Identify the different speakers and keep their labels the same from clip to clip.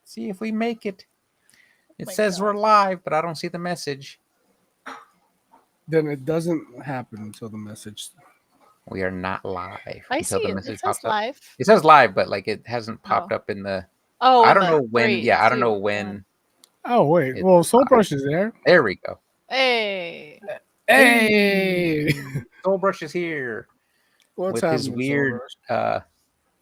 Speaker 1: See if we make it. It
Speaker 2: my
Speaker 1: says
Speaker 2: God.
Speaker 1: we're live, but I don't see the message.
Speaker 3: Then it doesn't happen until the message.
Speaker 1: We are not live
Speaker 2: I
Speaker 1: until
Speaker 2: see
Speaker 1: the
Speaker 2: it.
Speaker 1: message
Speaker 2: It says
Speaker 1: pops up.
Speaker 2: live.
Speaker 1: It says live, but like it hasn't popped
Speaker 2: Oh.
Speaker 1: up in the.
Speaker 2: Oh,
Speaker 1: I
Speaker 2: in
Speaker 1: don't
Speaker 2: the
Speaker 1: know when.
Speaker 2: 3,
Speaker 1: Yeah, I don't know
Speaker 2: 2,
Speaker 1: when.
Speaker 3: Oh wait,
Speaker 1: It's
Speaker 3: well, Soul
Speaker 1: live.
Speaker 3: Brush is there.
Speaker 1: There we go.
Speaker 2: 1. Hey.
Speaker 3: Hey,
Speaker 1: Soul Brush is here
Speaker 3: what's
Speaker 1: with
Speaker 3: happening?
Speaker 1: his
Speaker 3: Soul
Speaker 1: weird
Speaker 3: Brush?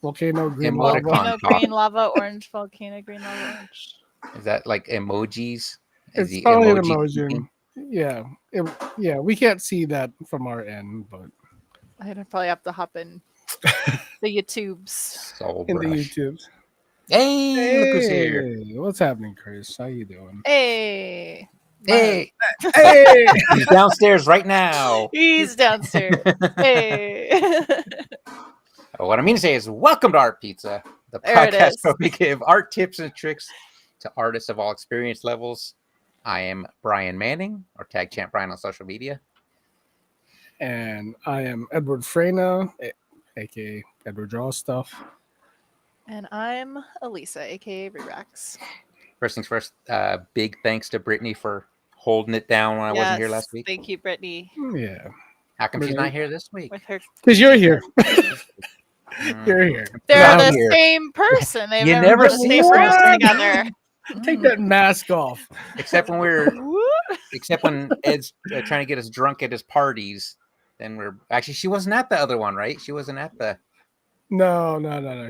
Speaker 3: Volcano green
Speaker 1: emoticon
Speaker 3: lava.
Speaker 2: Volcano
Speaker 1: talk.
Speaker 2: green lava, orange volcano green lava, orange.
Speaker 1: Is that like emojis? Is
Speaker 3: It's
Speaker 1: the
Speaker 3: probably an
Speaker 1: emoji
Speaker 3: emoji.
Speaker 1: speaking?
Speaker 3: Yeah, yeah. We can't see that from our end, but
Speaker 2: I'd probably have to hop in the YouTubes.
Speaker 1: Soul
Speaker 3: in the
Speaker 1: Brush.
Speaker 3: YouTubes.
Speaker 1: Hey, look who's here.
Speaker 3: Hey, what's happening, Chris? How you doing?
Speaker 2: Hey.
Speaker 1: Hey,
Speaker 3: Hey,
Speaker 1: he's downstairs right now.
Speaker 2: He's downstairs. Hey.
Speaker 1: What I mean to say is, welcome to Art Pizza, the
Speaker 2: There it
Speaker 1: podcast
Speaker 2: is.
Speaker 1: where we give art tips and tricks to artists of all experience levels. I am Brian Manning, or Tag Champ Brian on social media.
Speaker 3: and I am Edward Freyna, aka Edward Draw Stuff.
Speaker 2: And I'm Elisa, aka Rerax.
Speaker 1: First things first, big thanks to Brittany for holding it down when I wasn't here last week.
Speaker 2: Thank you, Brittany,
Speaker 3: Yeah,
Speaker 1: How come she's
Speaker 3: Brittany.
Speaker 1: not here this week?
Speaker 2: with her.
Speaker 3: because you're here.
Speaker 1: Mm.
Speaker 3: You're here.
Speaker 2: They're
Speaker 1: I'm
Speaker 2: the
Speaker 1: here.
Speaker 2: same person. They've
Speaker 1: You
Speaker 2: never
Speaker 1: never
Speaker 2: put the
Speaker 1: see
Speaker 2: same person
Speaker 3: someone.
Speaker 2: together.
Speaker 3: Take that mask off.
Speaker 1: Except when we're,
Speaker 2: Woo.
Speaker 1: except when Ed's trying to get us drunk at his parties. Then we're actually she wasn't at the other one, right? She wasn't at the.
Speaker 3: No.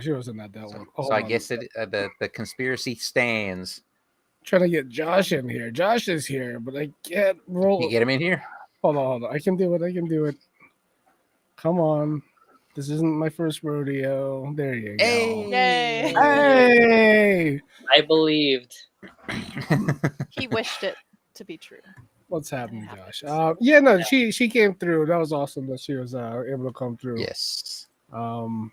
Speaker 3: She wasn't at that one.
Speaker 1: So
Speaker 3: Hold
Speaker 1: I
Speaker 3: on.
Speaker 1: guess the conspiracy stands.
Speaker 3: Trying to get Josh in here. Josh is here, but I can't roll.
Speaker 1: You get him in here.
Speaker 3: Hold on. I can do it. Come on. This isn't my first rodeo. There you go.
Speaker 2: Yay.
Speaker 3: Hey!
Speaker 4: I believed.
Speaker 2: He wished it to be true.
Speaker 3: What's happening,
Speaker 2: It
Speaker 3: Josh?
Speaker 2: happens.
Speaker 3: Yeah, no, she came through. That was awesome that she was able to come through.
Speaker 1: Yes,
Speaker 3: Um,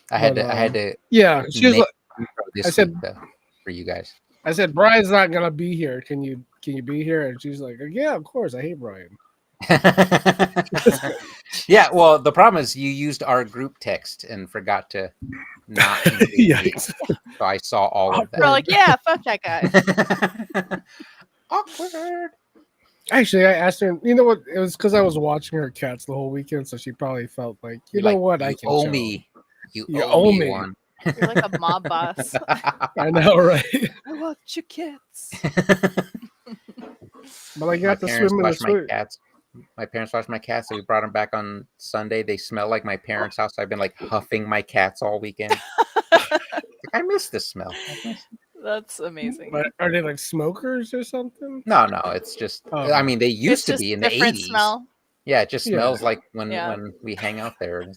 Speaker 1: I had
Speaker 3: But,
Speaker 1: to. I had to.
Speaker 3: yeah, she was
Speaker 1: make
Speaker 3: like,
Speaker 1: this
Speaker 3: I said-
Speaker 1: week, though, for you guys.
Speaker 3: I said, Brian's not gonna be here. Can you be here? And she's like, yeah, of course. I hate Brian.
Speaker 1: Yeah, well, the problem is you used our group text and forgot to not. include me.
Speaker 3: Yikes.
Speaker 1: So I saw all of
Speaker 2: We're like, yeah, fuck that guy.
Speaker 1: that. Awkward.
Speaker 3: Actually, I asked her. You know what? It was because I was watching her cats the whole weekend, so she probably felt like, you know
Speaker 1: Like,
Speaker 3: what?
Speaker 1: You
Speaker 3: I can
Speaker 1: owe
Speaker 3: show.
Speaker 1: me. You
Speaker 3: You
Speaker 1: owe
Speaker 3: owe
Speaker 1: me
Speaker 3: me.
Speaker 1: one.
Speaker 2: You're like a mob boss.
Speaker 3: I know, right?
Speaker 2: I want your kids.
Speaker 3: But I
Speaker 1: My
Speaker 3: got to
Speaker 1: parents
Speaker 3: swim in the
Speaker 1: watched my
Speaker 3: swim.
Speaker 1: cats. My parents watched my cats, so we brought them back on Sunday. They smell like my parents' house. I've been like huffing my cats all weekend. I miss the smell.
Speaker 2: That's amazing.
Speaker 3: But are they like smokers or something?
Speaker 1: No, it's just.
Speaker 3: Oh.
Speaker 1: I mean, they
Speaker 2: It's
Speaker 1: used to
Speaker 2: just
Speaker 1: be in the
Speaker 2: different
Speaker 1: 80s.
Speaker 2: smell.
Speaker 1: Yeah, it just
Speaker 3: Yeah.
Speaker 1: smells like when
Speaker 2: Yeah.
Speaker 1: when we hang out there. And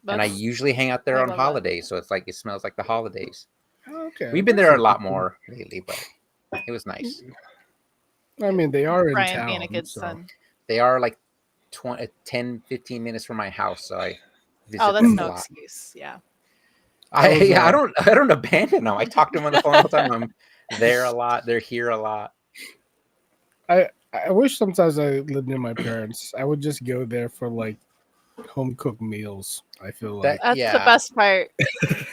Speaker 1: I
Speaker 2: That's-
Speaker 1: usually hang out there
Speaker 2: I
Speaker 1: on
Speaker 2: love that.
Speaker 1: holidays, so it's like it smells like the holidays.
Speaker 3: Okay.
Speaker 1: We've been
Speaker 3: that's
Speaker 1: there a lot
Speaker 3: interesting.
Speaker 1: more lately, but it was nice.
Speaker 3: I mean, they are in
Speaker 2: Brian
Speaker 3: town.
Speaker 2: being a good
Speaker 3: so-
Speaker 2: son.
Speaker 1: They are like 10, 15 minutes from my house, so I visit
Speaker 2: Oh, that's
Speaker 1: them a
Speaker 2: no
Speaker 1: lot.
Speaker 2: excuse. Yeah.
Speaker 3: That was,
Speaker 1: I don't abandon them. I talk to them on the phone all the time. I'm there a lot. They're here a lot.
Speaker 3: I wish sometimes I lived near my parents. I would just go there for like home cooked meals. I feel like
Speaker 2: That's the
Speaker 1: Yeah.
Speaker 2: best part.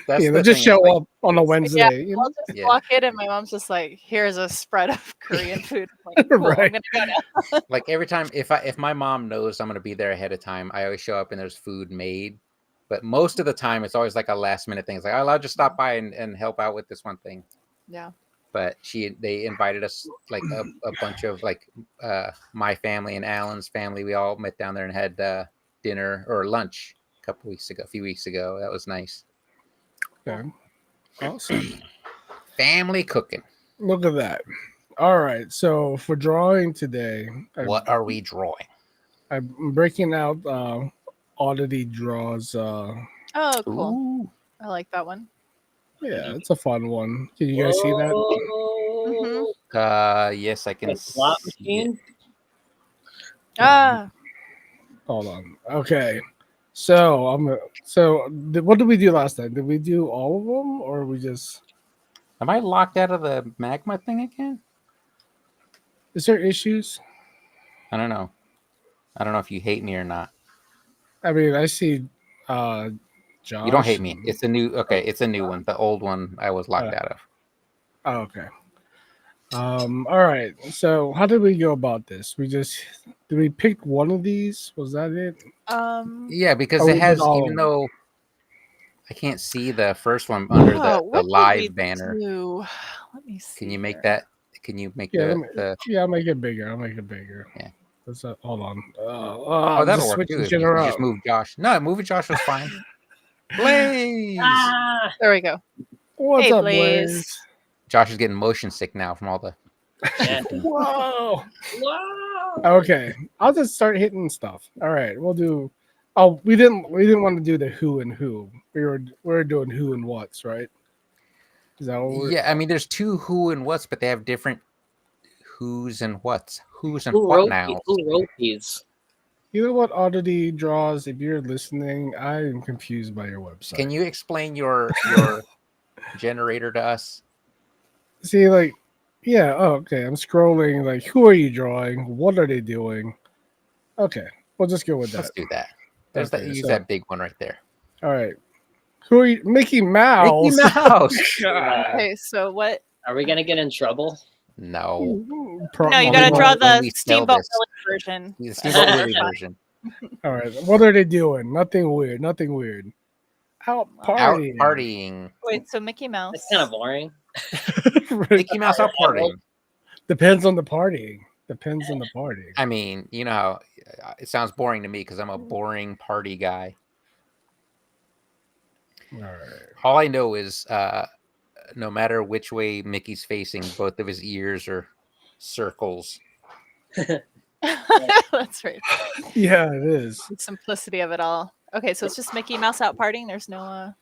Speaker 1: That's
Speaker 3: they
Speaker 1: the
Speaker 3: just
Speaker 1: thing,
Speaker 3: show
Speaker 1: like,
Speaker 3: up on a Wednesday. You know?
Speaker 2: I'll just
Speaker 1: Yeah.
Speaker 2: walk in and my mom's just like, here's a spread of Korean food. I'm like, cool,
Speaker 3: Right.
Speaker 2: I'm gonna go now.
Speaker 1: like every time if my mom knows I'm gonna be there ahead of time, I always show up and there's food made. But most of the time it's always like a last minute thing. It's like, I'll just stop by and help out with this one thing.
Speaker 2: Yeah.
Speaker 1: But they invited us like a bunch of like my family and Alan's family. We all met down there and had dinner or lunch a few weeks ago. That was nice.
Speaker 3: Okay. Awesome.
Speaker 1: Family cooking.
Speaker 3: Look at that. All right. So for drawing today,
Speaker 1: What are we drawing?
Speaker 3: I'm breaking out oddity draws.
Speaker 2: Oh, cool.
Speaker 1: Ooh.
Speaker 2: I like that one.
Speaker 3: Yeah, it's a fun one. Can you guys see that?
Speaker 2: Mhm.
Speaker 1: Yes, I can
Speaker 4: A slot
Speaker 1: see it.
Speaker 4: machine?
Speaker 2: Ah,
Speaker 3: Hold on. Okay. So what did we do last time? Did we do all of them, or we just?
Speaker 1: Am I locked out of the magma thing again?
Speaker 3: Is there issues?
Speaker 1: I don't know. I don't know if you hate me or not.
Speaker 3: I mean, I see. Josh.
Speaker 1: You don't hate me. It's a new. Okay, it's a new one. The old one I was locked out of.
Speaker 3: Oh, okay. All right. So how did we go about this? Did we pick one of these? Was that it?
Speaker 1: Yeah, because
Speaker 3: Oh,
Speaker 1: it
Speaker 3: we did
Speaker 1: has,
Speaker 3: all
Speaker 1: even
Speaker 3: of them.
Speaker 1: though I can't see the first one under the
Speaker 2: what did we
Speaker 1: live banner.
Speaker 2: do? Let me see.
Speaker 1: Can you make
Speaker 2: here.
Speaker 1: that? Can you make
Speaker 3: Yeah,
Speaker 1: the?
Speaker 3: I'll make it bigger. I'll make it bigger.
Speaker 1: Yeah.
Speaker 3: Hold on.
Speaker 1: Oh, that'll work too. If you just move Josh. No, moving Josh was fine. Blaze.
Speaker 4: Ah,
Speaker 2: There we go.
Speaker 3: What's
Speaker 2: Hey,
Speaker 3: up,
Speaker 2: Blaze.
Speaker 3: Blaze?
Speaker 1: Josh is getting motion sick now from all the.
Speaker 4: yeah.
Speaker 3: Whoa.
Speaker 4: Wow.
Speaker 3: Okay, I'll just start hitting stuff. All right, we'll do. Oh, we didn't want to do the who and who. We were doing who and what's, right? Is that what we're?
Speaker 1: Yeah, I mean, there's two who and what's, but they have different who's and what's. Who's and
Speaker 4: Who
Speaker 1: what
Speaker 4: wrote
Speaker 1: now?
Speaker 4: Who wrote these?
Speaker 3: You know what Oddity draws? If you're listening, I am confused by your website.
Speaker 1: Can you explain your generator to us?
Speaker 3: See, like, yeah, oh, okay. I'm scrolling. Like, who are you drawing? What are they doing? Okay, we'll just go with that.
Speaker 1: Let's do that. There's
Speaker 3: Okay,
Speaker 1: that. Use
Speaker 3: so-
Speaker 1: that big one right there.
Speaker 3: All right. Who are you? Mickey Mouse.
Speaker 1: Mickey Mouse.
Speaker 3: God.
Speaker 2: Okay, so what?
Speaker 4: Are we gonna get in trouble?
Speaker 1: No.
Speaker 2: No, you
Speaker 1: Only
Speaker 2: gotta draw
Speaker 1: when
Speaker 2: the
Speaker 1: we sell
Speaker 2: Steamboat
Speaker 1: this.
Speaker 2: Willie version.
Speaker 1: The Steamboat Willie version.
Speaker 3: All right. What are they doing? Nothing weird. Nothing weird. Out
Speaker 1: Out
Speaker 3: partying.
Speaker 1: partying.
Speaker 2: Wait, so Mickey Mouse.
Speaker 4: That's kind of boring.
Speaker 1: Mickey Mouse out partying.
Speaker 3: Depends on the partying. Depends on the party.
Speaker 1: I mean, you know how it sounds boring to me because I'm a boring party guy.
Speaker 3: All right.
Speaker 1: All I know is no matter which way Mickey's facing, both of his ears are circles.
Speaker 2: That's right.
Speaker 3: Yeah, it is.
Speaker 2: The simplicity of it all. Okay, so it's just Mickey Mouse out partying. There's no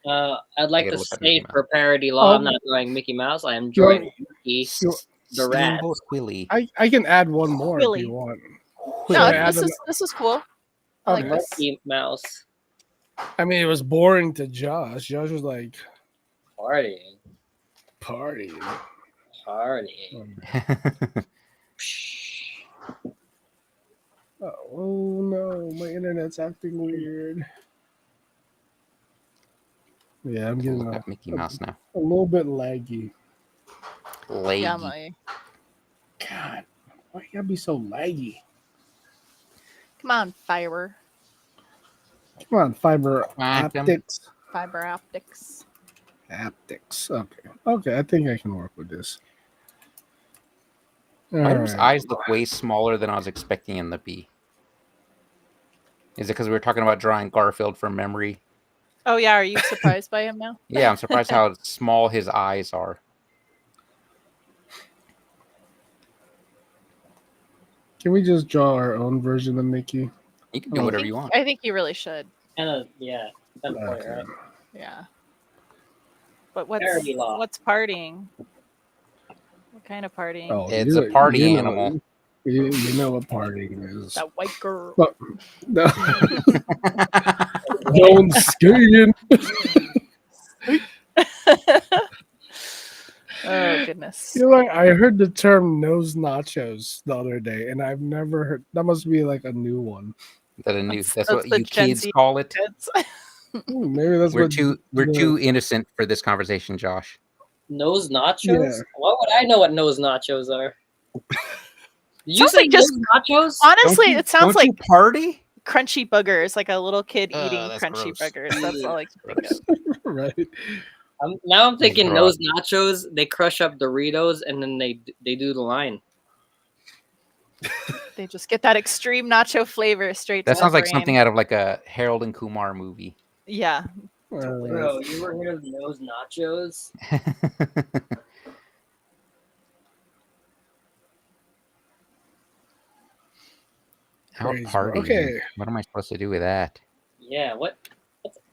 Speaker 4: I'd like
Speaker 1: gotta
Speaker 4: to
Speaker 1: look up Mickey
Speaker 4: state
Speaker 1: Mouse.
Speaker 4: for parody law, I'm
Speaker 3: Oh.
Speaker 4: not drawing Mickey Mouse. I am
Speaker 3: You're-
Speaker 4: drawing Mickey.
Speaker 3: You-
Speaker 4: The rat.
Speaker 1: Steamboat Willie.
Speaker 3: I can add one more
Speaker 2: Willy.
Speaker 3: if you want.
Speaker 2: No,
Speaker 3: Should I add
Speaker 2: this is cool. I like
Speaker 3: Okay.
Speaker 2: this.
Speaker 4: Mickey Mouse
Speaker 3: I mean, it was boring to Josh. Josh was like,
Speaker 4: partying.
Speaker 3: party.
Speaker 4: Partying.
Speaker 3: Oh no, my internet's acting weird. Yeah, I'm getting
Speaker 1: Look
Speaker 3: a
Speaker 1: up Mickey Mouse now.
Speaker 3: little bit laggy.
Speaker 1: Lady.
Speaker 2: Yeah, my.
Speaker 3: God, why you gotta be so laggy?
Speaker 2: Come on, fiber
Speaker 3: Come on, fiber
Speaker 1: Quantum.
Speaker 3: optics.
Speaker 2: optics.
Speaker 3: Haptics. Okay, I think I can work with this.
Speaker 1: Why do his
Speaker 3: Alright.
Speaker 1: eyes look way smaller than I was expecting them to be? Is it because we were talking about drawing Garfield from memory?
Speaker 2: Oh yeah, are you surprised by him now?
Speaker 1: Yeah, I'm surprised how small his eyes are.
Speaker 3: Can we just draw our own version of Mickey?
Speaker 1: You can do
Speaker 3: Oh.
Speaker 1: whatever you want.
Speaker 2: I think you really should.
Speaker 4: Kind of, yeah. Kind of point,
Speaker 3: Okay.
Speaker 4: right?
Speaker 2: Yeah. But what's
Speaker 4: Parody law.
Speaker 2: partying? What kind of partying?
Speaker 3: Oh,
Speaker 1: It's a party
Speaker 3: you know-
Speaker 1: animal.
Speaker 3: You know what partying is.
Speaker 2: That white girl.
Speaker 3: No. Don't skiing.
Speaker 2: Oh goodness.
Speaker 3: You know, I heard the term nose nachos the other day, and I've never heard. That must be like a new one.
Speaker 1: That a new, that's
Speaker 2: That's
Speaker 1: what
Speaker 2: the
Speaker 1: you
Speaker 2: Gen
Speaker 1: kids
Speaker 2: Z
Speaker 1: call it.
Speaker 2: Kids.
Speaker 3: Maybe that's
Speaker 1: We're
Speaker 3: what
Speaker 1: we're
Speaker 3: the-
Speaker 1: too innocent for this conversation, Josh.
Speaker 4: Nose nachos?
Speaker 3: Yeah.
Speaker 4: Why would I know what nose nachos are? Did you
Speaker 2: Sounds
Speaker 4: say
Speaker 2: like just-
Speaker 4: nose nachos?
Speaker 2: Honestly,
Speaker 1: Don't you-
Speaker 2: it sounds
Speaker 1: don't you
Speaker 2: like
Speaker 1: party.
Speaker 2: crunchy boogers, like a little kid eating
Speaker 1: that's
Speaker 2: crunchy
Speaker 1: gross.
Speaker 2: boogers. That's all I can think of.
Speaker 3: right.
Speaker 4: Now I'm thinking
Speaker 1: Gross.
Speaker 4: nose nachos. They crush up Doritos and then they do the line.
Speaker 2: They just get that extreme nacho flavor straight
Speaker 1: That
Speaker 2: to
Speaker 1: sounds
Speaker 2: the
Speaker 1: like
Speaker 2: brain.
Speaker 1: something out of like a Harold and Kumar movie.
Speaker 2: Yeah.
Speaker 4: Bro, you ever heard of nose nachos?
Speaker 1: Out
Speaker 3: Crazy, bro.
Speaker 1: partying.
Speaker 3: Okay.
Speaker 1: What am I supposed to do with that?
Speaker 4: Yeah. What's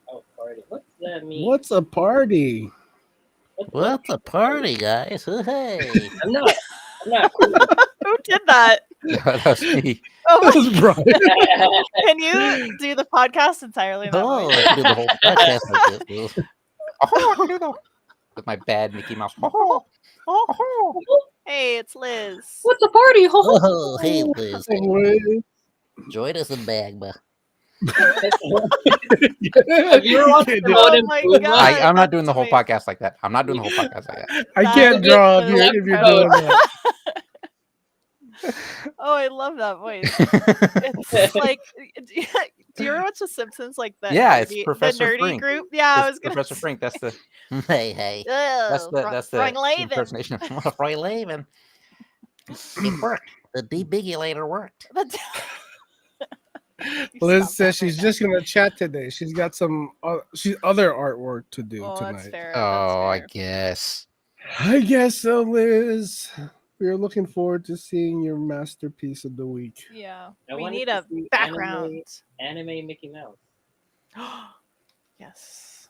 Speaker 4: oh party? What does that mean?
Speaker 3: What's a party?
Speaker 4: What's
Speaker 5: a party, guys? Hey.
Speaker 4: I'm not.
Speaker 2: Who did that?
Speaker 1: That was me.
Speaker 2: Oh
Speaker 3: That
Speaker 2: my,
Speaker 3: was Brian.
Speaker 2: can you do the podcast entirely that
Speaker 5: Oh,
Speaker 2: way?
Speaker 5: I can do the whole podcast like this.
Speaker 1: Oh, I can do that. With my bad Mickey Mouse. Oh,
Speaker 2: Hey, it's Liz.
Speaker 4: a party?
Speaker 5: Oh, hey, Liz.
Speaker 3: Wait.
Speaker 5: Join us in Magma.
Speaker 4: Have you ever watched
Speaker 3: Can't do-
Speaker 4: Timon and
Speaker 2: my
Speaker 4: Pumbaa?
Speaker 2: God.
Speaker 1: I'm not doing the
Speaker 2: that's
Speaker 1: whole
Speaker 2: amazing.
Speaker 1: podcast like that. I'm not doing the whole podcast like that.
Speaker 3: I
Speaker 2: That
Speaker 3: can't
Speaker 2: is
Speaker 3: draw if
Speaker 2: so
Speaker 3: you're doing
Speaker 2: incredible.
Speaker 3: that.
Speaker 2: Oh, I love that voice. It's like, do you ever watch The Simpsons? Like the
Speaker 1: Yeah, it's
Speaker 2: nerdy,
Speaker 1: Professor
Speaker 2: the nerdy
Speaker 1: Frink.
Speaker 2: group. Yeah, I
Speaker 1: It's
Speaker 2: was gonna.
Speaker 1: Professor Frink. That's the
Speaker 5: Hey.
Speaker 2: Frank Lavin.
Speaker 1: impersonation.
Speaker 5: Roy Lavin. It worked. The debigulator worked.
Speaker 3: Liz says she's just gonna chat today. She's got some other artwork to do
Speaker 2: Oh,
Speaker 3: tonight.
Speaker 2: that's fair.
Speaker 1: Oh, I
Speaker 2: that's
Speaker 1: guess.
Speaker 3: I guess so, Liz. We are looking forward to seeing your masterpiece of the week.
Speaker 2: fair. Yeah,
Speaker 4: I
Speaker 2: we
Speaker 4: wanted
Speaker 2: need
Speaker 4: to
Speaker 2: a
Speaker 4: see
Speaker 2: background.
Speaker 4: Anime Mickey Mouse.
Speaker 2: Yes.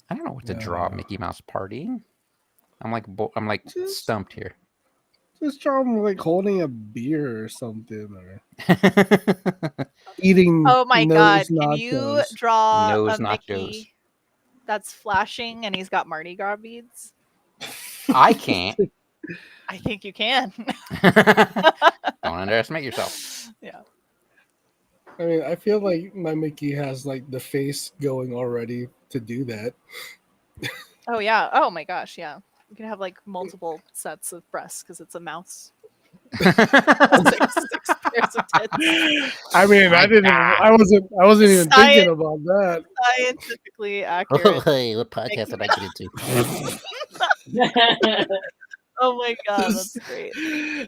Speaker 1: I don't know what to draw. Mickey Mouse partying. I'm like
Speaker 3: Just-
Speaker 1: stumped here.
Speaker 3: Just draw him like holding a beer or something, or eating.
Speaker 2: Oh my God!
Speaker 3: nose
Speaker 2: Can you
Speaker 3: nachos.
Speaker 2: draw
Speaker 1: Nose
Speaker 2: a Mickey
Speaker 1: nachos.
Speaker 2: that's flashing and he's got Mardi Gras beads?
Speaker 1: I can't.
Speaker 2: I think you can.
Speaker 1: Don't underestimate yourself.
Speaker 2: Yeah.
Speaker 3: I mean, I feel like my Mickey has like the face going already to do that.
Speaker 2: Oh yeah. Oh my gosh. Yeah. You can have like multiple sets of breasts because it's a mouse. Six pairs of tits.
Speaker 3: I mean,
Speaker 1: My
Speaker 3: I wasn't even
Speaker 2: Science.
Speaker 3: thinking about that.
Speaker 2: Scientifically
Speaker 5: Oh,
Speaker 2: accurate.
Speaker 5: hey, what podcast did I get into?
Speaker 2: Oh my God, that's great.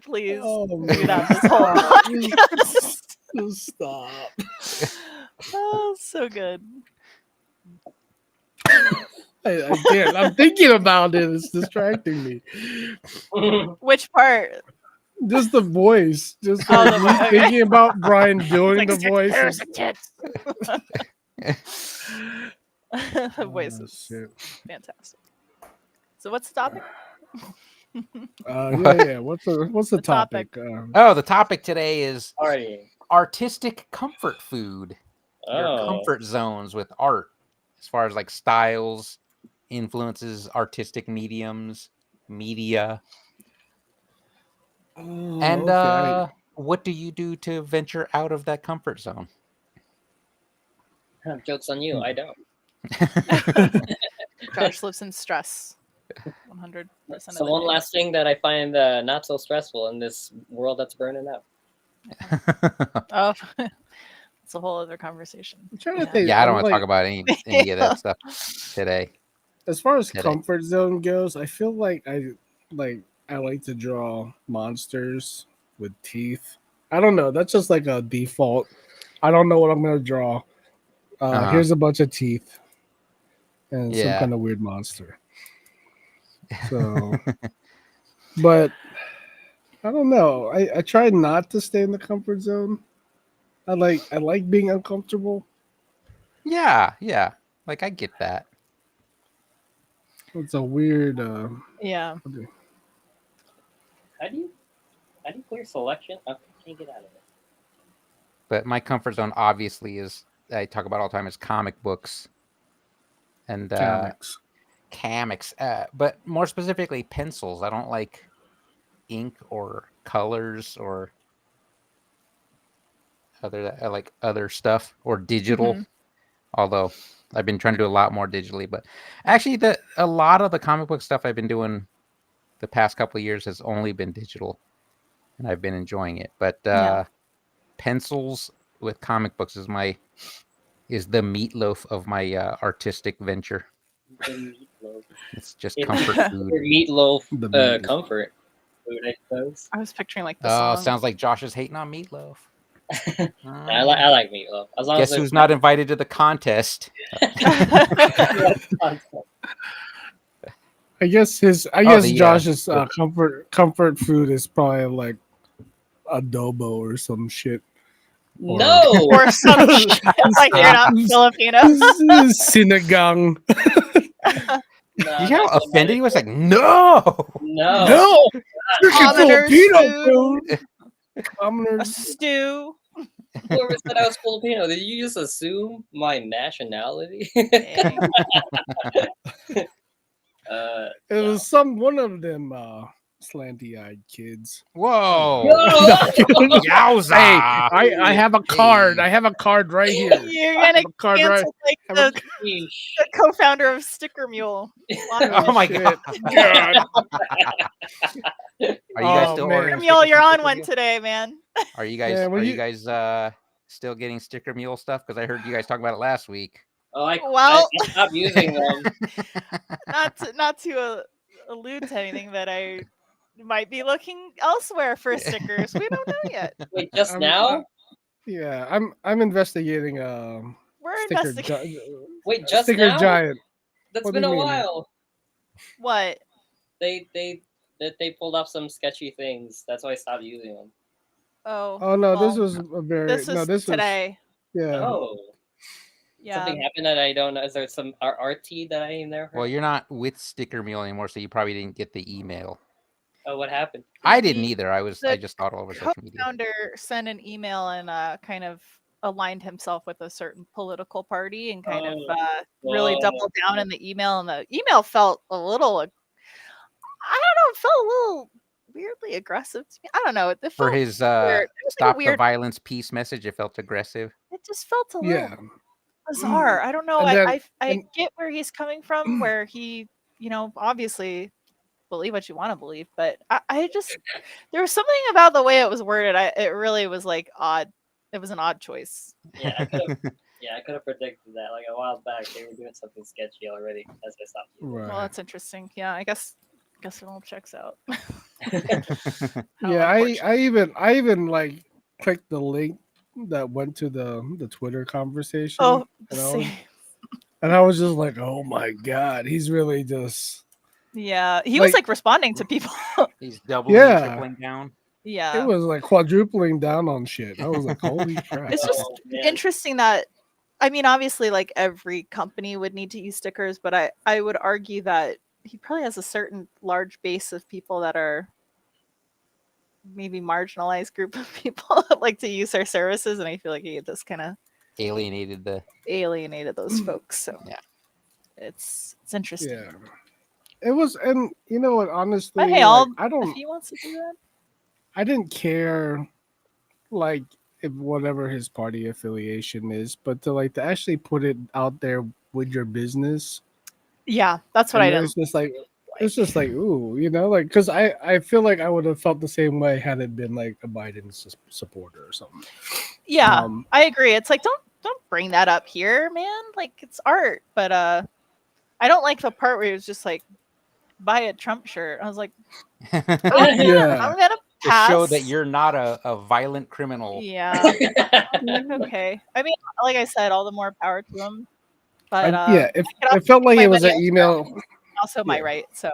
Speaker 2: Please
Speaker 3: Oh,
Speaker 2: do
Speaker 3: man.
Speaker 2: that this whole podcast.
Speaker 3: Just stop.
Speaker 2: Oh, so good.
Speaker 3: I can't. I'm thinking about it. It's distracting me.
Speaker 2: Which part?
Speaker 3: Just the voice. Just
Speaker 2: Oh,
Speaker 3: like
Speaker 2: the
Speaker 3: me
Speaker 2: voice, okay.
Speaker 3: thinking about Brian doing
Speaker 2: Like
Speaker 3: the
Speaker 2: 6
Speaker 3: voice.
Speaker 2: pairs
Speaker 3: is-
Speaker 2: of tits. The voice
Speaker 3: Oh,
Speaker 2: is
Speaker 3: shit.
Speaker 2: fantastic. So what's the topic?
Speaker 3: Yeah. What's the
Speaker 2: The
Speaker 3: topic?
Speaker 2: topic.
Speaker 1: Oh, the topic today is
Speaker 4: Partying.
Speaker 1: artistic comfort food. Your
Speaker 4: Oh.
Speaker 1: comfort zones with art, as far as like styles, influences, artistic mediums, media, and
Speaker 3: okay.
Speaker 1: what do you do to venture out of that comfort zone?
Speaker 4: Joke's on you. I don't.
Speaker 2: Josh lives in stress. 100% of
Speaker 4: So
Speaker 2: the
Speaker 4: one
Speaker 2: day.
Speaker 4: last thing that I find not so stressful in this world that's burning up.
Speaker 2: Oh, it's a whole other conversation.
Speaker 3: I'm trying to
Speaker 2: Yeah.
Speaker 3: think.
Speaker 1: Yeah, I don't
Speaker 3: I'm
Speaker 1: want to
Speaker 3: like-
Speaker 1: talk about any of that stuff today.
Speaker 3: As far as
Speaker 1: Today.
Speaker 3: comfort zone goes, I feel like I like to draw monsters with teeth. I don't know. That's just like a default. I don't know what I'm gonna draw.
Speaker 1: Uh-huh.
Speaker 3: Here's a bunch of teeth and some
Speaker 1: Yeah.
Speaker 3: kind of weird monster. So, but I don't know. I try not to stay in the comfort zone. I like being uncomfortable.
Speaker 1: Yeah. Like I get that.
Speaker 3: It's a weird.
Speaker 2: Yeah.
Speaker 4: How do you clear selection? I can't get out of it.
Speaker 1: But my comfort zone obviously is, I talk about all the time, is comic books and comics. But more specifically, pencils. I don't like ink or colors or I like other stuff or digital.
Speaker 2: Mhm.
Speaker 1: Although I've been trying to do a lot more digitally, but actually, a lot of the comic book stuff I've been doing the past couple of years has only been digital, and I've been enjoying it. But
Speaker 2: Yeah.
Speaker 1: pencils with comic books is the meatloaf of my artistic venture.
Speaker 4: The meatloaf.
Speaker 1: It's just
Speaker 4: It's-
Speaker 1: comfort food.
Speaker 4: Your meatloaf
Speaker 3: The meatloaf.
Speaker 4: comfort food, I suppose.
Speaker 2: I was picturing like the
Speaker 1: Oh,
Speaker 2: song.
Speaker 1: sounds like Josh is hating on meatloaf.
Speaker 4: I like meatloaf. As long
Speaker 1: Guess
Speaker 4: as
Speaker 1: who's not invited to the contest?
Speaker 3: I guess
Speaker 1: the,
Speaker 3: Josh's comfort food is probably like adobo or some shit.
Speaker 4: No.
Speaker 2: Or some shit, like you're not Filipino.
Speaker 3: Sinigang.
Speaker 4: No,
Speaker 1: You know
Speaker 4: not
Speaker 1: how
Speaker 4: so
Speaker 1: offended he
Speaker 4: much.
Speaker 1: was? Like, no.
Speaker 4: No.
Speaker 3: No, freaking
Speaker 2: Commoner's
Speaker 3: Filipino
Speaker 2: food.
Speaker 3: food.
Speaker 2: A
Speaker 3: Commoner's.
Speaker 2: stew.
Speaker 4: Whoever said I was Filipino, did you just assume my nationality?
Speaker 2: Dang.
Speaker 3: It was one of them slanty-eyed kids.
Speaker 1: Whoa!
Speaker 4: Whoa!
Speaker 1: Yowza!
Speaker 3: Hey, I have a card. I have a card right here.
Speaker 2: You're
Speaker 3: I have
Speaker 2: gonna
Speaker 3: a card right.
Speaker 2: cancel like
Speaker 3: I have a
Speaker 2: the co-founder of Sticker Mule.
Speaker 1: Oh my
Speaker 3: shit.
Speaker 1: god!
Speaker 3: God.
Speaker 1: Are you guys
Speaker 3: Oh,
Speaker 1: still
Speaker 3: man.
Speaker 1: ordering?
Speaker 2: Sticker Mule,
Speaker 1: stickers
Speaker 2: you're
Speaker 1: from
Speaker 2: on
Speaker 1: Sticker
Speaker 2: one
Speaker 1: Mule?
Speaker 2: today, man.
Speaker 1: Are you guys?
Speaker 3: Yeah, well,
Speaker 1: are you
Speaker 3: you-
Speaker 1: guys still getting Sticker Mule stuff? Because I heard you guys talk about it last week.
Speaker 4: Oh, I
Speaker 2: Well-
Speaker 4: stopped using them.
Speaker 2: Not to allude to anything, but I might be looking elsewhere for stickers. We don't know yet.
Speaker 4: Wait, just
Speaker 3: I'm-
Speaker 4: now?
Speaker 3: Yeah, I'm investigating
Speaker 2: We're
Speaker 3: sticker
Speaker 2: investigating
Speaker 4: Wait, just
Speaker 3: sticker
Speaker 4: now?
Speaker 3: giant.
Speaker 4: That's
Speaker 3: What do
Speaker 4: been
Speaker 3: you
Speaker 4: a
Speaker 3: mean?
Speaker 4: while.
Speaker 2: what.
Speaker 4: They pulled up some sketchy things. That's why I stopped using them.
Speaker 2: Oh.
Speaker 3: Oh no, this
Speaker 2: well,
Speaker 3: was a very
Speaker 2: this was
Speaker 3: this
Speaker 2: today.
Speaker 3: was yeah.
Speaker 4: Oh,
Speaker 2: Yeah.
Speaker 4: something happened that I don't know. Is there some RT that I never heard?
Speaker 1: Well, you're not with Sticker Mule anymore, so you probably didn't get the email.
Speaker 4: Oh, what happened?
Speaker 1: I didn't
Speaker 2: The-
Speaker 1: either. I
Speaker 2: the
Speaker 1: just thought all over social media.
Speaker 2: Co-founder sent an email and kind of aligned himself with a certain political party and kind of really
Speaker 4: Whoa.
Speaker 2: doubled down in the email. And the email felt a little, I don't know, it felt a little weirdly aggressive to me. I don't know. It
Speaker 1: For
Speaker 2: felt
Speaker 1: his
Speaker 2: weird. It was like a
Speaker 1: stop the
Speaker 2: weird.
Speaker 1: violence peace message, it felt aggressive.
Speaker 2: It just felt a little
Speaker 3: Yeah.
Speaker 2: bizarre. I don't know.
Speaker 3: And then-
Speaker 2: I
Speaker 3: and-
Speaker 2: get where he's coming from, where he, obviously believe what you want to believe, but I just there was something about the way it was worded. It really was like odd. It was an odd choice.
Speaker 4: Yeah, I could have predicted that. Like a while back, they were doing something sketchy already. As I stopped. using
Speaker 3: Right.
Speaker 2: Well, that's interesting. Yeah, I guess it all checks out. How
Speaker 3: Yeah,
Speaker 2: unfortunate.
Speaker 3: I even like clicked the link that went to the Twitter conversation.
Speaker 2: Oh,
Speaker 3: and I was,
Speaker 2: see.
Speaker 3: and I was just like, oh my god, he's really just
Speaker 2: Yeah, he was
Speaker 3: like-
Speaker 2: like responding to people.
Speaker 1: He's doubling
Speaker 3: Yeah.
Speaker 1: and tripling down.
Speaker 2: Yeah,
Speaker 3: it was like quadrupling down on shit. I was like, holy crap.
Speaker 2: It's just
Speaker 4: Oh, man.
Speaker 2: interesting that I mean, obviously, like every company would need to use stickers, but I would argue that he probably has a certain large base of people that are maybe marginalized group of people that like to use our services, and I feel like he just kind of
Speaker 1: Alienated the.
Speaker 2: alienated those folks. So
Speaker 1: Yeah.
Speaker 2: it's interesting.
Speaker 3: Yeah. It was, and you know what, honestly,
Speaker 2: But hey,
Speaker 3: like, I
Speaker 2: if
Speaker 3: don't
Speaker 2: he wants to do that,
Speaker 3: I didn't care like if whatever his party affiliation is, but to actually put it out there with your business.
Speaker 2: yeah, that's what I
Speaker 3: and
Speaker 2: did.
Speaker 3: it's just like ooh, like because I feel like I would have felt the same way had it been like a Biden supporter or something.
Speaker 2: Yeah,
Speaker 3: Um,
Speaker 2: I agree. It's like don't bring that up here, man. Like it's art, but I don't like the part where he was just like buy a Trump shirt. I was like,
Speaker 3: Yeah.
Speaker 2: I'm gonna
Speaker 1: To
Speaker 2: pass.
Speaker 1: show that you're not a violent criminal.
Speaker 2: Yeah. I'm like, okay. I mean, like I said, all the more power to him. But
Speaker 3: yeah,
Speaker 2: I could
Speaker 3: it felt like
Speaker 2: my
Speaker 3: it was an
Speaker 2: money
Speaker 3: email.
Speaker 2: also my
Speaker 3: yeah.
Speaker 2: right. So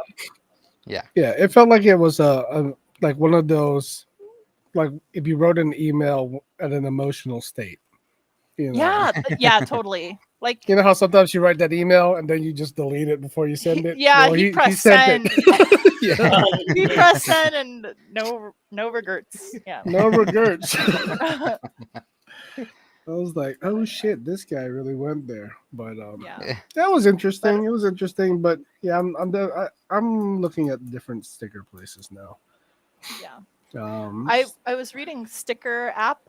Speaker 3: Yeah, it felt like it was a like one of those, like if you wrote an email at an emotional state.
Speaker 2: yeah, yeah, totally. Like
Speaker 3: You know how sometimes you write that email and then you just delete it before you send it.
Speaker 2: yeah,
Speaker 3: Well,
Speaker 2: he pressed
Speaker 3: sent
Speaker 2: send.
Speaker 3: it. Yeah,
Speaker 2: He pressed send and no regrets. Yeah.
Speaker 3: no regrets. I was like, oh shit, this guy really went there. But
Speaker 2: Yeah.
Speaker 3: that was interesting. It was interesting, but yeah, I'm looking at different sticker places now.
Speaker 2: Yeah. I was reading Sticker app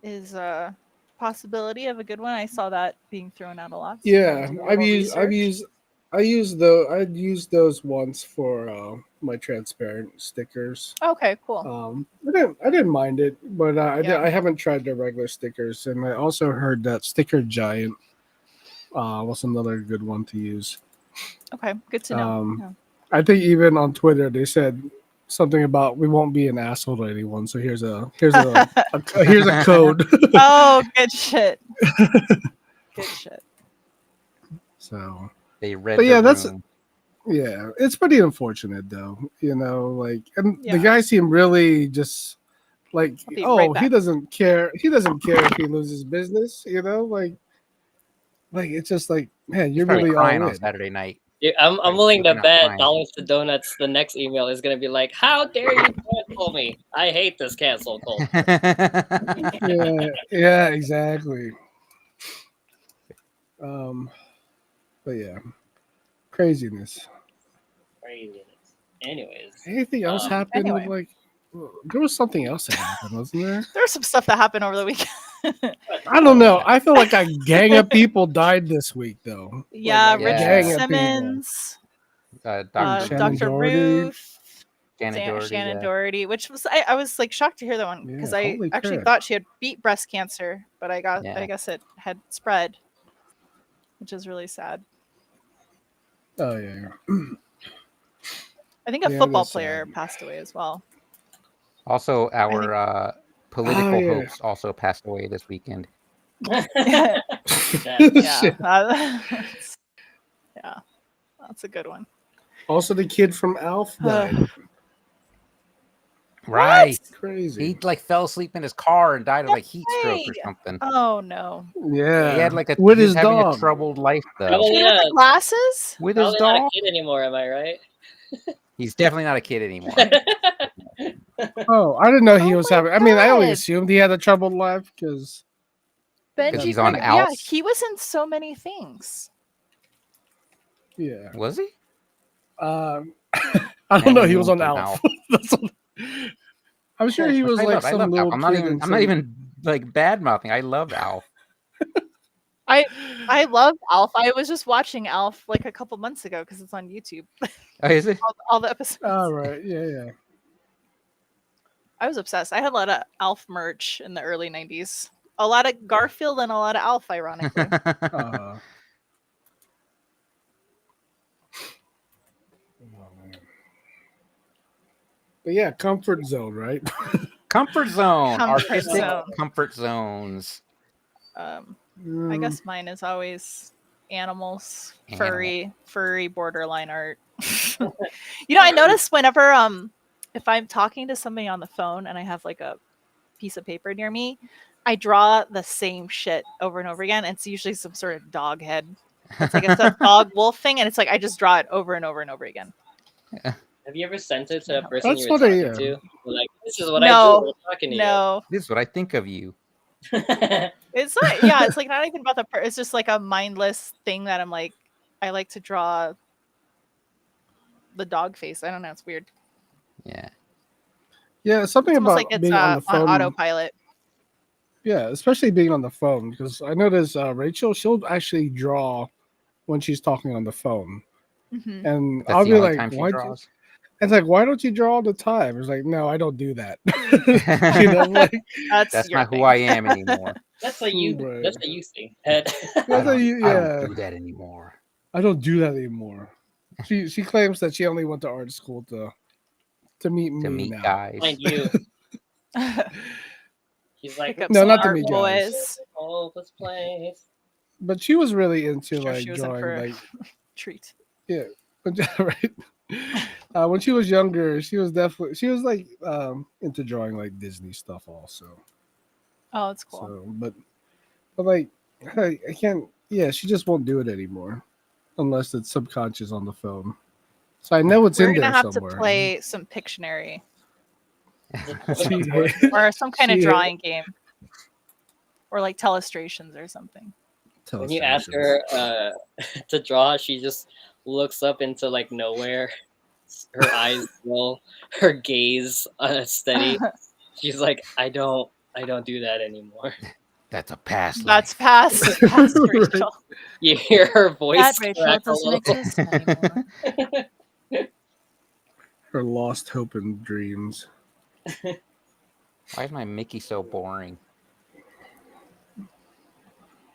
Speaker 2: is a possibility of a good one. I saw that being thrown out a lot. so
Speaker 3: Yeah,
Speaker 2: do a
Speaker 3: I've
Speaker 2: little
Speaker 3: used
Speaker 2: research.
Speaker 3: I'd used those once for my transparent stickers.
Speaker 2: Okay, cool.
Speaker 3: I didn't mind it, but
Speaker 2: Yeah.
Speaker 3: I haven't tried the regular stickers, and I also heard that Sticker Giant was another good one to use.
Speaker 2: Okay, good to know. Yeah.
Speaker 3: I think even on Twitter they said something about we won't be an asshole to anyone. So here's a here's a code.
Speaker 2: Oh, good shit. Good shit.
Speaker 3: So
Speaker 1: They read.
Speaker 3: But
Speaker 1: the
Speaker 3: yeah, that's-
Speaker 1: room.
Speaker 3: yeah, it's pretty unfortunate though. Like, and
Speaker 2: Yeah.
Speaker 3: the guy seemed really just like,
Speaker 2: I'll be
Speaker 3: oh,
Speaker 2: right
Speaker 3: he
Speaker 2: back.
Speaker 3: doesn't care. He doesn't care if he loses business. Like it's just like, man, you're
Speaker 1: Probably
Speaker 3: really
Speaker 1: crying
Speaker 3: all
Speaker 1: on
Speaker 3: in.
Speaker 1: Saturday night.
Speaker 4: Yeah, I'm
Speaker 1: Like,
Speaker 4: willing to
Speaker 1: looking up
Speaker 4: bet
Speaker 1: mine.
Speaker 4: dollars to donuts. The next email is gonna be like, "How dare you cancel me? I hate this cancel culture."
Speaker 3: Yeah, exactly. But yeah, craziness.
Speaker 4: Craziness. Anyways,
Speaker 3: Anything else happened?
Speaker 2: Anyway.
Speaker 3: Like, there was something else that happened, wasn't there?
Speaker 2: There's some stuff that happened over the weekend.
Speaker 3: I don't know. I feel like a gang of people died this week, though.
Speaker 2: Yeah,
Speaker 3: Like, a
Speaker 2: Richard
Speaker 3: gang of people.
Speaker 2: Simmons,
Speaker 1: Dr.
Speaker 3: Shannon
Speaker 2: Dr.
Speaker 3: Doherty.
Speaker 2: Ruth,
Speaker 1: Shannon Doherty,
Speaker 2: Shannon
Speaker 1: yeah.
Speaker 2: Doherty, which was I was like shocked to hear that one because
Speaker 3: Yeah,
Speaker 2: I
Speaker 3: holy
Speaker 2: actually
Speaker 3: crap.
Speaker 2: thought she had beat breast cancer, but I
Speaker 1: Yeah.
Speaker 2: guess it had spread, which is really sad.
Speaker 3: Oh yeah.
Speaker 2: I think a
Speaker 3: Yeah, it
Speaker 2: football
Speaker 3: is
Speaker 2: player
Speaker 3: sad.
Speaker 2: passed away as well.
Speaker 1: Also, our political
Speaker 3: Oh, yeah.
Speaker 1: hopes also passed away this weekend.
Speaker 2: Yeah,
Speaker 3: Shit.
Speaker 2: yeah, that's a good one.
Speaker 3: Also, the kid from Alf died.
Speaker 1: Right.
Speaker 3: Crazy.
Speaker 1: He like fell asleep in his car and died of like heat stroke or
Speaker 2: way.
Speaker 1: something.
Speaker 2: Oh no!
Speaker 3: Yeah.
Speaker 1: He had like
Speaker 3: with
Speaker 1: he was
Speaker 3: his
Speaker 1: having
Speaker 3: dog.
Speaker 1: a troubled life though.
Speaker 4: Oh,
Speaker 2: Kid
Speaker 4: yeah.
Speaker 2: with the glasses?
Speaker 1: With his
Speaker 4: Probably not a
Speaker 1: dog.
Speaker 4: kid anymore, am I right?
Speaker 1: He's definitely not a kid anymore.
Speaker 3: Oh, I didn't know he
Speaker 2: Oh
Speaker 3: was
Speaker 2: my
Speaker 3: having. I mean, I only
Speaker 2: God.
Speaker 3: assumed he had a troubled life because.
Speaker 2: Benji
Speaker 1: he's on
Speaker 2: Frig-
Speaker 1: Alf?
Speaker 2: Yeah, he was in so many things.
Speaker 3: Yeah.
Speaker 1: Was he?
Speaker 3: I don't know. He was on
Speaker 1: Animal
Speaker 3: Alf.
Speaker 1: Alf.
Speaker 3: That's all- I'm sure he was
Speaker 1: I
Speaker 3: like
Speaker 1: love
Speaker 3: some
Speaker 1: Alf.
Speaker 3: little
Speaker 1: I'm not
Speaker 3: kid
Speaker 1: even.
Speaker 3: in
Speaker 1: I'm not
Speaker 3: some-
Speaker 1: even like bad mouthing. I love Alf.
Speaker 2: I love Alf. I was just watching Alf like a couple months ago because it's on YouTube.
Speaker 1: Oh, is it?
Speaker 2: all the episodes.
Speaker 3: All right. Yeah.
Speaker 2: I was obsessed. I had a lot of Alf merch in the early 90s. A lot of Garfield and a lot of Alf, ironically.
Speaker 3: Oh, man. But yeah, comfort zone, right?
Speaker 1: Comfort zone.
Speaker 2: Comfort
Speaker 1: Artistic
Speaker 2: zone.
Speaker 1: comfort zones.
Speaker 2: I
Speaker 3: Mm,
Speaker 2: guess mine is always animals, furry borderline art. I notice whenever if I'm talking to somebody on the phone and I have like a piece of paper near me, I draw the same shit over and over again. And it's usually some sort of dog head. It's like it's a dog wolf thing, and it's like I just draw it over and over and over again.
Speaker 4: Have you ever sent it to the person
Speaker 3: That's
Speaker 4: you were
Speaker 3: what I
Speaker 4: talking
Speaker 3: am.
Speaker 4: to? Like, this is what I
Speaker 2: No,
Speaker 4: do when I'm talking to
Speaker 2: No,
Speaker 1: This is what I think of you.
Speaker 4: you.
Speaker 2: it's not. Yeah, it's like not even about it's just like a mindless thing that I'm like. I like to draw the dog face. I don't know. It's weird.
Speaker 1: Yeah.
Speaker 3: yeah, something
Speaker 2: It's almost
Speaker 3: about
Speaker 2: like it's
Speaker 3: being on the
Speaker 2: on
Speaker 3: phone.
Speaker 2: autopilot.
Speaker 3: Yeah, especially being on the phone because I notice Rachel, she'll actually draw when she's talking on the phone,
Speaker 2: Mhm.
Speaker 3: and
Speaker 1: That's
Speaker 3: I'll
Speaker 1: the
Speaker 3: be
Speaker 1: only
Speaker 3: like,
Speaker 1: time she
Speaker 3: "Why?"
Speaker 1: draws.
Speaker 3: It's like, "Why don't you draw all the time?" It's like, "No, I don't do that." like
Speaker 1: That's
Speaker 2: your
Speaker 1: not
Speaker 2: thing.
Speaker 1: who I am anymore.
Speaker 4: That's a you.
Speaker 3: Right.
Speaker 4: That's a you thing. Ed.
Speaker 3: That's how you-
Speaker 1: I
Speaker 3: yeah.
Speaker 1: don't do that anymore.
Speaker 3: I don't do that anymore. She claims that she only went to art school to meet me
Speaker 1: To meet
Speaker 3: now.
Speaker 1: guys.
Speaker 4: Mind you, she's like,
Speaker 2: Pick up
Speaker 3: No,
Speaker 2: some
Speaker 3: not to
Speaker 2: art
Speaker 3: me, guys.
Speaker 2: boys.
Speaker 4: oh, let's play.
Speaker 3: But she was really into
Speaker 2: Sure,
Speaker 3: like
Speaker 2: she was in
Speaker 3: drawing
Speaker 2: for a
Speaker 3: like
Speaker 2: treat.
Speaker 3: right. When she was younger, she was like into drawing like Disney stuff also.
Speaker 2: Oh, it's cool.
Speaker 3: So, but like I can't. Yeah, she just won't do it anymore unless it's subconscious on the phone. So I know it's
Speaker 2: We're
Speaker 3: in
Speaker 2: gonna
Speaker 3: there
Speaker 2: have
Speaker 3: somewhere.
Speaker 2: to play some Pictionary
Speaker 3: She-
Speaker 2: or some kind of
Speaker 3: She-
Speaker 2: drawing game, or like telestrations or something.
Speaker 4: When you ask her to draw, she just looks up into like nowhere. Her eyes roll, her gaze steady. She's like, I don't do that anymore.
Speaker 1: That's a past
Speaker 2: That's
Speaker 1: life.
Speaker 2: past
Speaker 3: Right.
Speaker 2: Rachel.
Speaker 4: You hear her voice
Speaker 2: That Rachel
Speaker 4: crack a
Speaker 2: doesn't
Speaker 4: little.
Speaker 2: exist anymore.
Speaker 3: her lost hope and dreams.
Speaker 1: Why is my Mickey so boring?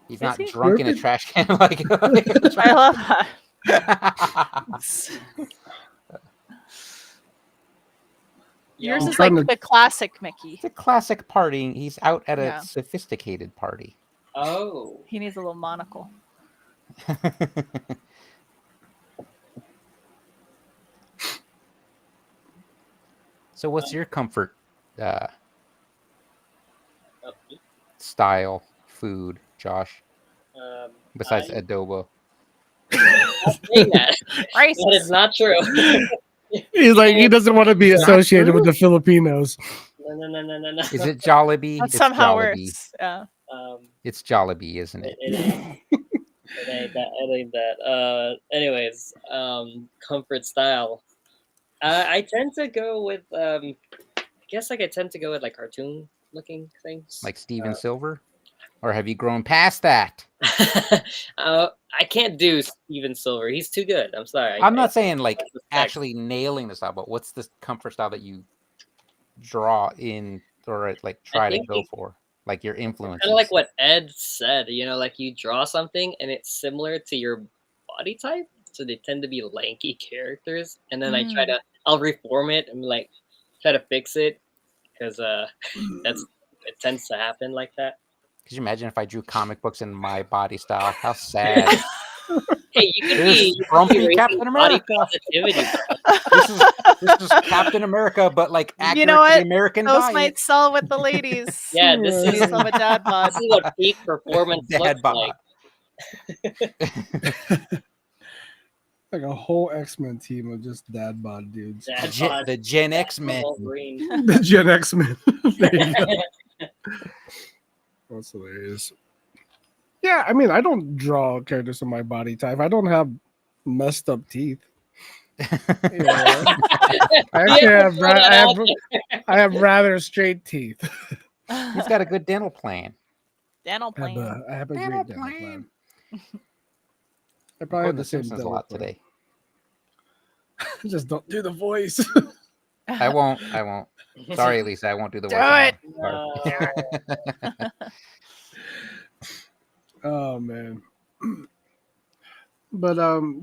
Speaker 1: He's
Speaker 2: Is
Speaker 1: not
Speaker 2: he?
Speaker 1: drunk in a
Speaker 3: Where
Speaker 1: trash can like.
Speaker 2: I love that. Yours
Speaker 3: I'm
Speaker 2: is like
Speaker 3: trying to-
Speaker 2: the classic Mickey.
Speaker 1: It's a classic party. He's out at a
Speaker 2: Yeah.
Speaker 1: sophisticated party.
Speaker 4: Oh,
Speaker 2: He needs a little monocle.
Speaker 1: So, what's your comfort
Speaker 4: oh,
Speaker 1: style food, Josh? Besides
Speaker 4: I-
Speaker 1: adobo.
Speaker 4: not saying that.
Speaker 2: Rice.
Speaker 4: That is not true.
Speaker 3: He's like he doesn't want to be associated with the Filipinos.
Speaker 4: No.
Speaker 1: Is it Jollibee?
Speaker 2: That
Speaker 1: It's
Speaker 2: somehow
Speaker 1: Jollibee.
Speaker 2: works. Yeah.
Speaker 1: It's Jollibee, isn't it?
Speaker 4: It ain't. It ain't that. Anyways, comfort style. I tend to go with I guess like I tend to go with like cartoon looking things.
Speaker 1: Like Steven Silver, or have you grown past that?
Speaker 4: I can't do Steven Silver. He's too good. I'm sorry.
Speaker 1: I'm not saying like
Speaker 4: respect.
Speaker 1: actually nailing the style, but what's the comfort style that you draw in or like try to
Speaker 4: think
Speaker 1: go for? Like your influences.
Speaker 4: Kind of like what Ed said, like you draw something and it's similar to your body type, so they tend to be lanky characters, and then I'll reform it and like try to fix it because it tends to happen like that.
Speaker 1: Could you imagine if I drew comic books in my body style? How sad.
Speaker 4: Hey, you could
Speaker 1: Here's
Speaker 4: be
Speaker 1: Grumpy
Speaker 4: raising
Speaker 1: Captain
Speaker 4: body
Speaker 1: America.
Speaker 4: positivity.
Speaker 1: This is Captain America, but like accurate
Speaker 2: You know
Speaker 1: to
Speaker 2: what?
Speaker 1: the American
Speaker 2: Those
Speaker 1: diet.
Speaker 2: might sell with the ladies.
Speaker 4: Yeah, this
Speaker 2: Ladies
Speaker 4: is
Speaker 2: love a dad bod.
Speaker 4: this is what peak performance
Speaker 1: Dad
Speaker 4: looks
Speaker 1: bod.
Speaker 4: like.
Speaker 3: Like a whole X-Men team of just dad bod dudes.
Speaker 4: Dad bod,
Speaker 1: The Gen X men.
Speaker 4: Wolverine.
Speaker 3: The Gen X-Men. There you go. That's hilarious. Yeah, I mean, I don't draw characters in my body type. I don't have messed up teeth. I actually I have rather straight teeth.
Speaker 1: He's got a good dental plan.
Speaker 2: Dental
Speaker 3: I have
Speaker 2: plan.
Speaker 3: a great
Speaker 1: Dental
Speaker 3: dental plan. I probably
Speaker 1: Quoting
Speaker 3: have
Speaker 1: The
Speaker 3: the same
Speaker 1: Simpsons a
Speaker 3: dental
Speaker 1: lot
Speaker 3: plan.
Speaker 1: today.
Speaker 3: Just don't do the voice.
Speaker 1: I won't. Sorry, Lisa, I won't do the
Speaker 2: Do
Speaker 1: voice.
Speaker 2: it.
Speaker 3: Oh man. But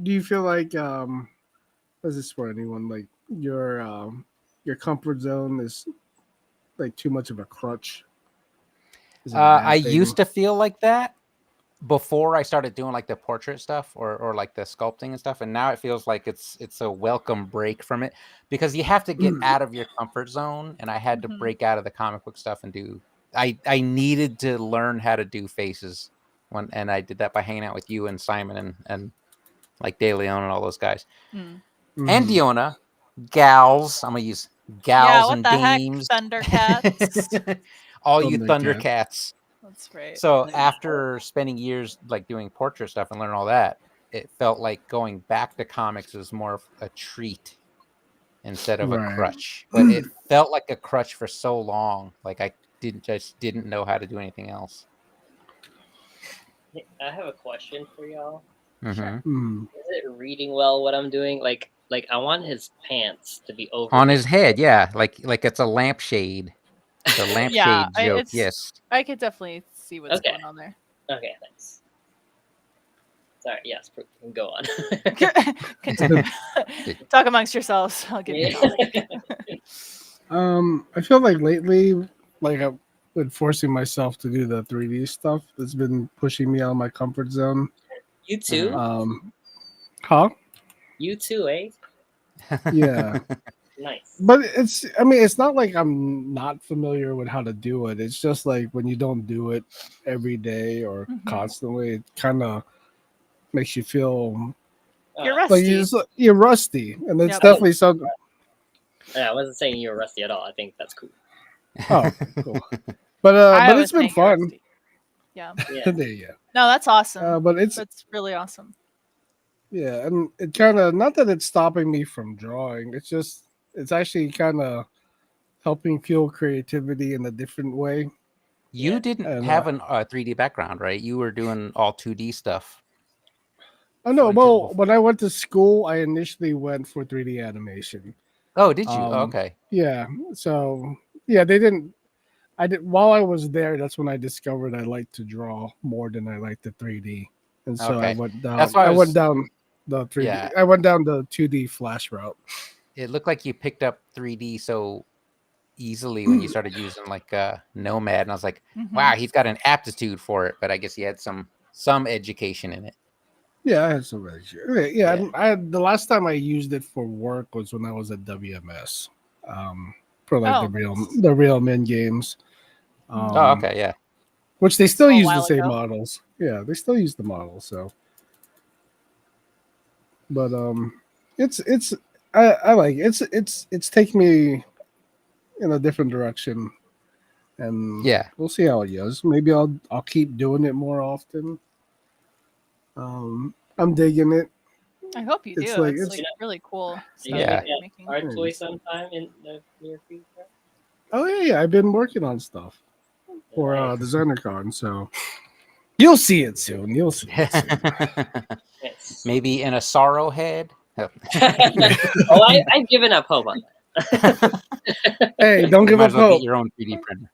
Speaker 3: do you feel like this is for anyone, like your comfort zone is like too much of a crutch? Is it a bad
Speaker 1: I
Speaker 3: thing?
Speaker 1: used to feel like that before I started doing like the portrait stuff or like the sculpting and stuff, and now it feels like it's a welcome break from it because you have to get out of your comfort zone, and I had to break out of the comic book stuff and do. I needed to learn how to do faces and I did that by hanging out with you and Simon and like De Leon and all those guys and Diona, gals. I'm gonna use gals
Speaker 2: Yeah, what
Speaker 1: and
Speaker 2: the heck,
Speaker 1: dames.
Speaker 2: Thundercats.
Speaker 1: All you
Speaker 3: Thundercats.
Speaker 1: Thundercats.
Speaker 2: That's right.
Speaker 1: So after spending years like doing portrait stuff and learning all that, it felt like going back to comics was more of a treat instead of a
Speaker 3: Right.
Speaker 1: crutch. But it felt like a crutch for so long. Like I didn't know how to do anything else.
Speaker 4: I have a question for y'all.
Speaker 1: Mm-hmm.
Speaker 4: Is it reading well what I'm doing? Like I want his pants to be over
Speaker 1: On his head, yeah, like it's a lampshade. The lampshade
Speaker 2: Yeah,
Speaker 1: joke,
Speaker 2: it's-
Speaker 1: yes.
Speaker 2: I could definitely see what's
Speaker 4: Okay.
Speaker 2: going on there.
Speaker 4: Okay, thanks. Sorry, yes, go on.
Speaker 2: Continue. Talk amongst yourselves. I'll give you
Speaker 3: I feel like lately, like I've been forcing myself to do the 3D stuff. That's been pushing me out of my comfort zone.
Speaker 4: You too?
Speaker 3: Huh?
Speaker 4: You too, eh?
Speaker 3: Yeah.
Speaker 4: Nice.
Speaker 3: But it's not like I'm not familiar with how to do it. It's just like when you don't do it every day or constantly, it kind of makes you feel
Speaker 2: You're
Speaker 3: like
Speaker 2: rusty.
Speaker 3: you're rusty. And it's
Speaker 2: Yep.
Speaker 3: definitely something.
Speaker 4: Yeah, I wasn't saying you were rusty at all. I think that's cool.
Speaker 3: Oh, cool. But
Speaker 2: I
Speaker 3: but
Speaker 2: was
Speaker 3: it's been
Speaker 2: saying you're
Speaker 3: fun.
Speaker 2: rusty. Yeah.
Speaker 4: Yeah.
Speaker 3: There you go.
Speaker 2: No, that's awesome.
Speaker 3: But it's
Speaker 2: That's really awesome.
Speaker 3: yeah, and it kind of not that it's stopping me from drawing. It's actually kind of helping fuel creativity in a different way.
Speaker 1: You
Speaker 4: Yeah.
Speaker 1: didn't
Speaker 3: And,
Speaker 1: have a 3D background, right? You were doing all 2D stuff.
Speaker 3: Oh no,
Speaker 1: Fun
Speaker 3: well,
Speaker 1: to-
Speaker 3: when I went to school, I initially went for 3D animation.
Speaker 1: Oh, did you?
Speaker 3: Um,
Speaker 1: Okay.
Speaker 3: Yeah, so yeah, they didn't. I did while I was there. That's when I discovered I liked to draw more than I liked the 3D, and so I
Speaker 1: Okay.
Speaker 3: went down.
Speaker 1: That's why I
Speaker 3: I went
Speaker 1: was-
Speaker 3: down the 3D.
Speaker 1: Yeah.
Speaker 3: I went down the 2D Flash route.
Speaker 1: It looked like you picked up 3D so easily when you started using like Nomad, and I was like, wow, he's got an aptitude for it. But I guess he had some education in it.
Speaker 3: Yeah, I had some extra. Okay, yeah,
Speaker 1: Yeah.
Speaker 3: I the last time I used it for work was when I was at WMS, for like
Speaker 2: Oh,
Speaker 3: the real men games.
Speaker 1: Oh, okay, yeah.
Speaker 3: Which they still
Speaker 2: A
Speaker 3: use the
Speaker 2: while
Speaker 3: same
Speaker 2: ago.
Speaker 3: models. Yeah, they still use the models. So, but it's I like it. It's taking me in a different direction, and
Speaker 1: Yeah.
Speaker 3: we'll see how it goes. Maybe I'll keep doing it more often. I'm digging it.
Speaker 2: I hope you do.
Speaker 3: It's
Speaker 2: It's
Speaker 3: like-
Speaker 2: like,
Speaker 3: it's-
Speaker 2: really cool stuff
Speaker 1: Yeah.
Speaker 2: that you're making.
Speaker 4: Art toy
Speaker 3: Nice.
Speaker 4: sometime in the near future.
Speaker 3: Oh yeah, I've been working on stuff for
Speaker 4: Nice.
Speaker 3: DesignerCon, so you'll see it soon. You'll see it soon.
Speaker 4: Yes.
Speaker 1: Maybe in a sorrow head. Oh.
Speaker 4: Oh, I've given up hope on that.
Speaker 3: Hey, don't
Speaker 1: You
Speaker 3: give
Speaker 1: might
Speaker 3: up
Speaker 1: as well
Speaker 3: hope.
Speaker 1: get your own 3D printer.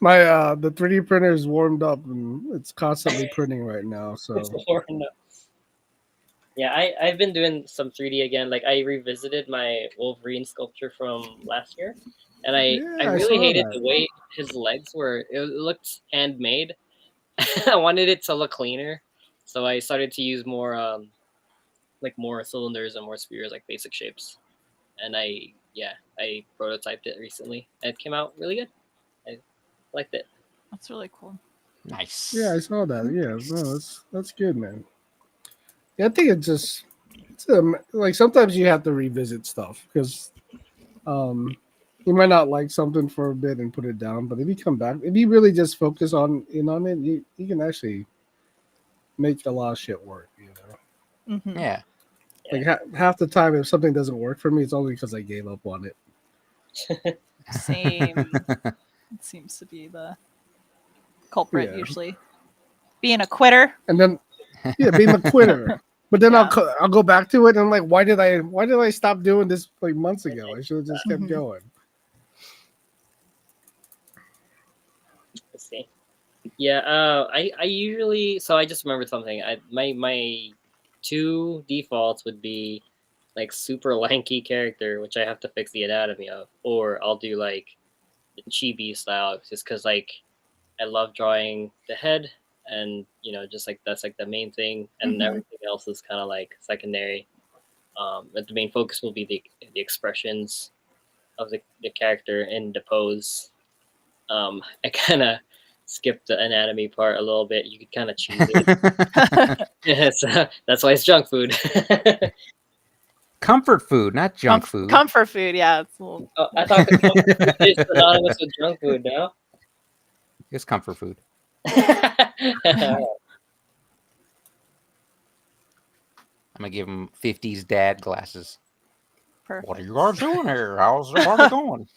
Speaker 3: My the 3D printer is warmed up and it's constantly printing right now. So
Speaker 4: Or no. Yeah, I've been doing some 3D again. Like I revisited my Wolverine sculpture from last year, and I
Speaker 3: Yeah, I
Speaker 4: really
Speaker 3: saw
Speaker 4: hated
Speaker 3: that.
Speaker 4: the way his legs were. It looked handmade. I wanted it to look cleaner, so I started to use more like more cylinders and more spheres, like basic shapes. And I prototyped it recently, and it came out really good. I liked it.
Speaker 2: That's really cool.
Speaker 1: Nice.
Speaker 3: yeah, I saw that. Yeah, no, that's good, man. Yeah, I think it's like sometimes you have to revisit stuff because you might not like something for a bit and put it down, but if you come back, if you really just focus on it, you can actually make a lot of shit work. You know,
Speaker 2: Mhm.
Speaker 1: Yeah.
Speaker 3: like half the time, if something doesn't work for me, it's only because I gave up on it.
Speaker 2: Same. It seems to be the culprit
Speaker 3: Yeah.
Speaker 2: usually. Being a quitter.
Speaker 3: And then, yeah, being a quitter. But then
Speaker 2: Yeah.
Speaker 3: I'll go back to it and I'm like, why did I stop doing this like months ago? I should have just kept
Speaker 2: Mhm.
Speaker 3: going.
Speaker 4: Let's see. Yeah, I usually I just remembered something. My two defaults would be like super lanky character, which I have to fix the anatomy of, or I'll do like the chibi style, just because like I love drawing the head, and just like that's like the main thing, and
Speaker 2: Mhm.
Speaker 4: everything else is kind of like secondary. But the main focus will be the expressions of the character in the pose. I kind of skipped the anatomy part a little bit. You could kind of choose it. So that's why it's junk food.
Speaker 1: Comfort food, not junk food.
Speaker 2: Comfort food, yeah. It's a little...
Speaker 4: Oh, I thought comfort food is synonymous with junk food now.
Speaker 1: It's comfort food. I'm gonna give him 50s dad glasses.
Speaker 2: Perfect.
Speaker 1: What are you guys doing here? How's the party going?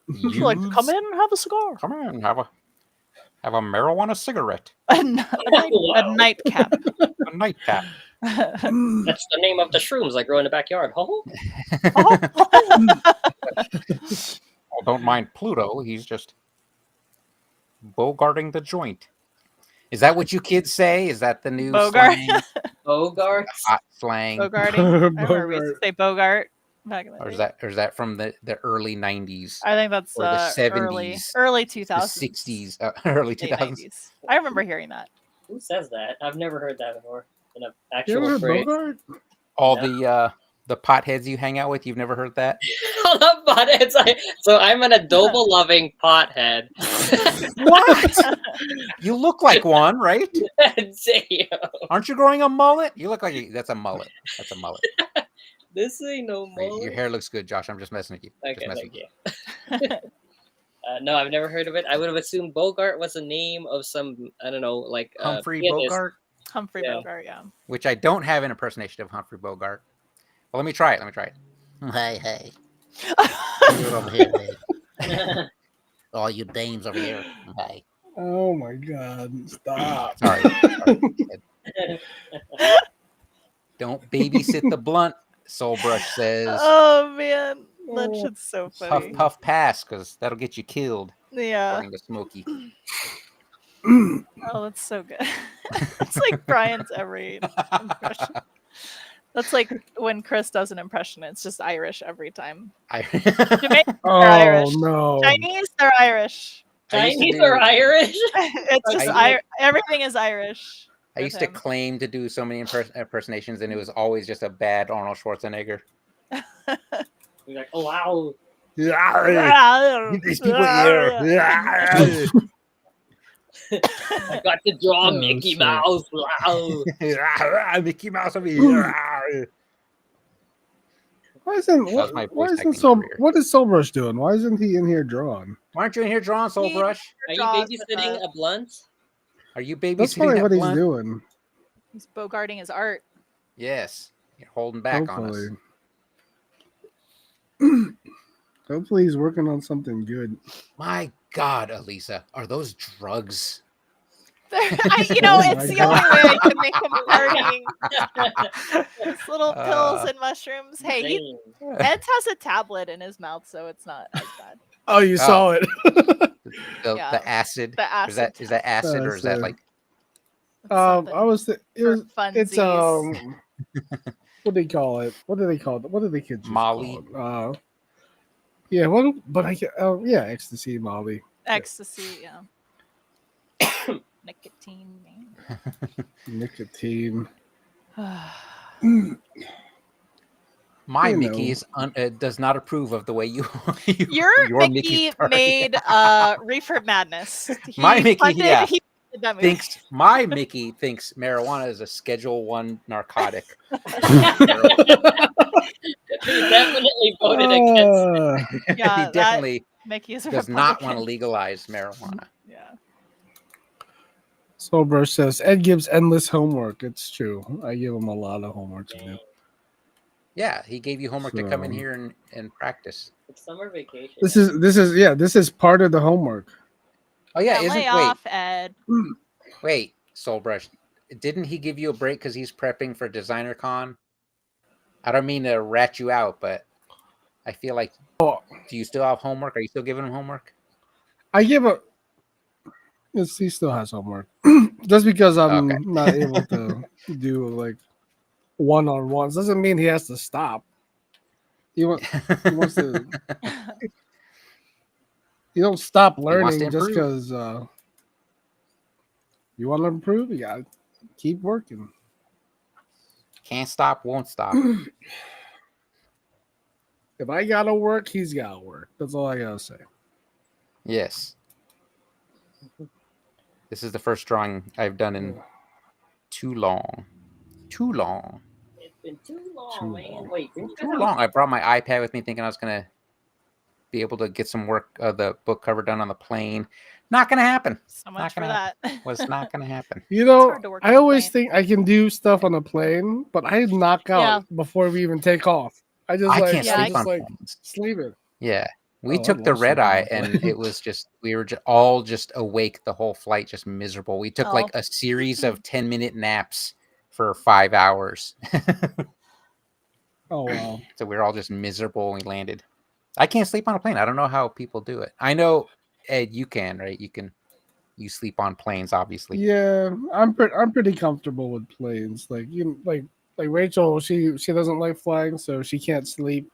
Speaker 2: Would you like to come in and have a cigar?
Speaker 1: Come in, have a marijuana cigarette,
Speaker 2: A nightcap.
Speaker 1: a nightcap.
Speaker 4: That's the name of the shrooms I grow in the backyard. Oh,
Speaker 1: Oh, don't mind Pluto. He's just bogarting the joint. Is that what you kids say? Is that the new
Speaker 2: Bogart.
Speaker 1: slang?
Speaker 4: Bogarts.
Speaker 1: Hot slang?
Speaker 2: Bogarting. I remember we used to
Speaker 3: Bogart.
Speaker 2: say Bogart back in the
Speaker 1: Or
Speaker 2: day.
Speaker 1: is that from the early 90s?
Speaker 2: I think that's
Speaker 1: or the
Speaker 2: early
Speaker 1: 70s,
Speaker 2: early
Speaker 1: The
Speaker 2: 2000s.
Speaker 1: 60s, early
Speaker 2: late
Speaker 1: 2000s?
Speaker 2: 90s. I remember hearing that.
Speaker 4: Who says that? I've never heard that before in an
Speaker 3: You ever
Speaker 4: actual
Speaker 3: heard
Speaker 4: phrase.
Speaker 3: Bogart?
Speaker 1: All
Speaker 4: No.
Speaker 1: the potheads you hang out with, you've never heard that?
Speaker 4: I love potheads. So I'm an adobo loving pothead.
Speaker 1: What? You look like one, right?
Speaker 4: Damn.
Speaker 1: Aren't you growing a mullet? You look like that's a mullet. That's a mullet.
Speaker 4: This ain't no more.
Speaker 1: Your hair looks good, Josh. I'm just messing with you.
Speaker 4: Okay,
Speaker 1: Just messing
Speaker 4: thank you. No, I've never heard of it. I would have assumed Bogart was the name of some, I don't know, like
Speaker 1: Humphrey
Speaker 4: pianist.
Speaker 1: Bogart,
Speaker 2: Humphrey
Speaker 4: Yeah.
Speaker 2: Bogart, yeah.
Speaker 1: which I don't have an impersonation of Humphrey Bogart. Well, let me try it.
Speaker 5: Hey, you over here, hey. All you dames over here. Hey.
Speaker 3: Oh my god! Stop.
Speaker 1: Sorry. Don't babysit the blunt, Soul Brush says.
Speaker 2: Oh man, that
Speaker 3: Oh.
Speaker 2: shit's so
Speaker 1: Puff,
Speaker 2: funny.
Speaker 1: puff, pass, because that'll get you killed.
Speaker 2: Yeah.
Speaker 1: According to Smokey.
Speaker 2: Oh, that's so good. It's like Brian's every impression. That's like when Chris does an impression, it's just Irish every time. Jamaican,
Speaker 3: Oh
Speaker 2: they're Irish.
Speaker 3: no!
Speaker 2: Chinese, they're Irish.
Speaker 1: I used to
Speaker 4: Chinese
Speaker 1: do-
Speaker 4: or Irish?
Speaker 2: It's just
Speaker 1: I-
Speaker 2: everything is Irish.
Speaker 1: I used to claim to do so many impersonations, and it was always just a bad Arnold Schwarzenegger.
Speaker 4: You're like, oh wow.
Speaker 3: These people here.
Speaker 4: I got to draw
Speaker 3: Oh,
Speaker 4: Mickey
Speaker 3: shit.
Speaker 4: Mouse. Wow.
Speaker 1: Mickey Mouse over here.
Speaker 3: Why isn't
Speaker 1: was my voice
Speaker 3: why isn't
Speaker 1: acting
Speaker 3: Soul?
Speaker 1: career.
Speaker 3: What is Soul Brush doing? Why isn't he in here drawing?
Speaker 1: Why aren't you in here drawing, Soul Brush?
Speaker 4: Are you
Speaker 2: Draws with
Speaker 4: babysitting a blunt?
Speaker 1: Are you
Speaker 3: That's
Speaker 1: babysitting
Speaker 3: probably
Speaker 1: that
Speaker 3: what he's
Speaker 1: blunt?
Speaker 3: doing.
Speaker 2: He's bogarting his art.
Speaker 1: Yes. You're holding back on us.
Speaker 3: Hopefully. Hopefully he's working on something good.
Speaker 1: My God, Elisa, are those drugs?
Speaker 2: It's
Speaker 3: Oh
Speaker 2: the
Speaker 3: my
Speaker 2: only way I can make him partying. Those little pills and mushrooms. Hey,
Speaker 4: Insane.
Speaker 2: Eds has a tablet in his mouth, so it's not as bad.
Speaker 3: Oh, you saw it.
Speaker 2: Yeah,
Speaker 1: the acid.
Speaker 2: the acid.
Speaker 1: Is that acid or is that
Speaker 3: Acid.
Speaker 1: like
Speaker 2: It's
Speaker 3: I
Speaker 2: something
Speaker 3: was. It
Speaker 2: for
Speaker 3: was. It's
Speaker 2: funsies.
Speaker 3: What do they call it? What do they call it? What do the kids just
Speaker 1: Molly?
Speaker 3: call it? Yeah. What? But I can. Yeah, ecstasy, Molly.
Speaker 2: Ecstasy, yeah. Nicotine, man.
Speaker 3: Nicotine.
Speaker 1: my
Speaker 3: You
Speaker 1: Mickey
Speaker 3: know.
Speaker 1: does not approve of the way you
Speaker 2: Your
Speaker 1: Mickey's
Speaker 2: Mickey
Speaker 1: party.
Speaker 2: made Reefer Madness.
Speaker 1: My Mickey,
Speaker 2: funded,
Speaker 1: yeah.
Speaker 2: he funded that movie.
Speaker 1: My Mickey thinks marijuana is a Schedule 1 narcotic.
Speaker 4: He definitely voted against it.
Speaker 2: Yeah,
Speaker 1: He definitely
Speaker 2: Mickey is a
Speaker 1: does not want to
Speaker 2: Republican.
Speaker 1: legalize marijuana.
Speaker 2: Yeah.
Speaker 3: Sober says Ed gives endless homework. It's true. I give him a lot of homework to do.
Speaker 1: Yeah, he gave you homework to come in
Speaker 3: So-
Speaker 1: here and practice.
Speaker 4: It's summer vacation.
Speaker 3: This is part of the homework.
Speaker 1: Oh yeah,
Speaker 2: Lay off, Ed.
Speaker 1: wait, Soulbrush, didn't he give you a break because he's prepping for Designer Con? I don't mean to rat you out, but I feel like, do you still have homework? Are you still giving him homework?
Speaker 3: I give a. Yes, he still has homework. Just because I'm
Speaker 1: Okay.
Speaker 3: not able to do like one-on-ones doesn't mean he has to stop. He wants to. You don't stop
Speaker 1: wants to
Speaker 3: learning just
Speaker 1: improve.
Speaker 3: because you want to improve. You gotta keep working.
Speaker 1: Can't stop, won't stop.
Speaker 3: If I gotta work, he's gotta work. That's all I gotta say.
Speaker 1: Yes. This is the first drawing I've done in too long. Too long.
Speaker 4: It's been too long,
Speaker 3: Too
Speaker 4: man.
Speaker 3: long.
Speaker 4: Wait, didn't you
Speaker 1: Too
Speaker 4: have-
Speaker 1: long. I brought my iPad with me thinking I was going to be able to get some work, the book cover done on the plane. Not going to happen.
Speaker 2: So much for
Speaker 1: gonna
Speaker 2: that.
Speaker 1: Was not going to happen.
Speaker 3: You know,
Speaker 2: hard to work on
Speaker 3: I
Speaker 2: a
Speaker 3: always
Speaker 2: plane.
Speaker 3: think I can do stuff on a plane, but I knock out
Speaker 2: Yeah.
Speaker 3: before we even take off. I just
Speaker 1: I
Speaker 3: like
Speaker 1: can't
Speaker 2: Yeah,
Speaker 3: I'm
Speaker 1: sleep
Speaker 3: just
Speaker 1: on
Speaker 3: like
Speaker 1: planes.
Speaker 3: sleeping.
Speaker 1: Yeah. We
Speaker 3: Oh, I
Speaker 1: took the
Speaker 3: love
Speaker 1: red
Speaker 3: sleeping on
Speaker 1: eye
Speaker 3: a
Speaker 1: and
Speaker 3: plane.
Speaker 1: it was just, we were all just awake the whole flight, just miserable. We took like
Speaker 2: Oh.
Speaker 1: a series of 10-minute naps for 5 hours.
Speaker 3: Oh wow.
Speaker 1: So we were all just miserable when we landed. I can't sleep on a plane. I don't know how people do it. I know, Ed, you can, right? You sleep on planes, obviously.
Speaker 3: Yeah, I'm pretty comfortable with planes. Like like Rachel, she doesn't like flying, so she can't sleep.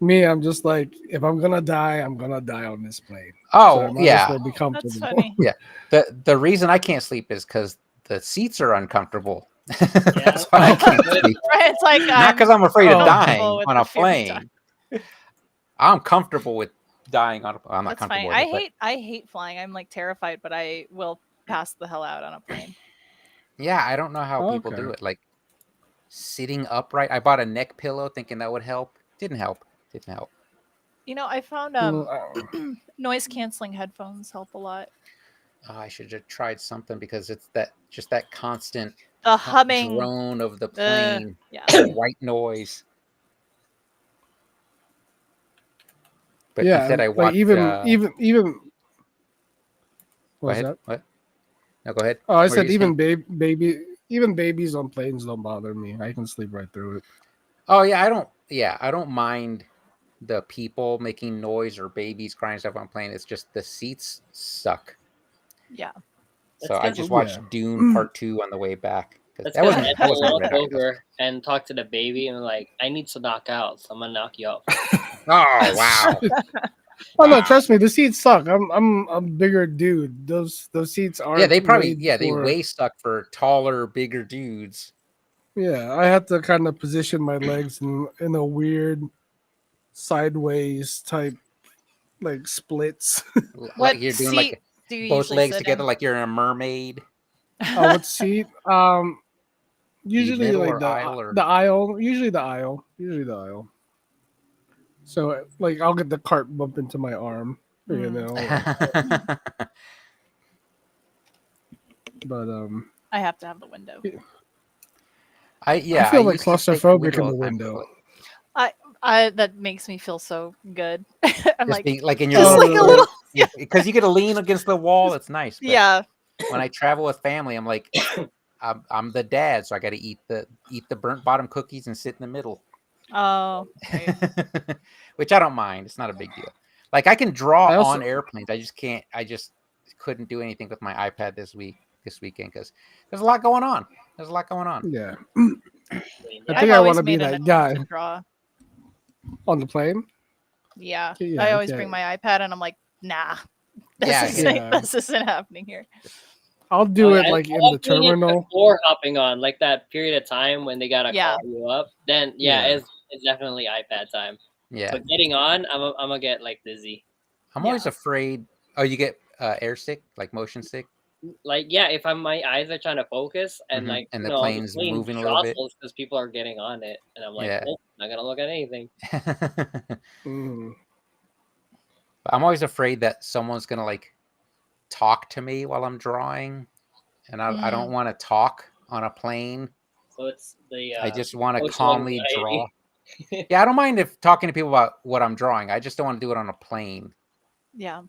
Speaker 3: Me, I'm just like, if I'm gonna die, I'm gonna die on this plane. So I
Speaker 1: Oh,
Speaker 3: might as
Speaker 1: yeah.
Speaker 3: well be
Speaker 2: That's
Speaker 3: comfortable.
Speaker 2: funny.
Speaker 1: The reason I can't sleep is because the seats are uncomfortable. That's why I can't sleep.
Speaker 2: Right, it's like
Speaker 1: Not because I'm afraid of
Speaker 3: Oh.
Speaker 1: dying
Speaker 2: comfortable with
Speaker 1: on
Speaker 2: the
Speaker 1: a
Speaker 2: fear of dying.
Speaker 1: plane. I'm comfortable with dying on a plane. I'm not
Speaker 2: That's
Speaker 1: comfortable
Speaker 2: funny.
Speaker 1: with it.
Speaker 2: I hate flying. I'm like terrified, but I will pass the hell out on a plane.
Speaker 1: Yeah, I don't know how people do
Speaker 3: Okay.
Speaker 1: it. Like sitting upright. I bought a neck pillow thinking that would help. Didn't help.
Speaker 2: You know, I found
Speaker 3: Well,
Speaker 2: noise canceling headphones help a lot.
Speaker 1: Oh, I should have tried something because it's that constant
Speaker 2: The humming.
Speaker 1: drone of the plane,
Speaker 2: Yeah.
Speaker 1: the white noise. But
Speaker 3: yeah,
Speaker 1: instead I
Speaker 3: like
Speaker 1: watched.
Speaker 3: even
Speaker 1: Go
Speaker 3: what's
Speaker 1: ahead.
Speaker 3: that?
Speaker 1: What? No, go ahead.
Speaker 3: Oh, I
Speaker 1: What were
Speaker 3: said
Speaker 1: you
Speaker 3: even
Speaker 1: saying?
Speaker 3: even babies on planes don't bother me. I can sleep right through it.
Speaker 1: Oh yeah, I don't. Yeah, I don't mind the people making noise or babies crying stuff on plane. It's just the seats suck.
Speaker 2: Yeah.
Speaker 1: So
Speaker 4: That's
Speaker 1: I
Speaker 4: good.
Speaker 1: just watched
Speaker 3: Yeah.
Speaker 1: Dune Part 2 on the way back. 'Cause
Speaker 4: That's
Speaker 1: That
Speaker 4: because
Speaker 1: wasn't.
Speaker 4: Ed
Speaker 1: That
Speaker 4: will
Speaker 1: wasn't
Speaker 4: walk
Speaker 1: red eye.
Speaker 4: over and talk to the baby and like, I need to knock out, so I'm gonna knock you out.
Speaker 1: Oh wow!
Speaker 3: Oh no,
Speaker 1: Wow.
Speaker 3: trust me, the seats suck. I'm a bigger dude. Those seats are
Speaker 1: Yeah, they probably.
Speaker 3: made
Speaker 1: Yeah, they
Speaker 3: for-
Speaker 1: way suck for taller, bigger dudes.
Speaker 3: Yeah, I had to kind of position my legs in a weird sideways type like splits.
Speaker 2: What
Speaker 1: Like you're doing
Speaker 2: seat
Speaker 1: like
Speaker 2: do you
Speaker 1: both
Speaker 2: usually
Speaker 1: legs
Speaker 2: sit
Speaker 1: together,
Speaker 2: in?
Speaker 1: like you're a mermaid.
Speaker 3: What seat? Usually
Speaker 1: middle
Speaker 3: like
Speaker 1: or aisle or-
Speaker 3: the aisle. Usually the aisle. So like I'll get the cart bump into my arm, you
Speaker 2: Mm.
Speaker 3: know. But
Speaker 2: I have to have the window.
Speaker 3: Yeah. I feel like
Speaker 1: used to stay at
Speaker 3: claustrophobic in
Speaker 1: all
Speaker 3: the
Speaker 1: time,
Speaker 3: window.
Speaker 2: That makes me feel so good. I'm
Speaker 1: Just
Speaker 2: like,
Speaker 1: being like in your
Speaker 2: just
Speaker 3: little
Speaker 2: like a
Speaker 3: room.
Speaker 2: little,
Speaker 1: because you get to lean against the wall. It's nice. But
Speaker 2: yeah.
Speaker 1: when I travel with family, I'm like, I'm the dad, so I got to eat the burnt bottom cookies and sit in the middle,
Speaker 2: Oh, right.
Speaker 1: which I don't mind. It's not a big deal. Like I can draw
Speaker 3: I also-
Speaker 1: on airplanes. I just can't. I just couldn't do anything with my iPad this weekend because there's a lot going on. There's a lot going on.
Speaker 3: Yeah.
Speaker 4: I mean,
Speaker 3: I
Speaker 4: yeah,
Speaker 3: think
Speaker 2: I've
Speaker 3: I
Speaker 2: always
Speaker 3: want to be
Speaker 2: made an
Speaker 3: that
Speaker 2: attempt
Speaker 3: guy
Speaker 2: to draw.
Speaker 3: on the plane.
Speaker 2: Yeah.
Speaker 3: Yeah,
Speaker 2: I always
Speaker 3: okay.
Speaker 2: bring my iPad and I'm like, nah, this
Speaker 1: Yeah,
Speaker 2: isn't
Speaker 3: yeah.
Speaker 2: this isn't happening here.
Speaker 3: I'll do it
Speaker 4: I
Speaker 3: like in
Speaker 4: love
Speaker 3: the
Speaker 4: doing it
Speaker 3: terminal.
Speaker 4: before hopping on, like that period of time when they gotta
Speaker 2: Yeah.
Speaker 4: call you up. Then
Speaker 3: Yeah.
Speaker 4: it's definitely iPad time.
Speaker 1: Yeah,
Speaker 4: But getting on, I'm gonna get like dizzy.
Speaker 1: I'm always
Speaker 2: Yeah.
Speaker 1: afraid. Oh, you get air sick, like motion sick.
Speaker 4: Like if my eyes are trying to focus and
Speaker 1: Mhm.
Speaker 4: like
Speaker 1: And
Speaker 4: you
Speaker 1: the
Speaker 4: know,
Speaker 1: plane's
Speaker 4: plane
Speaker 1: moving a little bit.
Speaker 4: jostles because people are getting on it, and I'm like,
Speaker 1: Yeah.
Speaker 4: nope, not gonna look at anything.
Speaker 3: Mm.
Speaker 1: I'm always afraid that someone's gonna like talk to me while I'm drawing, and I don't want to talk on a plane.
Speaker 4: So it's the
Speaker 1: I just want to
Speaker 4: social
Speaker 1: calmly
Speaker 4: anxiety.
Speaker 1: draw. Yeah, I don't mind if talking to people about what I'm drawing. I just don't want to do it on a plane.
Speaker 2: Yeah.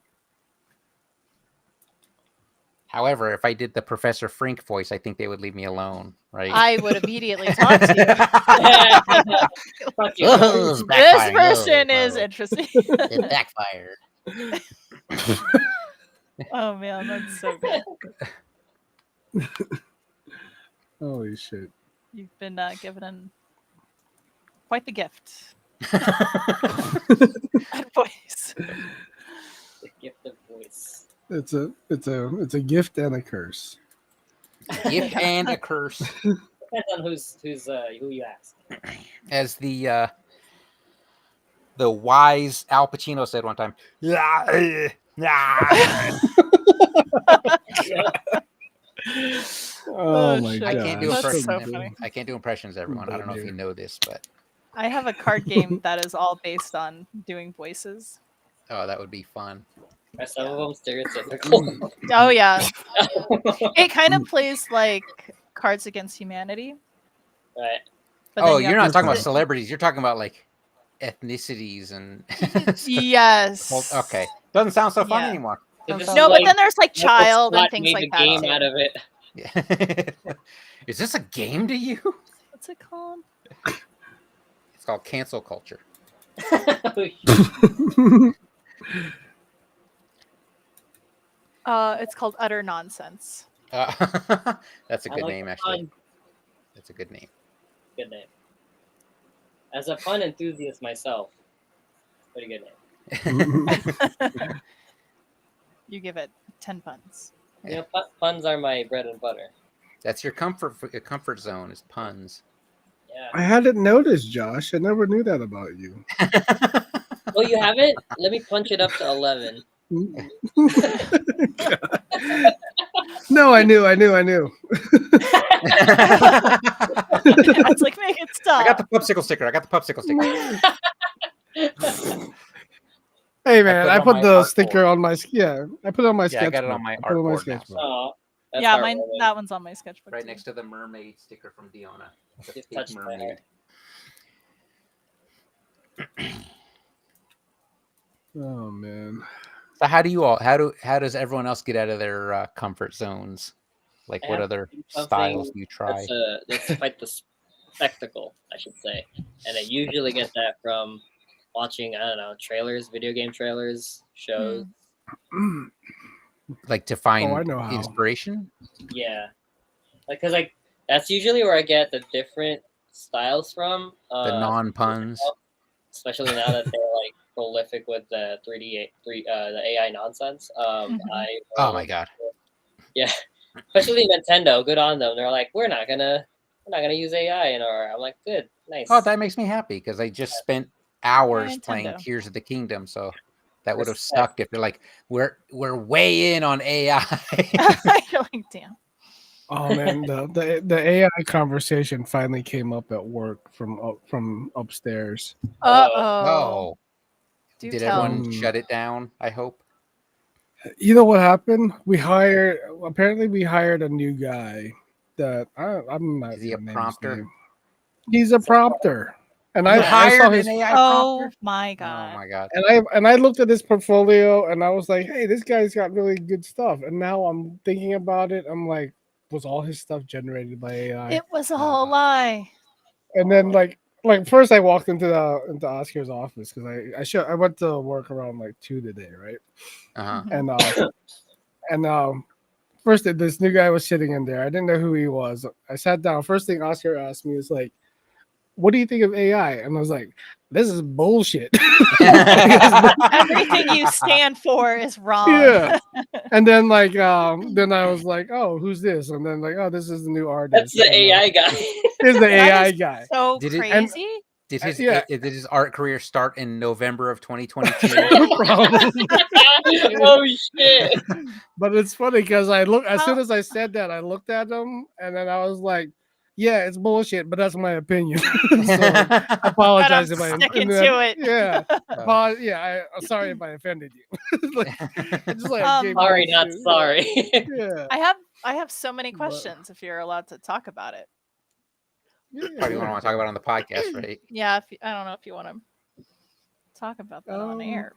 Speaker 1: However, if I did the Professor Frink voice, I think they would leave me alone, right?
Speaker 2: I would immediately talk to you.
Speaker 4: Fuck you.
Speaker 5: Oh, it's
Speaker 2: This
Speaker 5: backfiring.
Speaker 2: person
Speaker 5: No,
Speaker 2: is
Speaker 5: no,
Speaker 2: interesting.
Speaker 5: it backfired.
Speaker 2: Oh man, that's so good.
Speaker 3: Holy shit.
Speaker 2: You've been given quite the gift. And voice.
Speaker 4: The gift of voice.
Speaker 3: It's a gift and a curse.
Speaker 1: Gift and a curse,
Speaker 4: Depends on who you ask.
Speaker 1: as the wise Al Pacino said one time.
Speaker 3: Oh,
Speaker 2: Oh,
Speaker 3: my
Speaker 2: shit.
Speaker 1: I
Speaker 3: god.
Speaker 1: can't do
Speaker 2: That's
Speaker 1: impressions.
Speaker 2: so funny.
Speaker 1: I can't do impressions, everyone. I don't know if you
Speaker 3: Bugbear.
Speaker 1: know this, but
Speaker 2: I have a card game that is all based on doing voices.
Speaker 1: oh, that would be fun.
Speaker 4: Are some of them stereotypical?
Speaker 2: Oh yeah. It kind of plays like Cards Against Humanity.
Speaker 4: Right.
Speaker 2: But then
Speaker 1: Oh,
Speaker 2: you
Speaker 1: you're
Speaker 2: have
Speaker 1: not
Speaker 2: to
Speaker 1: talking about
Speaker 2: sit-
Speaker 1: celebrities. You're talking about like ethnicities and.
Speaker 2: Yes.
Speaker 1: Okay, doesn't sound so fun
Speaker 2: Yeah.
Speaker 1: anymore.
Speaker 4: So this
Speaker 2: No,
Speaker 4: is
Speaker 2: but
Speaker 4: like
Speaker 2: then there's like
Speaker 4: Michael
Speaker 2: child and
Speaker 4: Scott
Speaker 2: things
Speaker 4: made
Speaker 2: like
Speaker 4: a
Speaker 2: that.
Speaker 4: game
Speaker 2: too.
Speaker 4: out of it.
Speaker 1: Yeah. Is this a game to you?
Speaker 2: What's it called?
Speaker 1: It's called cancel culture.
Speaker 2: It's called Utter Nonsense.
Speaker 1: That's a
Speaker 4: I
Speaker 1: good
Speaker 4: like
Speaker 1: name,
Speaker 4: the
Speaker 1: actually.
Speaker 4: pun.
Speaker 1: That's a good name.
Speaker 4: Good name. As a pun enthusiast myself, pretty good name.
Speaker 2: You give it 10 puns.
Speaker 4: You know, puns are my bread and butter.
Speaker 1: That's your comfort zone is puns.
Speaker 4: Yeah.
Speaker 3: I hadn't noticed, Josh. I never knew that about you.
Speaker 4: Oh, you haven't? Let me punch it up to 11.
Speaker 3: No, I knew.
Speaker 2: It's like, make it stop.
Speaker 1: I got the popsicle sticker.
Speaker 3: Hey man,
Speaker 1: I
Speaker 3: I
Speaker 1: put it on
Speaker 3: put
Speaker 1: my
Speaker 3: the
Speaker 1: art
Speaker 3: sticker
Speaker 1: board.
Speaker 3: on my I put it on my
Speaker 1: Yeah, I
Speaker 3: sketchbook.
Speaker 1: got it on my
Speaker 3: I put it on my
Speaker 1: art board now.
Speaker 3: sketchbook.
Speaker 4: Oh, that's
Speaker 2: Yeah, mine.
Speaker 4: heartwarming.
Speaker 2: That one's on my sketchbook.
Speaker 1: Right
Speaker 2: too.
Speaker 1: next to the mermaid sticker from Diona. The
Speaker 4: Just
Speaker 1: pink
Speaker 4: touched my
Speaker 1: mermaid.
Speaker 4: heart.
Speaker 3: Oh man.
Speaker 1: So how does everyone else get out of their comfort zones? Like
Speaker 4: I
Speaker 1: what
Speaker 4: have
Speaker 1: other
Speaker 4: to do something
Speaker 1: styles do you try?
Speaker 4: That's quite the spectacle, I should say. And I usually get that from watching, I don't know, trailers, video game trailers, shows.
Speaker 1: Like to find
Speaker 3: I know how.
Speaker 1: inspiration?
Speaker 4: Yeah. Because like that's usually where I get the different styles from.
Speaker 1: The non-puns.
Speaker 4: Especially now that they're like prolific with the the AI nonsense.
Speaker 2: Mhm.
Speaker 1: Oh my god.
Speaker 4: Yeah, especially Nintendo. Good on them. They're like, we're not gonna use AI in our. I'm like, good, nice.
Speaker 1: Oh, that makes me happy because I just spent hours playing
Speaker 2: Nintendo.
Speaker 1: Tears of the Kingdom, so that would have
Speaker 4: Respect.
Speaker 1: sucked if they're like, we're way in on AI.
Speaker 2: You're like, damn.
Speaker 3: Oh man, the AI conversation finally came up at work from upstairs.
Speaker 2: Uh-oh.
Speaker 1: Oh,
Speaker 2: Do
Speaker 1: did
Speaker 2: tell.
Speaker 1: everyone shut it down? I hope.
Speaker 3: You know what happened? We hired a new guy that I'm not
Speaker 1: Is he a
Speaker 3: gonna name his
Speaker 1: prompter?
Speaker 3: name. He's a prompter, and
Speaker 1: You
Speaker 3: I saw
Speaker 1: hired
Speaker 3: his
Speaker 1: an AI
Speaker 2: Oh
Speaker 1: prompter?
Speaker 2: my
Speaker 1: Oh
Speaker 2: god.
Speaker 1: my god.
Speaker 3: and I looked at his portfolio, and I was like, hey, this guy's got really good stuff. And now I'm thinking about it. I'm like, was all his stuff generated by AI?
Speaker 2: It was all a lie.
Speaker 3: And then like first I walked into Oscar's office because I went to work around like 2 today, right?
Speaker 1: Uh-huh.
Speaker 2: Mhm.
Speaker 3: And first this new guy was sitting in there. I didn't know who he was. I sat down. First thing Oscar asked me was like, "What do you think of AI?" And I was like, "This is bullshit."
Speaker 2: Everything you stand for is wrong.
Speaker 3: Yeah. And then then I was like, "Oh, who's this?" And then like, "Oh, this is the new artist."
Speaker 4: That's the
Speaker 3: And,
Speaker 4: AI guy.
Speaker 3: Here's the
Speaker 2: That
Speaker 3: AI
Speaker 2: is
Speaker 3: guy.
Speaker 2: so
Speaker 1: Did it-
Speaker 3: and-
Speaker 2: crazy.
Speaker 3: Yeah.
Speaker 1: Did his art career start in November of 2022?
Speaker 3: Probably.
Speaker 4: Oh shit!
Speaker 3: But it's funny because as
Speaker 2: How-
Speaker 3: soon as I said that, I looked at him and then I was like, "Yeah, it's bullshit, but that's my opinion." So I apologize
Speaker 2: But
Speaker 3: if
Speaker 2: I'm
Speaker 3: I
Speaker 2: sticking to it.
Speaker 3: Yeah,
Speaker 1: Oh.
Speaker 3: I'm sorry if I offended you. Like, it's just like
Speaker 2: Um,
Speaker 4: Sorry, not sorry.
Speaker 3: Yeah,
Speaker 2: I have so many
Speaker 3: But-
Speaker 2: questions if you're allowed to talk about it.
Speaker 1: Probably want to talk about it on the podcast, right?
Speaker 2: Yeah, I don't know if you want to talk about that on air.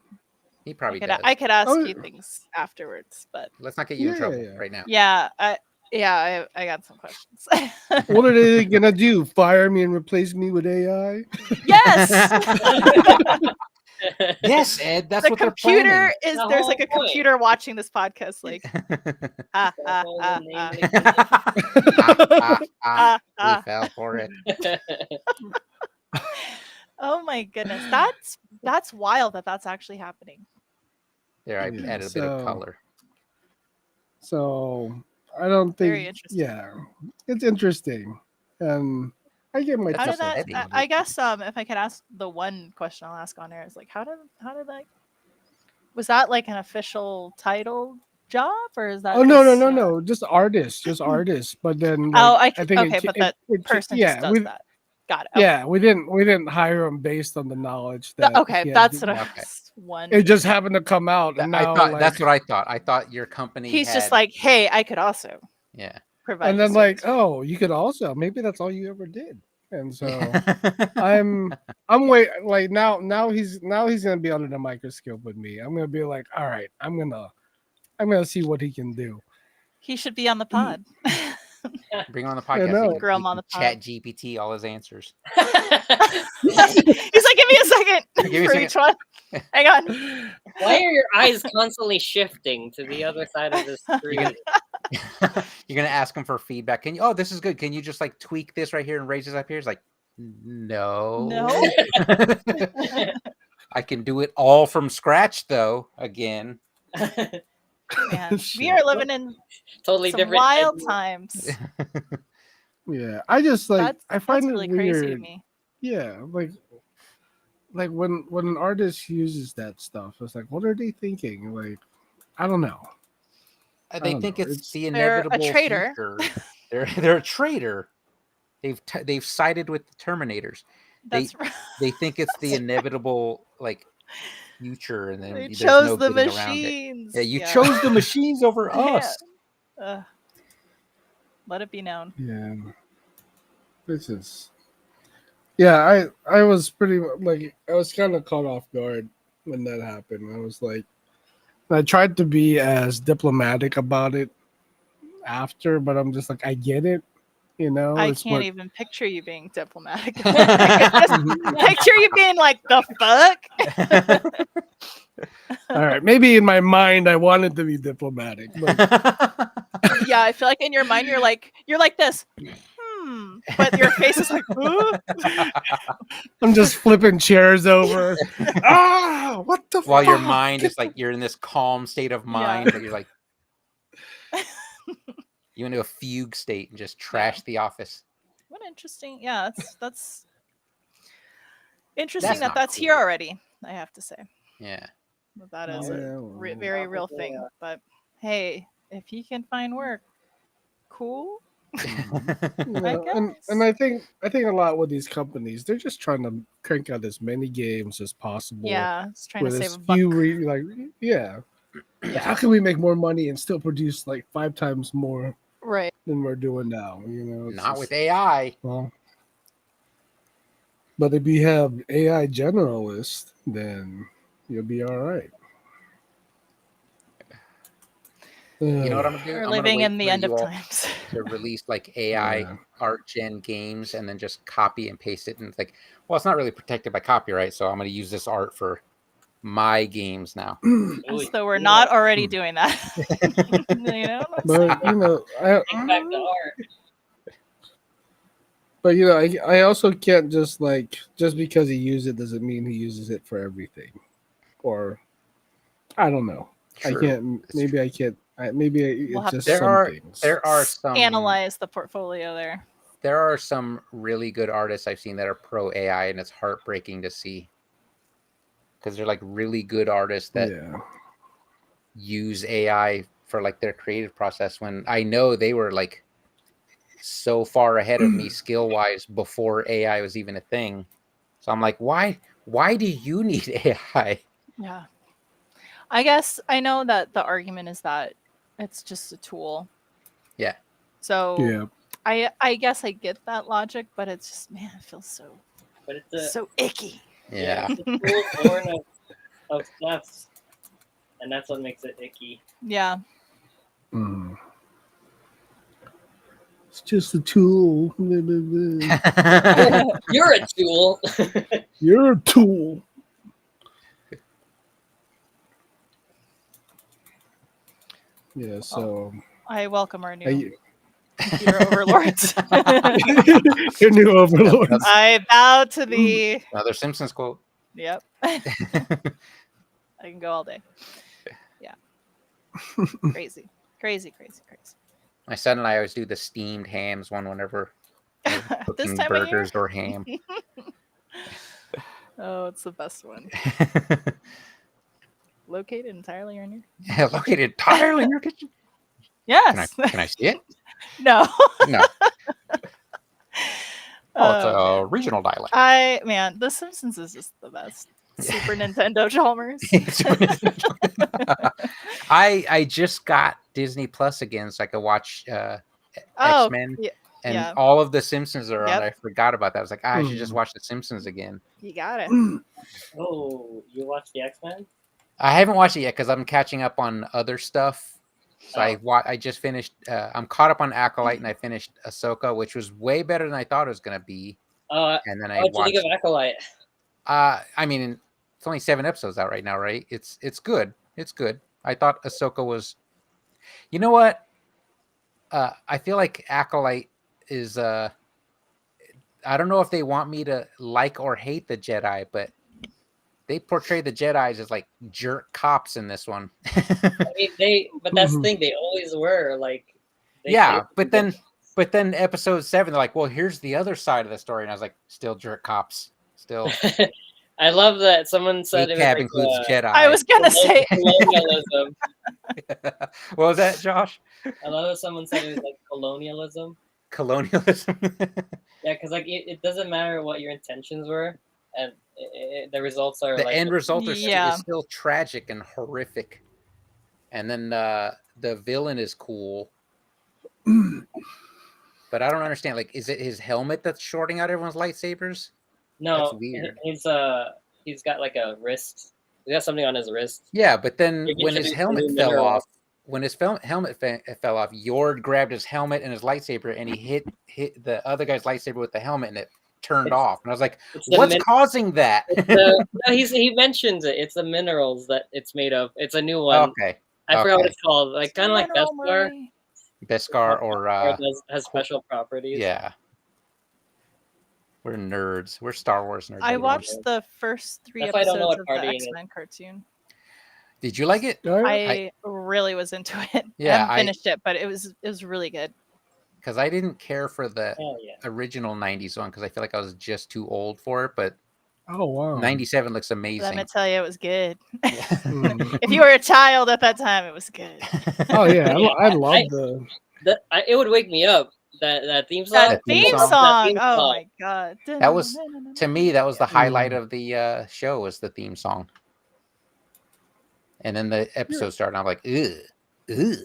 Speaker 1: He probably
Speaker 2: I
Speaker 1: does.
Speaker 2: could ask
Speaker 3: Oh,
Speaker 2: you things afterwards, but
Speaker 1: Let's not get you in
Speaker 3: Yeah,
Speaker 1: trouble
Speaker 3: yeah.
Speaker 1: right now.
Speaker 2: yeah, I got some questions.
Speaker 3: What are they gonna do? Fire me and replace me with AI?
Speaker 2: Yes,
Speaker 1: Yes, Ed. That's
Speaker 2: the
Speaker 1: what they're
Speaker 2: computer is.
Speaker 4: The
Speaker 2: There's
Speaker 4: whole
Speaker 2: like a
Speaker 4: point.
Speaker 2: computer watching this podcast. Like, ah, ah,
Speaker 4: whole
Speaker 2: ah,
Speaker 4: name
Speaker 2: ah,
Speaker 4: of the
Speaker 2: ah,
Speaker 1: We
Speaker 2: ah.
Speaker 1: fell for it.
Speaker 2: Oh my goodness, that's wild that that's actually happening.
Speaker 1: There, I
Speaker 3: Yeah,
Speaker 1: added a bit of
Speaker 3: so-
Speaker 1: color.
Speaker 3: So I don't
Speaker 2: Very
Speaker 3: think.
Speaker 2: interesting.
Speaker 3: Yeah, it's interesting, and I get my.
Speaker 2: How did
Speaker 1: just
Speaker 2: that?
Speaker 1: heavy.
Speaker 2: I guess if I could ask the one question I'll ask on air is like, how did that? Was that like an official title job or is that?
Speaker 3: Oh no
Speaker 2: just,
Speaker 3: just artists. But then
Speaker 2: Oh,
Speaker 3: like,
Speaker 2: I
Speaker 3: think
Speaker 2: okay, but that person
Speaker 3: yeah,
Speaker 2: just does that. Got it.
Speaker 3: Yeah, we didn't hire him based on the knowledge that.
Speaker 2: Okay,
Speaker 3: he had
Speaker 2: that's
Speaker 3: to-
Speaker 2: what I
Speaker 1: Okay.
Speaker 2: was one.
Speaker 3: It just happened to come out, and
Speaker 1: I
Speaker 3: now
Speaker 1: thought
Speaker 3: like,
Speaker 1: that's what I thought. I thought your company.
Speaker 2: He's just
Speaker 1: had-
Speaker 2: like, hey, I could also
Speaker 1: yeah.
Speaker 2: provide.
Speaker 3: and
Speaker 2: you
Speaker 3: then like,
Speaker 2: service.
Speaker 3: oh, you could also maybe that's all you ever did, and so I'm wait like now he's gonna be under the microscope with me. I'm gonna be like, all right, I'm gonna see what he can do.
Speaker 2: He should be on the pod.
Speaker 1: Bring him on the
Speaker 3: I
Speaker 1: podcast.
Speaker 3: know.
Speaker 1: He can-
Speaker 2: Grill him
Speaker 1: he
Speaker 2: on
Speaker 1: can
Speaker 2: the
Speaker 1: Chat
Speaker 2: pod.
Speaker 1: GPT all his answers.
Speaker 2: He's like, give me a second
Speaker 1: Give me a
Speaker 2: for
Speaker 1: second.
Speaker 2: each one. Hang on.
Speaker 4: Why are your eyes constantly shifting to the other side of the screen?
Speaker 1: You're gonna ask him for feedback. Can you? Oh, this is good. Can you just like tweak this right here and raise this up here? It's like, no.
Speaker 2: No.
Speaker 1: I can do it all from scratch though. Again.
Speaker 2: Man, we
Speaker 3: Shit.
Speaker 2: are living in
Speaker 4: Totally
Speaker 2: some
Speaker 4: different.
Speaker 2: wild times.
Speaker 3: Yeah, I just like I find
Speaker 2: that's
Speaker 3: it
Speaker 2: really
Speaker 3: weird.
Speaker 2: crazy to me.
Speaker 3: Yeah, like when an artist uses that stuff, it's like, what are they thinking? Like, I don't know.
Speaker 1: They
Speaker 3: don't
Speaker 1: think
Speaker 3: know.
Speaker 1: it's the
Speaker 2: They're a
Speaker 1: inevitable
Speaker 2: traitor.
Speaker 1: future. They're a traitor. They've sided with the Terminators.
Speaker 2: That's right.
Speaker 1: They think it's the inevitable like future, and then
Speaker 2: They
Speaker 1: there's
Speaker 2: chose
Speaker 1: no
Speaker 2: the
Speaker 1: getting around it.
Speaker 2: machines.
Speaker 1: Yeah, you chose the machines over
Speaker 2: Yeah.
Speaker 1: us.
Speaker 2: Let it be known.
Speaker 3: Yeah, this is. Yeah, I was pretty like I was kind of caught off guard when that happened. I was like, I tried to be as diplomatic about it after, but I'm just like, I get it, you know.
Speaker 2: I
Speaker 3: it's
Speaker 2: can't
Speaker 3: what-
Speaker 2: even picture you being diplomatic. I can just picture you being like, the fuck?
Speaker 3: All right, maybe in my mind I wanted to be diplomatic, but
Speaker 2: Yeah, I feel like in your mind you're like this. But your face is like, huh?
Speaker 3: I'm just flipping chairs over. What the?
Speaker 1: While your
Speaker 3: fuck?
Speaker 1: mind is like you're in this calm state of mind that you're like you into a fugue state and just trash the office.
Speaker 2: What interesting. Yeah, that's interesting
Speaker 1: That's not
Speaker 2: that's here
Speaker 1: cool.
Speaker 2: already, I have to say.
Speaker 1: Yeah.
Speaker 2: That is
Speaker 3: Yeah,
Speaker 2: a
Speaker 3: well,
Speaker 2: very real
Speaker 4: probably,
Speaker 2: thing. But hey, if he can find work, cool.
Speaker 3: Yeah, and
Speaker 2: guess.
Speaker 3: I think a lot with these companies, they're just trying to crank out as many games as possible.
Speaker 2: Yeah, it's trying to
Speaker 3: with
Speaker 2: save
Speaker 3: as
Speaker 2: a buck.
Speaker 3: few yeah. How can we make more money and still produce like 5 times more
Speaker 2: Right.
Speaker 3: than we're doing now? You know, it's
Speaker 1: Not
Speaker 3: just-
Speaker 1: with AI.
Speaker 3: Well, But if you have AI generalist, then you'll be all right.
Speaker 1: You know what I'm gonna do?
Speaker 2: We're
Speaker 1: I'm gonna
Speaker 2: living
Speaker 1: wait
Speaker 2: in the
Speaker 1: for
Speaker 2: end of
Speaker 1: you all
Speaker 2: times.
Speaker 1: to release like AI
Speaker 3: Yeah.
Speaker 1: art gen games and then just copy and paste it. And it's like, well, it's not really protected by copyright, so I'm gonna use this art for my games now.
Speaker 4: Ooh,
Speaker 2: So we're
Speaker 4: you
Speaker 2: not
Speaker 4: know,
Speaker 2: already doing that. You know what I'm saying?
Speaker 3: But you know,
Speaker 4: take back the art.
Speaker 3: but you know, I also can't just like just because he used it doesn't mean he uses it for everything, or I don't know. I
Speaker 1: True.
Speaker 3: can't.
Speaker 1: It's
Speaker 3: Maybe I can't. Maybe
Speaker 2: We'll
Speaker 3: it's
Speaker 2: have
Speaker 3: just
Speaker 2: to-
Speaker 3: some things.
Speaker 1: There are some
Speaker 2: Analyze the portfolio there.
Speaker 1: there are some really good artists I've seen that are pro AI, and it's heartbreaking to see because they're like really good artists that
Speaker 3: Yeah.
Speaker 1: use AI for like their creative process. When I know they were like so far ahead of me skill wise before AI was even a thing. So I'm like, why do you need AI?
Speaker 2: Yeah. I guess I know that the argument is that it's just a tool.
Speaker 1: Yeah.
Speaker 2: So
Speaker 3: Yeah.
Speaker 2: I guess I get that logic, but it's just, man, it feels so
Speaker 4: But it's a
Speaker 2: so icky.
Speaker 1: Yeah.
Speaker 4: it's a tool born of thefts, and that's what makes it icky.
Speaker 2: Yeah.
Speaker 3: Mm. It's just a tool.
Speaker 4: You're a tool.
Speaker 3: You're a tool. Yeah. So
Speaker 2: I welcome our new
Speaker 3: I,
Speaker 2: computer overlords.
Speaker 3: your new overlords.
Speaker 2: I bow to the
Speaker 1: Another Simpsons quote.
Speaker 2: Yep. I can go all day. Yeah. Crazy. Crazy, crazy, crazy.
Speaker 1: My son and I always do the steamed hams one whenever we're
Speaker 2: This
Speaker 1: cooking
Speaker 2: time of year?
Speaker 1: burgers or ham.
Speaker 2: Oh, it's the best one. Located entirely in your
Speaker 1: Located entirely in your kitchen.
Speaker 2: Yes.
Speaker 1: Can I see it?
Speaker 2: No.
Speaker 1: No. Oh, it's
Speaker 2: Oh,
Speaker 1: a
Speaker 2: man.
Speaker 1: regional dialect.
Speaker 2: The Simpsons is just the best. Super Nintendo Chalmers.
Speaker 1: I just got Disney Plus again, so I could watch
Speaker 2: Oh,
Speaker 1: X-Men
Speaker 2: yeah,
Speaker 1: and
Speaker 2: yeah.
Speaker 1: all of the Simpsons are on.
Speaker 2: Yep.
Speaker 1: I forgot about that. I was like, I should just
Speaker 3: Mm.
Speaker 1: watch the Simpsons again.
Speaker 2: You got it.
Speaker 4: Oh, you watched the X-Men?
Speaker 1: I haven't watched it yet because I'm catching up on other stuff. So
Speaker 4: Oh.
Speaker 1: I just finished. I'm caught up on Acolyte, and I finished Ahsoka, which was way better than I thought it was gonna be. And then I
Speaker 4: What do you think
Speaker 1: watched.
Speaker 4: of Acolyte?
Speaker 1: I mean, it's only 7 episodes out right now, right? It's good. It's good. I thought Ahsoka was. You know what? I feel like Acolyte is. I don't know if they want me to like or hate the Jedi, but they portray the Jedis as like jerk cops in this one.
Speaker 4: I mean, but that's the thing. They always were like.
Speaker 1: Yeah, but then episode 7, they're like, well, here's the other side of the story, and I was like, still jerk cops, still.
Speaker 4: I love that someone said it was
Speaker 1: ACAB
Speaker 4: like
Speaker 1: includes Jedi.
Speaker 2: I was gonna say
Speaker 4: colonialism.
Speaker 1: What was that, Josh?
Speaker 4: I love that someone said it was like colonialism.
Speaker 1: Colonialism.
Speaker 4: Yeah, because like it doesn't matter what your intentions were, and the results are
Speaker 1: The
Speaker 4: like
Speaker 1: end result
Speaker 2: Yeah.
Speaker 1: is still tragic and horrific. And then the villain is cool. But I don't understand. Like, is it his helmet that's shorting out everyone's lightsabers?
Speaker 4: No,
Speaker 1: That's weird.
Speaker 4: He's got like a wrist. He's got something on his wrist.
Speaker 1: Yeah, but then
Speaker 4: Maybe
Speaker 1: when
Speaker 4: it
Speaker 1: his
Speaker 4: should be
Speaker 1: helmet
Speaker 4: blue
Speaker 1: fell
Speaker 4: mineral.
Speaker 1: off, fell off, Yord grabbed his helmet and his lightsaber, and he hit the other guy's lightsaber with the helmet, and it turned off. And I was like,
Speaker 4: It's the
Speaker 1: "What's causing that?"
Speaker 4: no, he mentions it. It's the minerals that it's made of. It's a new one.
Speaker 1: Okay,
Speaker 4: I forgot what
Speaker 1: okay.
Speaker 4: it's called. Like kind of like
Speaker 2: Mineral
Speaker 4: Beskar.
Speaker 2: Murray.
Speaker 1: Beskar or
Speaker 4: has special properties.
Speaker 1: yeah. We're nerds. We're Star Wars nerds.
Speaker 2: I
Speaker 1: everyone.
Speaker 2: watched the first 3
Speaker 4: That's why I don't know
Speaker 2: episodes of
Speaker 4: what
Speaker 2: the
Speaker 4: partying is.
Speaker 2: X-Men cartoon.
Speaker 1: Did you like it?
Speaker 2: I really was into it.
Speaker 1: Yeah,
Speaker 2: I haven't finished it, but it was really good.
Speaker 1: Because I didn't care for the
Speaker 4: Oh yeah.
Speaker 1: original '90s one because I feel like I was just too old for it. But
Speaker 3: Oh wow.
Speaker 1: '97 looks
Speaker 2: Let
Speaker 1: amazing.
Speaker 2: me tell you, it was good.
Speaker 3: Mm.
Speaker 2: If you were a child at that time, it was good.
Speaker 3: Oh yeah,
Speaker 4: Yeah,
Speaker 3: I love the.
Speaker 4: It would wake me up. That theme song.
Speaker 2: That
Speaker 1: theme
Speaker 2: theme
Speaker 1: song.
Speaker 2: song.
Speaker 4: That theme
Speaker 2: Oh
Speaker 4: song.
Speaker 2: my god.
Speaker 1: That was- To me, that was the highlight of the show, was the theme song. And then the episode started, and I'm like, ugh, ugh,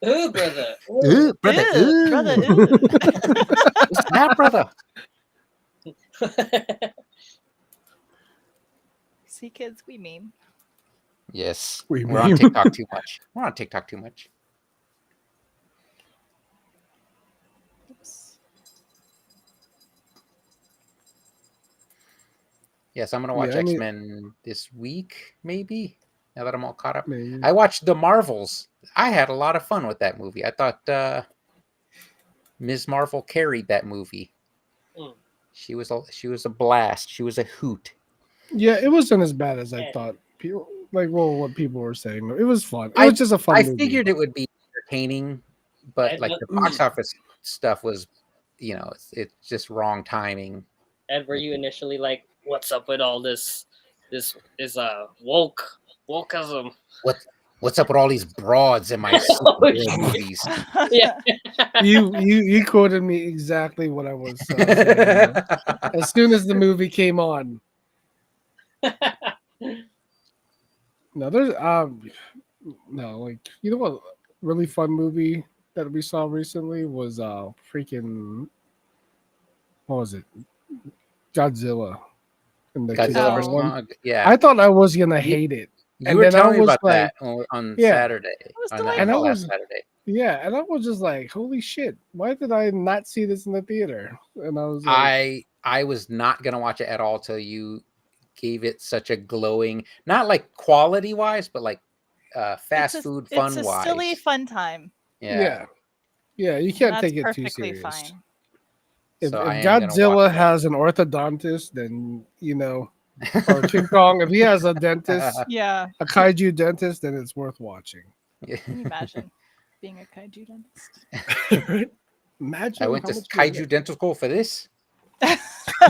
Speaker 4: Ooh, brother.
Speaker 1: ugh, brother,
Speaker 2: Ew,
Speaker 1: ugh.
Speaker 2: brother, ew.
Speaker 1: What's that, brother?
Speaker 2: See, kids, we meme.
Speaker 1: Yes,
Speaker 3: We
Speaker 1: we're on
Speaker 3: meme.
Speaker 1: TikTok too much. We're on TikTok too much.
Speaker 2: Oops.
Speaker 1: Yes, I'm gonna watch
Speaker 3: Yeah, I mean-
Speaker 1: X-Men this week, maybe. Now that I'm all caught up,
Speaker 3: Maybe.
Speaker 1: I watched The Marvels. I had a lot of fun with that movie. I thought Ms. Marvel carried that movie.
Speaker 4: Mm.
Speaker 1: She was a blast. She was a hoot.
Speaker 3: Yeah, it wasn't as bad as I
Speaker 4: Yeah.
Speaker 3: thought. People what people were saying. It was fun. It was just a fun
Speaker 1: I
Speaker 3: movie.
Speaker 1: figured it would be entertaining, but
Speaker 4: Ed,
Speaker 1: like the box office stuff was, it's just wrong timing.
Speaker 4: Ed, were you initially like, "What's up with all this? This is wokeism."
Speaker 1: What's up with all these broads in my
Speaker 4: Oh,
Speaker 1: superhero
Speaker 4: shit.
Speaker 1: movies?
Speaker 4: Yeah.
Speaker 3: You quoted me exactly what I was saying. As soon as the movie came on. No, there's no, like, you know what really fun movie that we saw recently was freaking, what was it? Godzilla. And the
Speaker 1: Godzilla
Speaker 3: King
Speaker 1: vs.
Speaker 3: Kong one.
Speaker 1: Kong. Yeah,
Speaker 3: I thought I was gonna hate it.
Speaker 1: you
Speaker 3: and
Speaker 1: were
Speaker 3: then I
Speaker 1: telling me
Speaker 3: was
Speaker 1: about
Speaker 3: like-
Speaker 1: that on
Speaker 3: Yeah.
Speaker 1: Saturday.
Speaker 2: was
Speaker 1: On
Speaker 2: delightful.
Speaker 1: that
Speaker 3: And I
Speaker 1: last
Speaker 3: was-
Speaker 1: Saturday.
Speaker 3: Yeah, and I was just like, holy shit, why did I not see this in the theater? And I was like,
Speaker 1: I was not gonna watch it at all till you gave it such a glowing, not like quality wise, but like fast food fun
Speaker 2: It's a
Speaker 1: wise.
Speaker 2: silly fun time.
Speaker 3: yeah. You
Speaker 2: and
Speaker 3: can't
Speaker 2: that's
Speaker 3: take it too
Speaker 2: perfectly
Speaker 3: serious.
Speaker 2: fine.
Speaker 3: If,
Speaker 1: So
Speaker 3: if
Speaker 1: I am gonna
Speaker 3: Godzilla
Speaker 1: watch that.
Speaker 3: has an orthodontist, then or King Kong, if he has a dentist,
Speaker 2: Yeah.
Speaker 3: a kaiju dentist, then it's worth watching.
Speaker 2: Can you imagine being a kaiju dentist?
Speaker 3: Imagine
Speaker 1: I went
Speaker 3: how
Speaker 1: to
Speaker 3: much
Speaker 1: Kaiju Dental School for this.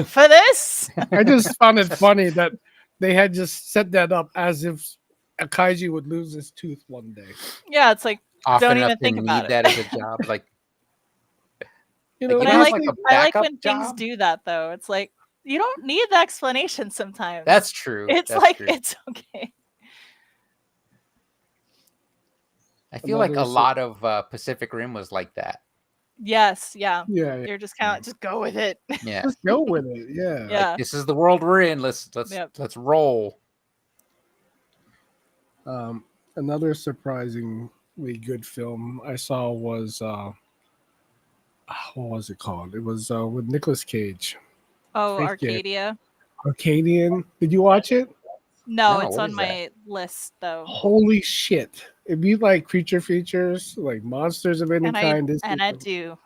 Speaker 2: For this?
Speaker 3: I just found it funny that they had just set that up as if a kaiju would lose his tooth one day.
Speaker 2: Yeah, it's like
Speaker 1: Often
Speaker 2: Don't
Speaker 1: enough
Speaker 2: even
Speaker 1: to
Speaker 2: think
Speaker 1: need
Speaker 2: about it.
Speaker 1: that as a job. Like,
Speaker 3: You
Speaker 1: Like,
Speaker 3: know,
Speaker 1: you
Speaker 2: but
Speaker 1: know,
Speaker 2: I
Speaker 1: it's
Speaker 2: like
Speaker 1: like a
Speaker 2: I like
Speaker 1: backup
Speaker 2: when things
Speaker 1: job?
Speaker 2: do that though. It's like you don't need the explanation sometimes.
Speaker 1: that's true.
Speaker 2: it's
Speaker 1: That's
Speaker 2: like
Speaker 1: true.
Speaker 2: it's okay.
Speaker 1: I feel like a
Speaker 3: another
Speaker 1: lot of Pacific Rim was like that.
Speaker 2: Yes, yeah.
Speaker 3: yeah,
Speaker 2: You're just kind of just go with it.
Speaker 1: Yeah.
Speaker 3: just go with it. Yeah.
Speaker 2: Yeah.
Speaker 1: This is the world we're in. Let's
Speaker 2: Yep.
Speaker 1: let's roll.
Speaker 3: Another surprisingly good film I saw was what was it called? It was with Nicolas Cage,
Speaker 2: Oh,
Speaker 3: Freak it.
Speaker 2: Arcadia.
Speaker 3: Arcadian. Did you watch it?
Speaker 2: No,
Speaker 1: No,
Speaker 2: it's
Speaker 1: what
Speaker 2: on
Speaker 1: is that?
Speaker 2: my list though.
Speaker 3: Holy shit! If you like creature features, like monsters of any
Speaker 2: And
Speaker 3: kind,
Speaker 2: I do.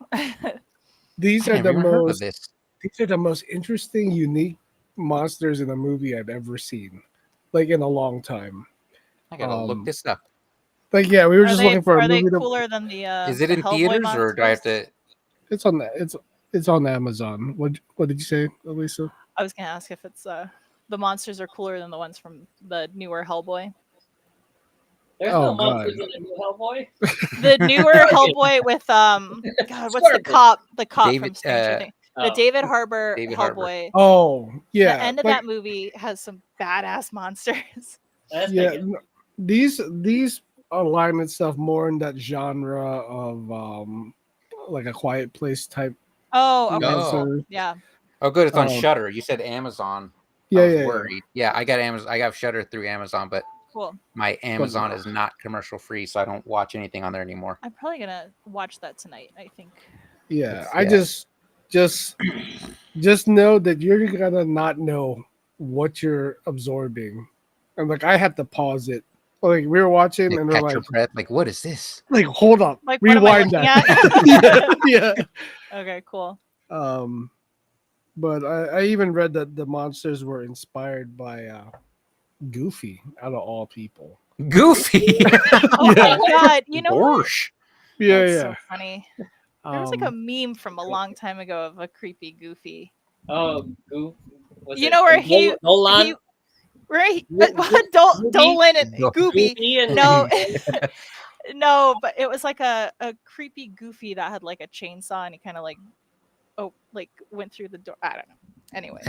Speaker 3: these
Speaker 1: I
Speaker 3: are
Speaker 1: never
Speaker 3: the
Speaker 1: even heard of
Speaker 3: most
Speaker 1: this.
Speaker 3: these are the most interesting, unique monsters in a movie I've ever seen, like in a long time.
Speaker 1: I gotta look
Speaker 3: Um,
Speaker 1: this up.
Speaker 3: Like, yeah, we were
Speaker 2: Are
Speaker 3: just
Speaker 2: they
Speaker 3: looking for a
Speaker 2: are they
Speaker 3: movie.
Speaker 2: cooler than the
Speaker 1: Is it
Speaker 2: the
Speaker 1: in
Speaker 2: Hellboy
Speaker 1: theaters or do I have
Speaker 2: monsters?
Speaker 1: to?
Speaker 3: It's on it's on Amazon. What did you say, Elisa?
Speaker 2: I was gonna ask if it's the monsters are cooler than the ones from the newer Hellboy.
Speaker 4: There's
Speaker 3: Oh,
Speaker 4: no monsters
Speaker 3: God.
Speaker 4: in the new Hellboy.
Speaker 2: The newer Hellboy with God, what's the
Speaker 4: Scorpion.
Speaker 2: cop? The cop
Speaker 1: David,
Speaker 2: from Stranger Things. The
Speaker 4: Oh.
Speaker 2: David Harbour
Speaker 1: David Harbour.
Speaker 2: Hellboy.
Speaker 3: Oh, yeah.
Speaker 2: The end of
Speaker 3: like,
Speaker 2: that movie has some badass monsters.
Speaker 4: That's
Speaker 3: yeah,
Speaker 4: pretty good.
Speaker 3: these align itself more in that genre of like a Quiet Place type.
Speaker 2: Oh, okay,
Speaker 1: Oh.
Speaker 2: cool. Yeah.
Speaker 1: Oh, good. It's on
Speaker 3: Um,
Speaker 1: Shutter. You said Amazon.
Speaker 3: Yeah,
Speaker 1: I was
Speaker 3: yeah, yeah.
Speaker 1: worried. Yeah, I got Amazon. I got Shutter through Amazon, but
Speaker 2: Cool.
Speaker 1: my Amazon is not commercial free, so I don't watch anything on there anymore.
Speaker 2: I'm probably gonna watch that tonight, I think.
Speaker 3: Yeah,
Speaker 1: It's-
Speaker 3: I
Speaker 1: yeah.
Speaker 3: just know that you're gonna not know what you're absorbing, and like I had to pause it. Like we were watching,
Speaker 1: Like,
Speaker 3: and we're
Speaker 1: catch
Speaker 3: like,
Speaker 1: your breath. Like, what is this?
Speaker 3: hold up,
Speaker 2: Like, what am I
Speaker 3: rewind
Speaker 2: looking
Speaker 3: that.
Speaker 2: at?
Speaker 3: yeah.
Speaker 2: Okay, cool.
Speaker 3: But I even read that the monsters were inspired by Goofy, out of all people.
Speaker 1: Goofy.
Speaker 2: Oh my god, you know what?
Speaker 1: Gorsh.
Speaker 3: Yeah,
Speaker 2: That's
Speaker 3: yeah.
Speaker 2: so funny. There was like a
Speaker 3: Um,
Speaker 2: meme from a long time ago of a creepy Goofy.
Speaker 4: Oh, Goof. Was
Speaker 2: You
Speaker 4: it
Speaker 2: know where he-
Speaker 4: Nolan?
Speaker 2: Right?
Speaker 4: Wo-
Speaker 2: What? Dolan and
Speaker 1: Go-
Speaker 2: Goofy.
Speaker 4: Goofy and
Speaker 2: No, no, but it was like a creepy Goofy that had like a chainsaw and he kind of like went through the door. I don't know. Anyway,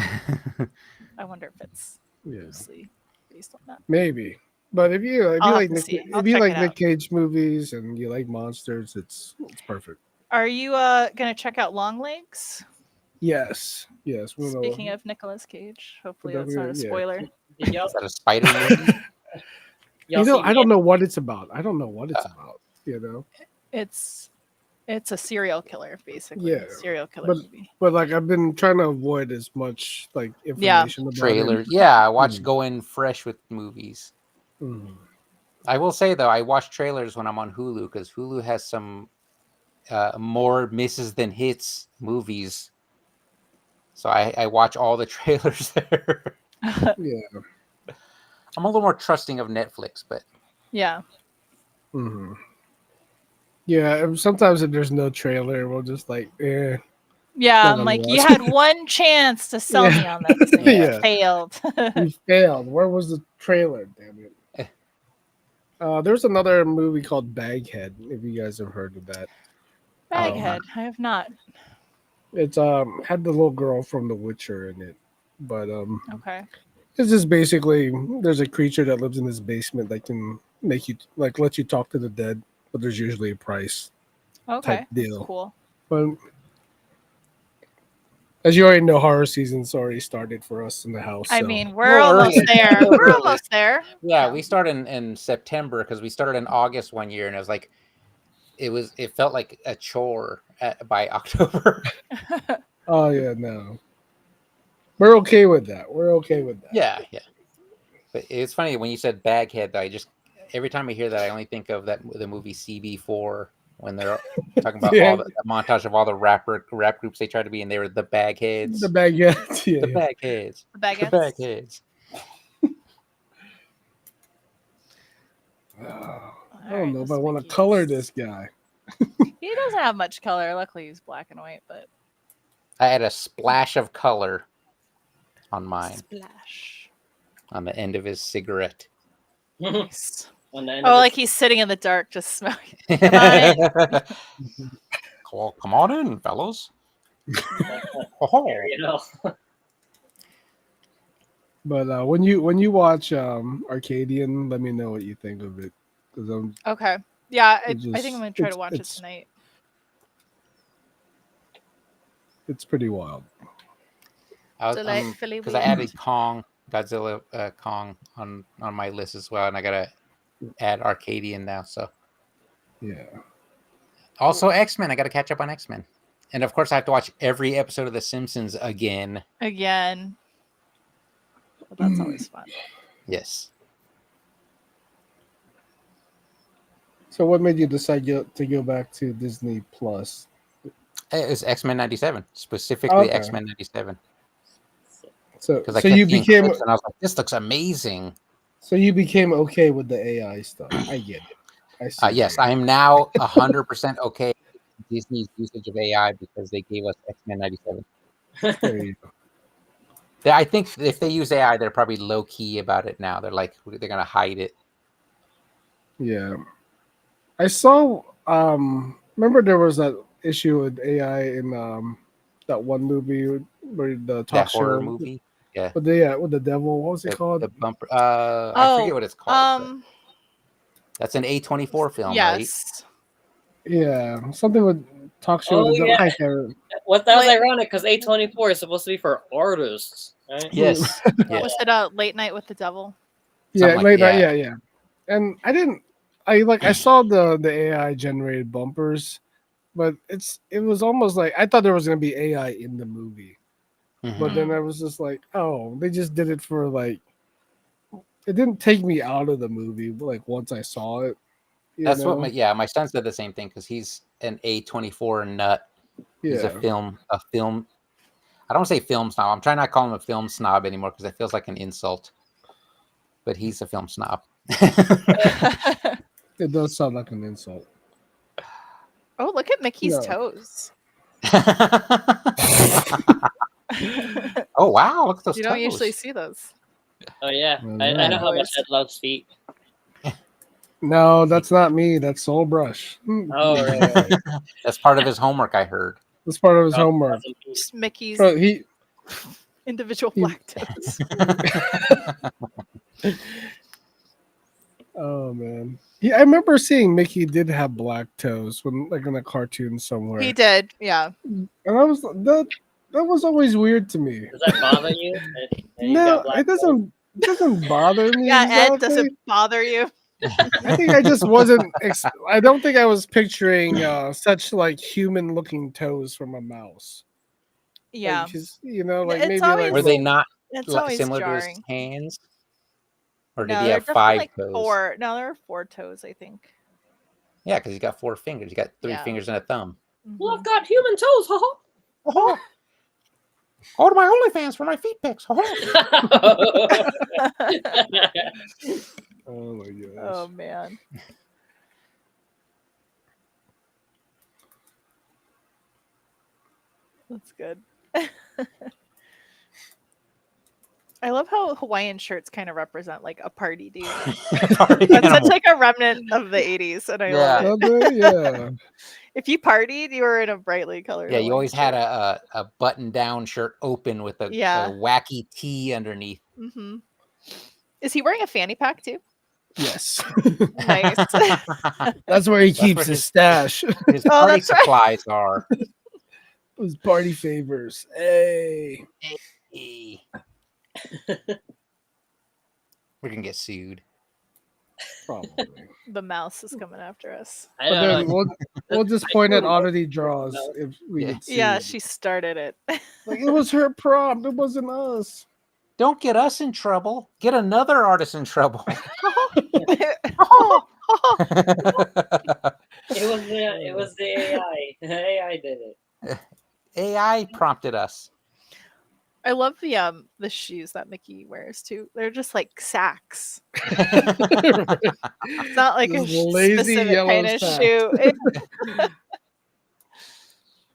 Speaker 2: I wonder if it's
Speaker 3: yeah,
Speaker 2: loosely based on that.
Speaker 3: maybe. But if you
Speaker 2: I'll have
Speaker 3: like
Speaker 2: to
Speaker 3: Nick,
Speaker 2: see. I'll
Speaker 3: if you
Speaker 2: check
Speaker 3: like
Speaker 2: it
Speaker 3: Nick
Speaker 2: out.
Speaker 3: Cage movies and you like monsters, it's perfect.
Speaker 2: Are you gonna check out Long Legs?
Speaker 3: Yes. Yes. We know.
Speaker 2: Speaking of Nicolas Cage, hopefully that's not a
Speaker 3: Yeah.
Speaker 2: spoiler.
Speaker 4: Did y'all,
Speaker 1: Is that a spider movie?
Speaker 4: y'all see
Speaker 3: I don't know what it's about. I don't know what it's about. You know.
Speaker 2: It's a serial killer, basically.
Speaker 3: Yeah,
Speaker 2: Serial killer
Speaker 3: but-
Speaker 2: movie.
Speaker 3: But like I've been trying to avoid as much like
Speaker 2: Yeah.
Speaker 3: information about
Speaker 1: Trailers. Yeah, I watch
Speaker 3: Hmm.
Speaker 1: go in fresh with movies.
Speaker 3: it. Mhm.
Speaker 1: I will say though, I watch trailers when I'm on Hulu because Hulu has some more misses than hits movies. So I watch all the trailers there.
Speaker 3: Yeah.
Speaker 1: I'm a little more trusting of Netflix, but
Speaker 2: Yeah.
Speaker 3: Hmm. Yeah. And sometimes if there's no trailer, we'll just like,
Speaker 2: Yeah,
Speaker 3: Not
Speaker 2: I'm
Speaker 3: gonna
Speaker 2: like, you
Speaker 3: watch.
Speaker 2: had one chance to sell me
Speaker 3: Yeah.
Speaker 2: on this and you
Speaker 3: Yeah.
Speaker 2: failed.
Speaker 3: you failed. Where was the trailer? Damn it. There's another movie called Baghead. If you guys have heard of that,
Speaker 2: Baghead, I have not.
Speaker 3: it's had the little girl from The Witcher in it, but
Speaker 2: Okay.
Speaker 3: it's just basically there's a creature that lives in this basement that can make you like let you talk to the dead, but there's usually a price
Speaker 2: Okay.
Speaker 3: type deal.
Speaker 2: Cool.
Speaker 3: But as you already know, horror season's already started for us in the house.
Speaker 2: I
Speaker 3: so-
Speaker 2: mean, we're
Speaker 1: Well,
Speaker 2: almost
Speaker 1: early.
Speaker 2: there. We're
Speaker 1: Early.
Speaker 2: almost there.
Speaker 1: yeah, we started in September because we started in August one year, and it was like it felt like a chore by October.
Speaker 3: oh yeah, no, we're okay with that. We're okay with that.
Speaker 1: yeah. But it's funny when you said Baghead. I just every time I hear that, I only think of the movie CB4 when they're talking about
Speaker 3: Yeah.
Speaker 1: all the montage of all the rap groups they tried to be, and they were the Bagheads.
Speaker 3: The Baghead, yeah,
Speaker 1: The
Speaker 3: yeah.
Speaker 1: Bagheads.
Speaker 2: The
Speaker 1: The
Speaker 2: baguettes.
Speaker 1: Bagheads.
Speaker 3: I don't know if I want to color this guy.
Speaker 2: He doesn't have much color. Luckily, he's black and white, but
Speaker 1: I had a splash of color on mine,
Speaker 2: splash.
Speaker 1: on the end of his cigarette.
Speaker 2: Nice.
Speaker 4: On the end
Speaker 2: Oh,
Speaker 4: of
Speaker 2: like he's sitting in the dark, just smoking.
Speaker 1: Come on in, fellas.
Speaker 4: it, you know.
Speaker 3: But when you watch Arcadian, let me know what you think of it because
Speaker 2: Okay. Yeah, I
Speaker 3: It
Speaker 2: think
Speaker 3: just-
Speaker 2: I'm gonna try to
Speaker 3: it's-
Speaker 2: watch it
Speaker 3: it's-
Speaker 2: tonight.
Speaker 3: it's pretty wild.
Speaker 2: Delightfully
Speaker 1: because I
Speaker 2: weird.
Speaker 1: added Godzilla Kong on my list as well, and I gotta add Arcadian now. So
Speaker 3: Yeah.
Speaker 1: also X-Men, I gotta catch up on X-Men, and of course I have to watch every episode of The Simpsons again.
Speaker 2: Again. Well, that's always fun.
Speaker 1: Yes.
Speaker 3: So what made you decide to go back to Disney Plus?
Speaker 1: It was X-Men 97, specifically
Speaker 3: Okay.
Speaker 1: X-Men 97,
Speaker 3: So
Speaker 1: because I
Speaker 3: so
Speaker 1: kept
Speaker 3: you
Speaker 1: seeing
Speaker 3: became
Speaker 1: clips and I was like, "This looks amazing."
Speaker 3: okay with the AI stuff. I get it. I see.
Speaker 1: Yes, I am now 100% okay with Disney's usage of AI because they gave us X-Men 97.
Speaker 3: There you go.
Speaker 1: I think if they use AI, they're probably low key about it now. They're like they're gonna hide it.
Speaker 3: Yeah. I saw remember there was that issue with AI in that one movie where the
Speaker 1: That
Speaker 3: talk
Speaker 1: horror
Speaker 3: show
Speaker 1: movie. Yeah.
Speaker 3: with the devil. What was it called?
Speaker 1: The bumper. I forget what it's called. but that's an A24 film, right?
Speaker 2: Yes.
Speaker 3: Yeah, something with talk show.
Speaker 4: Oh,
Speaker 3: with the
Speaker 4: yeah.
Speaker 3: devil. I can't remember.
Speaker 4: What that was
Speaker 2: Like-
Speaker 4: ironic because A24 is supposed to be for artists, right?
Speaker 1: Yes. Yeah.
Speaker 2: Was it Late Night with the Devil?
Speaker 3: Yeah,
Speaker 1: Something like-
Speaker 3: late night,
Speaker 1: yeah.
Speaker 3: yeah. And I saw the AI generated bumpers, but it was almost like I thought there was gonna be AI in the movie.
Speaker 1: Mhm.
Speaker 3: But then I was just like, oh, they just did it for like it didn't take me out of the movie, like once I saw it. you
Speaker 1: That's
Speaker 3: know?
Speaker 1: what my son said the same thing because he's an A24 nut. He's a film. I don't want to say film snob. I'm trying not to call him a film snob anymore because it feels like an insult. But he's a film snob.
Speaker 3: It does sound like an insult.
Speaker 2: Oh, look at Mickey's
Speaker 3: No.
Speaker 2: toes.
Speaker 1: Oh wow! Look at those
Speaker 2: You don't
Speaker 1: toes.
Speaker 2: usually see those.
Speaker 4: Oh yeah,
Speaker 3: Well,
Speaker 4: I know how
Speaker 2: yeah.
Speaker 4: much Ed loves feet.
Speaker 3: No, that's not me. That's Soul Brush.
Speaker 4: Oh right.
Speaker 1: That's part of his homework. I heard.
Speaker 3: That's part of his homework.
Speaker 2: Just Mickey's
Speaker 3: So he
Speaker 2: individual
Speaker 3: he-
Speaker 2: black toes.
Speaker 3: Oh man. I remember seeing Mickey did have black toes when like in a cartoon somewhere.
Speaker 2: He did, yeah.
Speaker 3: And I was That was always weird to me.
Speaker 4: Does that bother you? That he's
Speaker 3: No,
Speaker 4: got black
Speaker 3: it doesn't bother me.
Speaker 2: Yeah, Ed,
Speaker 3: exactly.
Speaker 2: does it bother you?
Speaker 3: I think I just wasn't. I don't think I was picturing such like human-looking toes from a mouse.
Speaker 2: Yeah,
Speaker 3: Like, just, like
Speaker 2: It's
Speaker 3: maybe
Speaker 2: always-
Speaker 3: like
Speaker 1: Were they not
Speaker 2: it's always
Speaker 1: similar to his
Speaker 2: jarring.
Speaker 1: hands? Or did
Speaker 2: No,
Speaker 1: he
Speaker 2: they're
Speaker 1: have
Speaker 2: definitely
Speaker 1: 5
Speaker 2: like
Speaker 1: toes?
Speaker 2: 4. No, there are 4 toes, I think.
Speaker 1: Yeah, because he's got 4 fingers. He got 3
Speaker 2: Yeah.
Speaker 1: fingers and a thumb.
Speaker 4: Well, I've
Speaker 2: Mhm.
Speaker 4: got human toes. Haha.
Speaker 1: Oh, go to my OnlyFans for my feet pics. Oh.
Speaker 3: oh my gosh.
Speaker 2: Oh man. That's good. I love how Hawaiian shirts kind of represent like a party dude.
Speaker 1: Party
Speaker 2: That's
Speaker 1: animal.
Speaker 2: such like a remnant of the 80s, and I
Speaker 1: Yeah.
Speaker 2: love it.
Speaker 3: Don't they? Yeah.
Speaker 2: If you partied, you were in a brightly colored.
Speaker 1: Yeah, you
Speaker 2: Hawaiian
Speaker 1: always had
Speaker 2: shirt.
Speaker 1: a button-down shirt open with a
Speaker 2: Yeah.
Speaker 1: wacky tee underneath.
Speaker 2: Mhm. Is he wearing a fanny pack too?
Speaker 3: Yes.
Speaker 2: Nice.
Speaker 3: That's where he
Speaker 1: That's
Speaker 3: keeps
Speaker 1: where
Speaker 3: his
Speaker 1: his-
Speaker 3: stash.
Speaker 1: His
Speaker 2: Oh,
Speaker 1: party
Speaker 2: that's right.
Speaker 1: supplies are.
Speaker 3: His party favors. Hey.
Speaker 1: We're gonna get sued.
Speaker 3: Probably.
Speaker 2: The mouse is coming after us.
Speaker 4: I
Speaker 3: But
Speaker 4: don't
Speaker 3: then
Speaker 4: know.
Speaker 3: we'll just point at oddity draws if we
Speaker 1: Yeah.
Speaker 3: get sued.
Speaker 2: Yeah, she started it.
Speaker 3: Like, it was her prompt. It wasn't us.
Speaker 1: Don't get us in trouble. Get another artist in trouble.
Speaker 4: It was the AI. The AI did it.
Speaker 1: AI prompted us.
Speaker 2: I love the shoes that Mickey wears too. They're just like sacks. It's not like a
Speaker 3: Just lazy
Speaker 2: specific
Speaker 3: yellow
Speaker 2: kind of
Speaker 3: sack.
Speaker 2: shoe.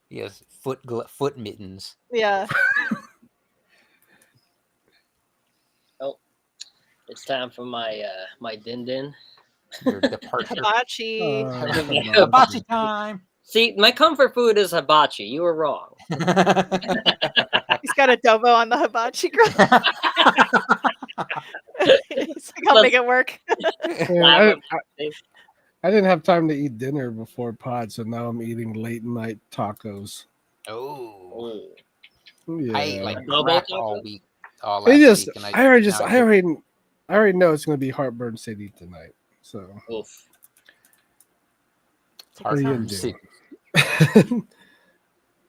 Speaker 1: He has foot mittens.
Speaker 2: Yeah.
Speaker 4: It's time for my my din din.
Speaker 1: Your departure.
Speaker 2: Hibachi.
Speaker 1: Hibachi time.
Speaker 4: See, my comfort food is hibachi. You were wrong.
Speaker 2: He's got adobo on the hibachi grill. He's like, I'll make it work.
Speaker 3: Yeah, I didn't have time to eat dinner before pod, so now I'm eating late night tacos.
Speaker 1: Oh,
Speaker 4: Oh.
Speaker 3: Yeah.
Speaker 1: I ate like
Speaker 4: Double
Speaker 1: crap
Speaker 4: taco?
Speaker 1: all week. All
Speaker 3: It
Speaker 1: last
Speaker 3: just,
Speaker 1: week, and
Speaker 3: I already
Speaker 1: now
Speaker 3: I already know it's gonna be heartburn city tonight. So
Speaker 4: Oof.
Speaker 1: it's
Speaker 3: what are you
Speaker 1: hard
Speaker 3: gonna
Speaker 1: to
Speaker 3: do?
Speaker 1: see.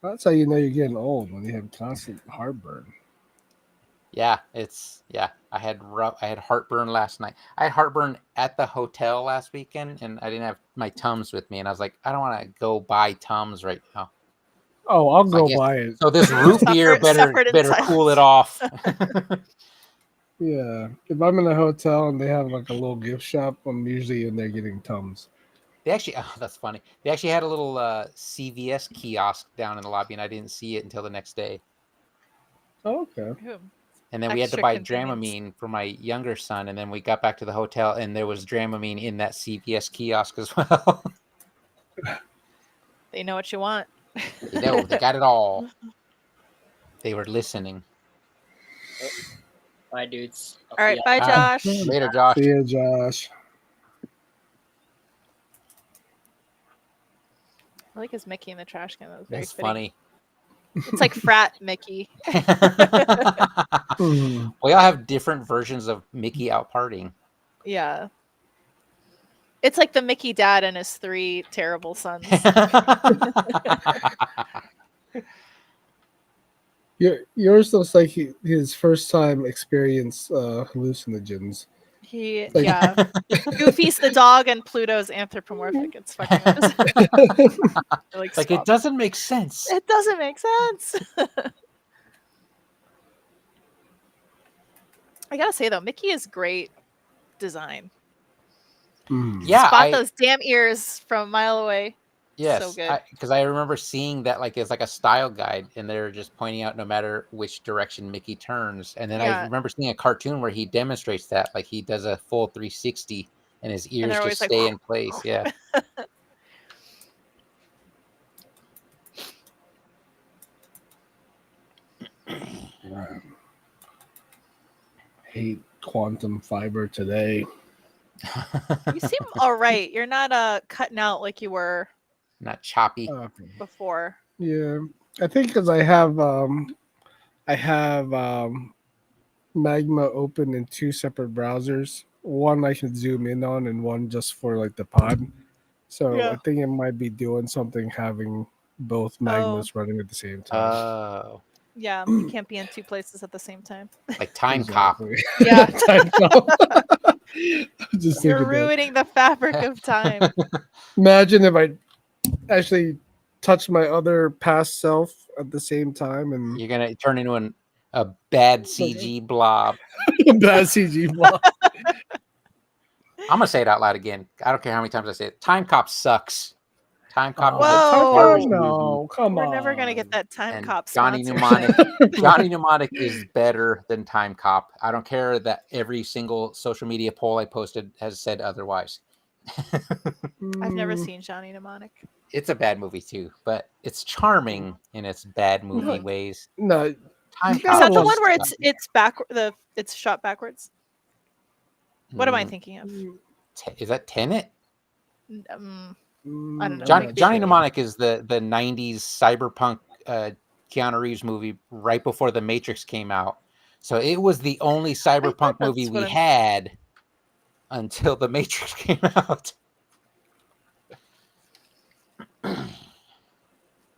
Speaker 3: That's how you know you're getting old, when you have constant heartburn.
Speaker 1: Yeah, I had heartburn last night. I had heartburn at the hotel last weekend, and I didn't have my Tums with me, and I was like, I don't want to go buy Tums right now.
Speaker 3: Oh, I'll
Speaker 1: I
Speaker 3: go
Speaker 1: guess-
Speaker 3: buy it.
Speaker 1: So this root beer
Speaker 2: Separate in
Speaker 1: better cool
Speaker 2: silence.
Speaker 1: it off.
Speaker 3: Yeah, if I'm in a hotel and they have like a little gift shop, I'm usually in there getting Tums.
Speaker 1: They actually, that's funny. They actually had a little CVS kiosk down in the lobby, and I didn't see it until the next day.
Speaker 3: Oh, okay.
Speaker 2: Ooh.
Speaker 1: And then we had to
Speaker 2: Extra
Speaker 1: buy
Speaker 2: convenience.
Speaker 1: Dramamine for my younger son, and then we got back to the hotel, and there was Dramamine in that CVS kiosk as well.
Speaker 2: They know what you want.
Speaker 1: You know, they got it all. They were listening.
Speaker 4: Bye, dudes. I'll
Speaker 2: All right,
Speaker 4: see
Speaker 2: bye,
Speaker 1: Ah.
Speaker 2: Josh.
Speaker 1: Later, Josh.
Speaker 3: See ya, Josh.
Speaker 2: I like his Mickey in the trash can. That was very
Speaker 1: That's
Speaker 2: fitting.
Speaker 1: funny.
Speaker 2: It's like frat Mickey.
Speaker 3: Mhm.
Speaker 1: We all have different versions of Mickey out partying.
Speaker 2: Yeah. It's like the Mickey dad and his 3 terrible sons.
Speaker 3: Yours looks like his first time experience hallucinogens.
Speaker 2: He,
Speaker 3: Like-
Speaker 2: yeah. Goofy's the dog and Pluto's anthropomorphic. It's fucking like,
Speaker 1: Like, it
Speaker 2: stop.
Speaker 1: doesn't make sense.
Speaker 2: It doesn't make sense. I gotta say though, Mickey is great design.
Speaker 3: Mm.
Speaker 1: Yeah,
Speaker 2: Spot those damn ears from a mile away.
Speaker 1: yes,
Speaker 2: good.
Speaker 1: because I remember seeing that like it's like a style guide, and they're just pointing out no matter which direction Mickey turns. And then I
Speaker 2: Yeah.
Speaker 1: remember seeing a cartoon where he demonstrates that, like he does a full 360, and his ears
Speaker 2: they're
Speaker 1: just
Speaker 2: always like,
Speaker 1: stay in place. Yeah,
Speaker 3: Right. Hate quantum fiber today.
Speaker 2: You seem all right. You're not cutting out like you were
Speaker 1: not choppy.
Speaker 3: Okay.
Speaker 2: before.
Speaker 3: Yeah, I think because I have Magma open in two separate browsers. One I should zoom in on, and one just for like the pod. So I
Speaker 2: Yeah.
Speaker 3: think it might be doing something having both
Speaker 2: Oh.
Speaker 3: Magmas running at the same time.
Speaker 1: Oh,
Speaker 2: Yeah, you can't be in two places at the same time.
Speaker 1: like Time Cop.
Speaker 3: Exactly.
Speaker 2: Yeah.
Speaker 3: Time cop. I'm just
Speaker 2: You're
Speaker 3: thinking that.
Speaker 2: ruining the fabric of time.
Speaker 3: Imagine if I actually touch my other past self at the same time and
Speaker 1: You're gonna turn into a bad CG blob.
Speaker 3: bad CG block.
Speaker 1: I'm gonna say it out loud again. I don't care how many times I say it. Time Cop sucks. Time Cop is
Speaker 2: Whoa.
Speaker 1: a
Speaker 3: Time
Speaker 1: garbage
Speaker 3: cop?
Speaker 1: movie.
Speaker 3: No, come
Speaker 2: We're
Speaker 3: on.
Speaker 2: never gonna get that time
Speaker 1: And
Speaker 2: cop
Speaker 1: Johnny
Speaker 2: sponsorship.
Speaker 1: Mnemonic. Johnny Mnemonic is better than Time Cop. I don't care that every single social media poll I posted has said otherwise.
Speaker 2: I've never
Speaker 3: Mm,
Speaker 2: seen Johnny Mnemonic.
Speaker 1: It's a bad movie too, but it's charming in its bad movie
Speaker 3: Right.
Speaker 1: ways.
Speaker 3: No,
Speaker 1: Time
Speaker 3: You
Speaker 2: Is
Speaker 3: gotta
Speaker 2: that the
Speaker 3: love
Speaker 2: one where
Speaker 1: sucks.
Speaker 2: it's it's shot backwards? What am I thinking of?
Speaker 1: Is that Tenet?
Speaker 2: Um,
Speaker 3: mm,
Speaker 2: I don't know.
Speaker 1: Johnny,
Speaker 2: Maybe.
Speaker 1: Johnny Mnemonic is the 90s cyberpunk Keanu Reeves movie right before The Matrix came out. So it was the only cyberpunk
Speaker 2: that's
Speaker 1: movie we
Speaker 2: what I'm-
Speaker 1: had until The Matrix came out.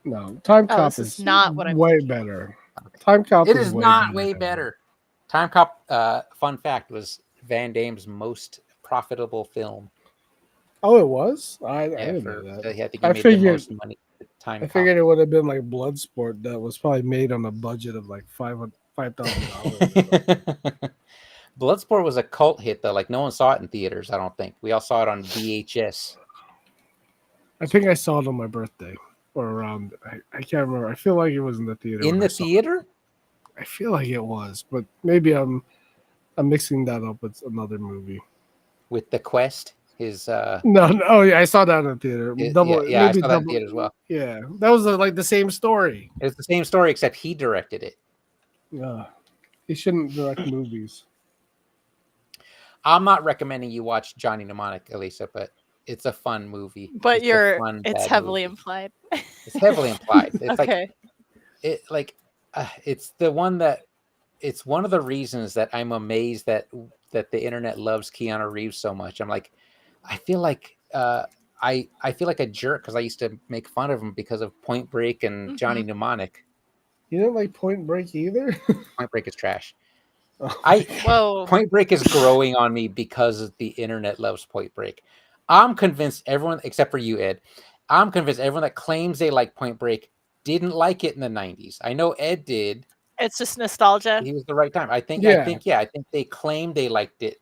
Speaker 3: No, Time
Speaker 2: Oh,
Speaker 3: Cop
Speaker 2: this is
Speaker 3: is
Speaker 2: not what I'm
Speaker 3: way
Speaker 2: thinking.
Speaker 3: better. Time Cop
Speaker 1: It is not way
Speaker 3: than
Speaker 1: better. Time Cop, fun fact, was Van Damme's most profitable film.
Speaker 3: Oh, it was. I
Speaker 1: Yeah,
Speaker 3: didn't know that.
Speaker 1: I think he
Speaker 3: I
Speaker 1: made
Speaker 3: figured-
Speaker 1: the most money. Time
Speaker 3: I
Speaker 1: Cop.
Speaker 3: figured it would have been like Bloodsport that was probably made on a budget of like $5,000.
Speaker 1: Bloodsport was a cult hit though. Like no one saw it in theaters. I don't think we all saw it on VHS.
Speaker 3: I think I saw it on my birthday or around. I can't remember. I feel like it was in the theater.
Speaker 1: In
Speaker 3: when
Speaker 1: the
Speaker 3: I saw it.
Speaker 1: theater?
Speaker 3: I feel like it was, but maybe I'm mixing that up with another movie.
Speaker 1: With The Quest, his
Speaker 3: No, oh yeah, I saw that in the theater.
Speaker 1: yeah, I
Speaker 3: maybe
Speaker 1: saw that in
Speaker 3: double-
Speaker 1: theater as well.
Speaker 3: Yeah, that was like the same story.
Speaker 1: It's the same story except he directed it.
Speaker 3: He shouldn't direct movies.
Speaker 1: I'm not recommending you watch Johnny Mnemonic, Elisa, but it's a fun movie.
Speaker 2: But
Speaker 1: It's a fun,
Speaker 2: it's
Speaker 1: bad
Speaker 2: heavily
Speaker 1: movie.
Speaker 2: implied.
Speaker 1: It's heavily implied. It's
Speaker 2: Okay.
Speaker 1: it's the one that it's one of the reasons that I'm amazed that the internet loves Keanu Reeves so much. I'm like, I feel like I feel like a jerk because I used to make fun of him because of Point Break and Johnny Mnemonic.
Speaker 3: You didn't like Point Break either.
Speaker 1: Point Break is trash.
Speaker 3: Oh,
Speaker 2: Whoa.
Speaker 1: Point Break is growing on me because the internet loves Point Break. I'm convinced everyone, except for you, Ed, I'm convinced everyone that claims they like Point Break didn't like it in the 90s. I know Ed did.
Speaker 2: It's just nostalgia.
Speaker 1: He was the right time. I think they claimed they liked it,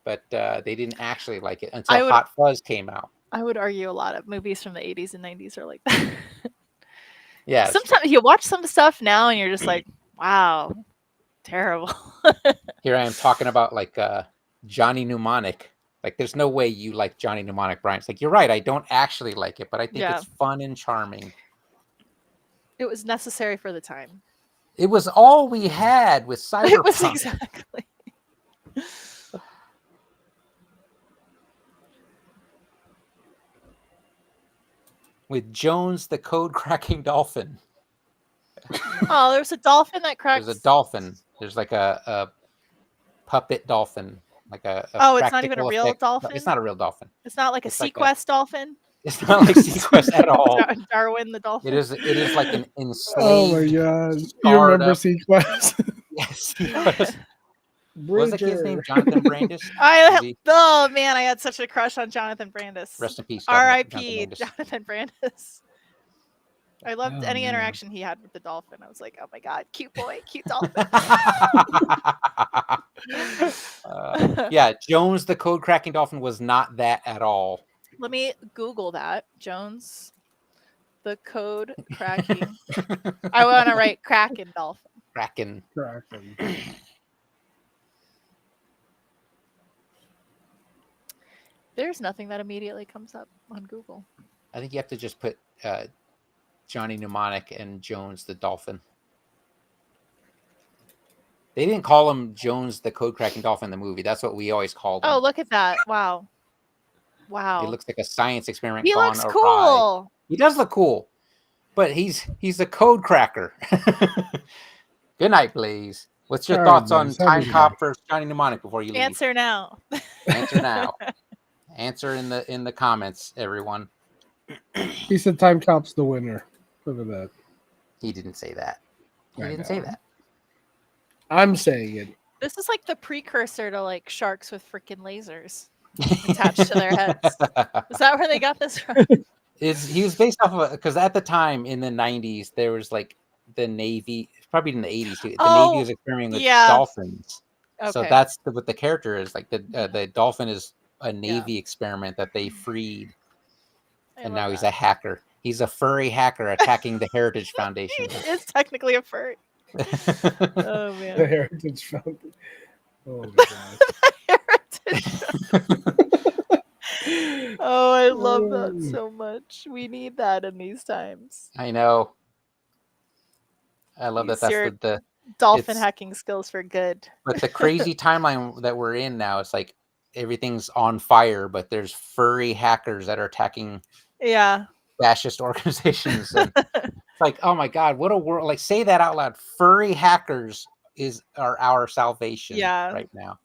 Speaker 1: but they didn't actually like it until Hot Fuzz came out.
Speaker 2: I would argue a lot of movies from the 80s and 90s are like that.
Speaker 1: Yeah.
Speaker 2: Sometimes you watch some stuff now and you're just like, wow, terrible.
Speaker 1: Here I am talking about like Johnny Mnemonic. Like, there's no way you like Johnny Mnemonic, Brian. It's like, you're right. I don't actually like it, but I think it's fun and charming.
Speaker 2: It was necessary for the time.
Speaker 1: It was all we had with Cyberpunk.
Speaker 2: It was exactly.
Speaker 1: With Jones, the code cracking dolphin.
Speaker 2: Oh, there was a dolphin that cracked.
Speaker 1: There's a dolphin. There's like a puppet dolphin. Like a
Speaker 2: Oh, it's not even a
Speaker 1: practical
Speaker 2: real
Speaker 1: effect. No,
Speaker 2: dolphin?
Speaker 1: it's not a real dolphin.
Speaker 2: It's not like a
Speaker 1: It's like
Speaker 2: Sequest dolphin.
Speaker 1: It's not like Sequest at all.
Speaker 2: Darwin the dolphin.
Speaker 1: It is like an
Speaker 3: oh
Speaker 1: enslaved.
Speaker 3: my god! You
Speaker 1: scarred
Speaker 3: remember
Speaker 1: up-
Speaker 3: Sequest?
Speaker 1: Yes, Sequest. What was that kid's name? Jonathan Brandis?
Speaker 2: Oh man, I had such a crush on Jonathan Brandis.
Speaker 1: Rest in peace.
Speaker 2: R.I.P.
Speaker 1: Brandis.
Speaker 2: Jonathan Brandis. I loved
Speaker 3: Oh,
Speaker 2: any
Speaker 3: man.
Speaker 2: interaction he had with the dolphin. I was like, oh my god, cute boy, cute dolphin.
Speaker 1: Yeah, Jones, the code cracking dolphin, was not that at all.
Speaker 2: Let me Google that. Jones, the code cracking. I want to write Kraken dolphin.
Speaker 1: Kraken.
Speaker 3: Kraken.
Speaker 2: There's nothing that immediately comes up on Google.
Speaker 1: I think you have to just put Johnny Mnemonic and Jones the dolphin. They didn't call him Jones the code cracking dolphin in the movie. That's what we always called him.
Speaker 2: Oh, look at that. Wow. Wow.
Speaker 1: It looks like a science experiment.
Speaker 2: He
Speaker 1: gone
Speaker 2: looks
Speaker 1: awry.
Speaker 2: cool.
Speaker 1: He does look cool. but he's a code cracker. Good night, Blaze. What's your
Speaker 3: All right,
Speaker 1: thoughts on
Speaker 3: Blaze, have a
Speaker 1: Time
Speaker 3: good
Speaker 1: Cop
Speaker 3: night.
Speaker 1: versus Johnny Mnemonic before you leave?
Speaker 2: Answer now.
Speaker 1: Answer now. Answer in the comments, everyone.
Speaker 3: He said Time Cop's the winner. Look at that.
Speaker 1: He didn't say that. He
Speaker 3: I
Speaker 1: didn't
Speaker 3: know.
Speaker 1: say that.
Speaker 3: I'm saying it.
Speaker 2: This is like the precursor to like sharks with freaking lasers attached to their heads. Is that where they got this from?
Speaker 1: He was based off of, because at the time in the 90s there was like the Navy, probably in the 80s too. The Navy was experimenting with
Speaker 2: yeah.
Speaker 1: dolphins. So
Speaker 2: Okay.
Speaker 1: that's what the character is like. The dolphin is a Navy experiment that they freed,
Speaker 2: I
Speaker 1: and
Speaker 2: love
Speaker 1: now he's
Speaker 2: that.
Speaker 1: a hacker. He's a furry hacker attacking the Heritage Foundation.
Speaker 2: He is technically a furry. Oh
Speaker 3: The
Speaker 2: man.
Speaker 3: Heritage Foundation. Oh my
Speaker 2: Oh, I love that so much. We need that in these times.
Speaker 1: I know. I love
Speaker 2: Use
Speaker 1: that. That's
Speaker 2: your
Speaker 1: the
Speaker 2: dolphin
Speaker 1: it's-
Speaker 2: hacking skills for good.
Speaker 1: but the crazy timeline that we're in now. It's like everything's on fire, but there's furry hackers that are attacking
Speaker 2: Yeah.
Speaker 1: fascist organizations. And it's like, oh my god, what a world! Like, say that out loud. Furry hackers are our salvation
Speaker 2: Yeah.
Speaker 1: right now.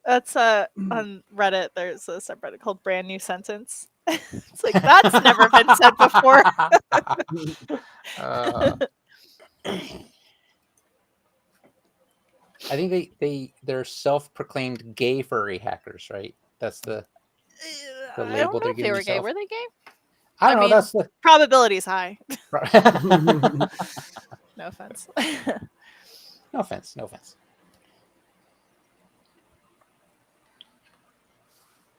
Speaker 2: That's on Reddit. There's a subreddit called Brand New Sentence. It's like that's never been said before.
Speaker 1: I think they're self-proclaimed gay furry hackers, right? That's the
Speaker 2: I
Speaker 1: label
Speaker 2: don't know
Speaker 1: they're
Speaker 2: if they
Speaker 1: giving
Speaker 2: were gay.
Speaker 1: themselves.
Speaker 2: Were they gay?
Speaker 1: I don't
Speaker 2: I
Speaker 1: know.
Speaker 2: mean-
Speaker 1: That's the
Speaker 2: Probability's high. No offense.
Speaker 1: no offense. No offense.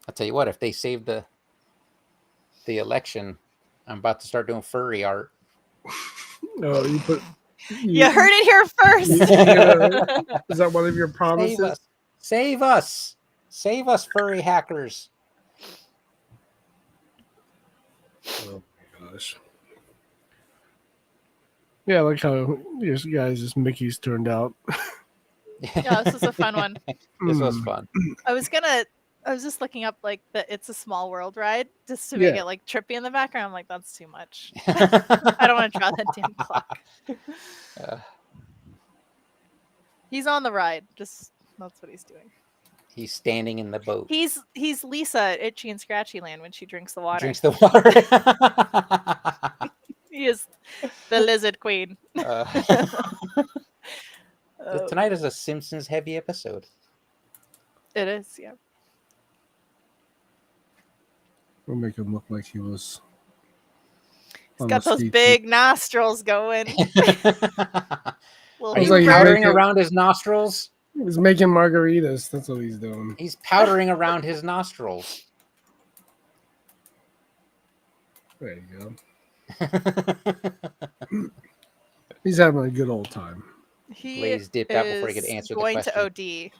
Speaker 1: I'll tell you what. If they save the election, I'm about to start doing furry art.
Speaker 3: No, you put.
Speaker 2: You heard it here first.
Speaker 3: Is that one of your
Speaker 1: Save
Speaker 3: promises?
Speaker 1: us! Save us! Save us, furry hackers!
Speaker 3: Oh my gosh. Yeah, I like how you guys' just Mickey's turned out.
Speaker 2: Yeah, this is a fun one.
Speaker 1: This was
Speaker 3: Mm.
Speaker 1: fun.
Speaker 2: I was just looking up like the It's a Small World ride just to make
Speaker 3: Yeah.
Speaker 2: it like trippy in the background. I'm like, that's too much. I don't want to draw that damn clock.
Speaker 1: Uh,
Speaker 2: He's on the ride. Just that's what he's doing.
Speaker 1: he's standing in the boat.
Speaker 2: He's Lisa at Itchy and Scratchy Land when she drinks the water.
Speaker 1: Drinks the water.
Speaker 2: He is the lizard queen. Oh,
Speaker 1: Tonight is a Simpsons heavy episode.
Speaker 2: it is, yeah.
Speaker 3: We'll make him look like he was.
Speaker 2: He's
Speaker 3: on
Speaker 2: got
Speaker 3: the
Speaker 2: those
Speaker 3: ski
Speaker 2: big nostrils going. Little
Speaker 1: Are
Speaker 3: He's
Speaker 1: you
Speaker 3: like, he's
Speaker 1: powdering
Speaker 3: making-
Speaker 1: around his nostrils?
Speaker 3: He's making margaritas. That's what he's doing.
Speaker 1: He's powdering around his nostrils.
Speaker 3: There you go. He's having a good old time.
Speaker 2: He
Speaker 1: Blaze dipped out before he could
Speaker 2: is
Speaker 1: answer the
Speaker 2: going
Speaker 1: question.
Speaker 2: to OD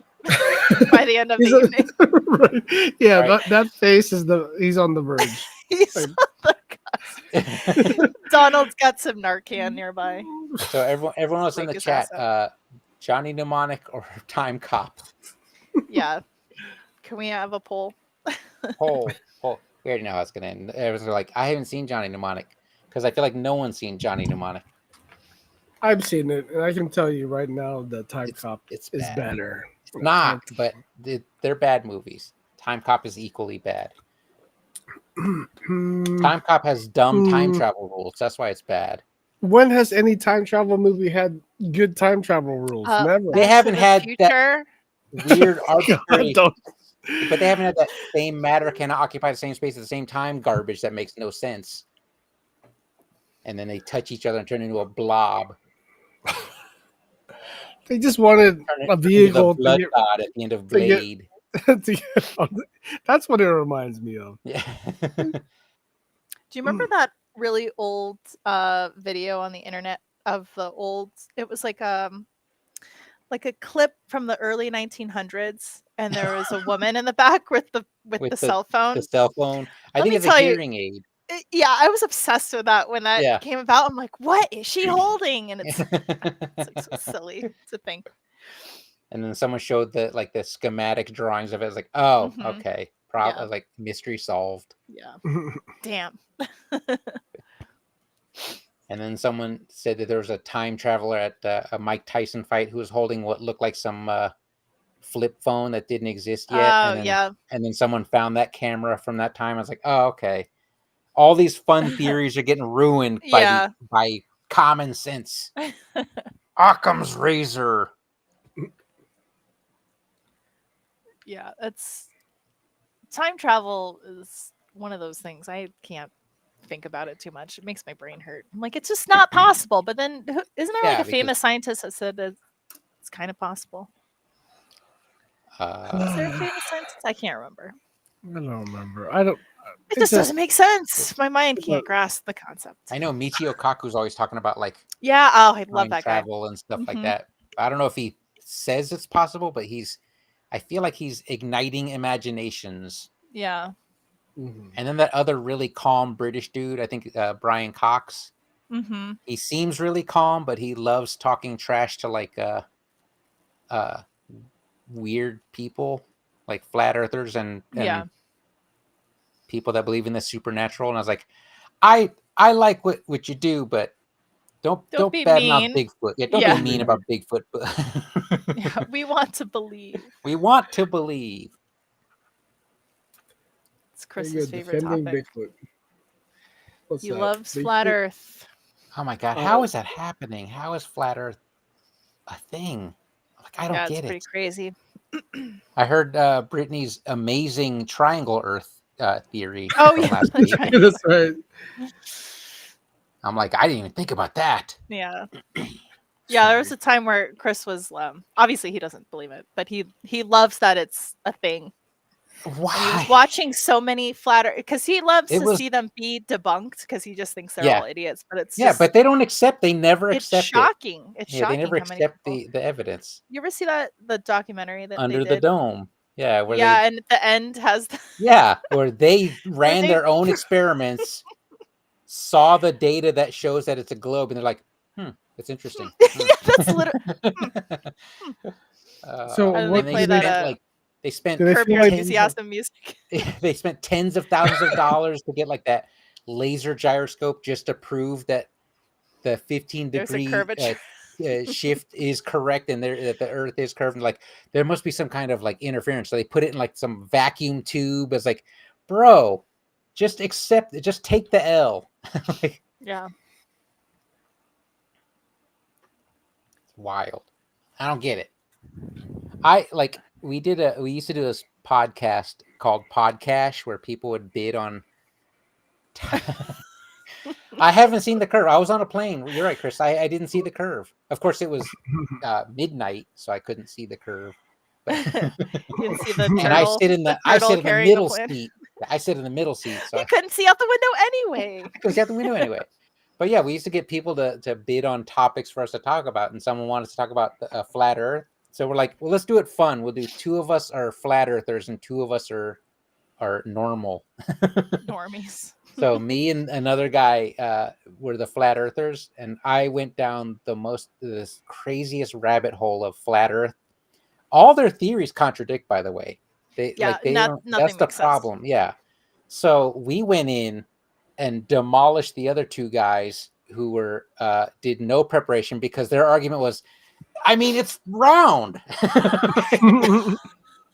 Speaker 2: by the end of the
Speaker 3: He's a-
Speaker 2: evening.
Speaker 3: Right. Yeah,
Speaker 1: Right.
Speaker 3: that face is he's on the verge.
Speaker 2: He's
Speaker 3: Like-
Speaker 2: on the cusp. Donald's got some Narcan nearby.
Speaker 1: So everyone else in
Speaker 2: Freak
Speaker 1: the
Speaker 2: his
Speaker 1: chat,
Speaker 2: ass
Speaker 1: Johnny Mnemonic or Time Cop?
Speaker 2: Yeah. Can we have a poll?
Speaker 1: Poll. We already know how it's gonna end. Everyone's like, I haven't seen Johnny Mnemonic because I feel like no one's seen Johnny Mnemonic.
Speaker 3: I've seen it, and I can tell you right now that Time Cop
Speaker 1: It's
Speaker 3: is
Speaker 1: bad.
Speaker 3: better.
Speaker 1: It's not, but they're bad movies. Time Cop is equally bad. Time Cop has dumb time travel rules. That's why it's bad.
Speaker 3: When has any time travel movie had good time travel rules? Never.
Speaker 1: They
Speaker 2: Back to
Speaker 1: haven't
Speaker 2: the
Speaker 1: had
Speaker 2: future.
Speaker 1: Weird
Speaker 3: God,
Speaker 1: arbitrary,
Speaker 3: don't-
Speaker 1: but they haven't had that same matter cannot occupy the same space at the same time garbage that makes no sense. And then they touch each other and turn into a blob.
Speaker 3: They just wanted
Speaker 1: Turn it
Speaker 3: a
Speaker 1: into the
Speaker 3: vehicle to
Speaker 1: blood
Speaker 3: get,
Speaker 1: god at the end of
Speaker 3: to get-
Speaker 1: Blade.
Speaker 3: to get on the- That's what it reminds me of.
Speaker 1: Yeah.
Speaker 2: Do you remember that really old video on the internet of the old? It was like a clip from the early 1900s, and there was a woman in the back with the cell phone.
Speaker 1: The cell phone. I
Speaker 2: Let
Speaker 1: think
Speaker 2: me
Speaker 1: it's a
Speaker 2: tell you-
Speaker 1: hearing aid.
Speaker 2: Yeah, I was obsessed with that when that
Speaker 1: Yeah.
Speaker 2: came about. I'm like, what is she holding? And it's like so silly. It's a thing.
Speaker 1: And then someone showed the schematic drawings of it. I was like, oh,
Speaker 2: Mhm.
Speaker 1: okay.
Speaker 2: Yeah.
Speaker 1: Like mystery solved.
Speaker 2: Yeah. Damn.
Speaker 1: And then someone said that there was a time traveler at a Mike Tyson fight who was holding what looked like some flip phone that didn't exist yet.
Speaker 2: Oh, yeah.
Speaker 1: And then someone found that camera from that time. I was like, oh, okay. All these fun theories are getting ruined
Speaker 2: Yeah.
Speaker 1: by common sense. Occam's razor.
Speaker 2: Yeah, it's time travel is one of those things. I can't think about it too much. It makes my brain hurt. I'm like, it's just not possible. But then, isn't there
Speaker 1: Yeah,
Speaker 2: like a
Speaker 1: because-
Speaker 2: famous scientist that said that it's kind of possible? Is there a famous scientist? I can't remember.
Speaker 3: I don't remember. I don't.
Speaker 2: It just doesn't make sense. My mind can't grasp the concept.
Speaker 1: I know Michio Kaku's always talking about like
Speaker 2: Yeah. Oh, I love
Speaker 1: time
Speaker 2: that guy.
Speaker 1: travel and stuff like
Speaker 2: Mhm.
Speaker 1: that. I don't know if he says it's possible, but I feel like he's igniting imaginations.
Speaker 2: Yeah.
Speaker 3: Mhm.
Speaker 1: And then that other really calm British dude, I think Brian Cox,
Speaker 2: Mm-hmm.
Speaker 1: he seems really calm, but he loves talking trash to like weird people, like flat earthers and
Speaker 2: Yeah.
Speaker 1: people that believe in the supernatural. And I was like, I like what you do, but don't
Speaker 2: be
Speaker 1: badmouth
Speaker 2: mean.
Speaker 1: Bigfoot. Yeah, don't
Speaker 2: Yeah.
Speaker 1: be mean about Bigfoot.
Speaker 2: Yeah. We want to believe.
Speaker 1: We want to believe.
Speaker 2: It's
Speaker 3: There you
Speaker 2: Chris's
Speaker 3: go,
Speaker 2: favorite
Speaker 3: defending
Speaker 2: topic.
Speaker 3: Bigfoot. What's
Speaker 2: He
Speaker 3: that?
Speaker 2: loves flat
Speaker 3: Bigfoot?
Speaker 2: Earth.
Speaker 1: Oh my god,
Speaker 3: Oh.
Speaker 1: how is that happening? How is flat Earth a thing? Like I don't
Speaker 2: Yeah, it's
Speaker 1: get
Speaker 2: pretty
Speaker 1: it.
Speaker 2: crazy.
Speaker 1: I heard Brittany's amazing triangle Earth theory
Speaker 2: Oh,
Speaker 1: from
Speaker 2: yeah,
Speaker 1: last
Speaker 2: the
Speaker 1: week.
Speaker 2: triangle.
Speaker 3: That's right.
Speaker 1: I'm like, I didn't even think about that.
Speaker 2: Yeah.
Speaker 1: So
Speaker 2: Yeah, there was
Speaker 1: weird.
Speaker 2: a time where Chris was obviously he doesn't believe it, but he loves that it's a thing. And he was
Speaker 1: Why?
Speaker 2: watching so many flat Earth because he loves
Speaker 1: It
Speaker 2: to
Speaker 1: was-
Speaker 2: see them be debunked because he just thinks they're
Speaker 1: Yeah.
Speaker 2: all idiots. But it's
Speaker 1: Yeah,
Speaker 2: just,
Speaker 1: but they don't accept. They never
Speaker 2: it's
Speaker 1: accept it.
Speaker 2: shocking. It's
Speaker 1: Yeah,
Speaker 2: shocking
Speaker 1: they never
Speaker 2: how many
Speaker 1: accept
Speaker 2: people.
Speaker 1: the evidence
Speaker 2: You ever see the documentary that
Speaker 1: under
Speaker 2: they
Speaker 1: the
Speaker 2: did?
Speaker 1: dome. Yeah, where
Speaker 2: Yeah, and at the end has
Speaker 1: where they ran
Speaker 2: they-
Speaker 1: their own experiments, saw the data that shows that it's a globe, and they're like, it's interesting.
Speaker 2: yeah, that's literally
Speaker 3: So
Speaker 2: And
Speaker 3: what
Speaker 2: they
Speaker 3: do
Speaker 2: play
Speaker 3: they-
Speaker 2: that
Speaker 1: they spent
Speaker 3: Do they
Speaker 2: Curb
Speaker 3: feel
Speaker 2: Your
Speaker 3: like-
Speaker 2: Enthusiasm music.
Speaker 1: they spent tens of thousands of dollars to get like that laser gyroscope just to prove that the 15
Speaker 2: There's a
Speaker 1: degree
Speaker 2: curvature.
Speaker 1: shift is correct and that the Earth is curved. And like there must be some kind of like interference. So they put it in like some vacuum tube. It's like, bro, just accept it. Just take the L. Like,
Speaker 2: Yeah.
Speaker 1: it's wild. I don't get it. We used to do this podcast called Podcash where people would bid on. I haven't seen the curve. I was on a plane. You're right, Chris. I didn't see the curve. Of course, it was midnight, so I couldn't see the curve.
Speaker 2: You didn't see the
Speaker 1: And I
Speaker 2: turtle.
Speaker 1: sit in the
Speaker 2: turtle carrying the
Speaker 1: middle
Speaker 2: plane.
Speaker 1: seat. I sit in the middle seat, so
Speaker 2: You couldn't see out the window anyway.
Speaker 1: I couldn't see out the window anyway. But yeah, we used to get people to bid on topics for us to talk about, and someone wanted to talk about flat Earth. So we're like, well, let's do it fun. We'll do 2 of us are flat earthers and 2 of us are normal.
Speaker 2: Normies.
Speaker 1: So me and another guy were the flat earthers, and I went down this craziest rabbit hole of flat Earth. All their theories contradict, by the way. They
Speaker 2: nothing
Speaker 1: that's the
Speaker 2: makes sense.
Speaker 1: problem. Yeah. So we went in and demolished the other 2 guys who were did no preparation because their argument was, I mean, it's round.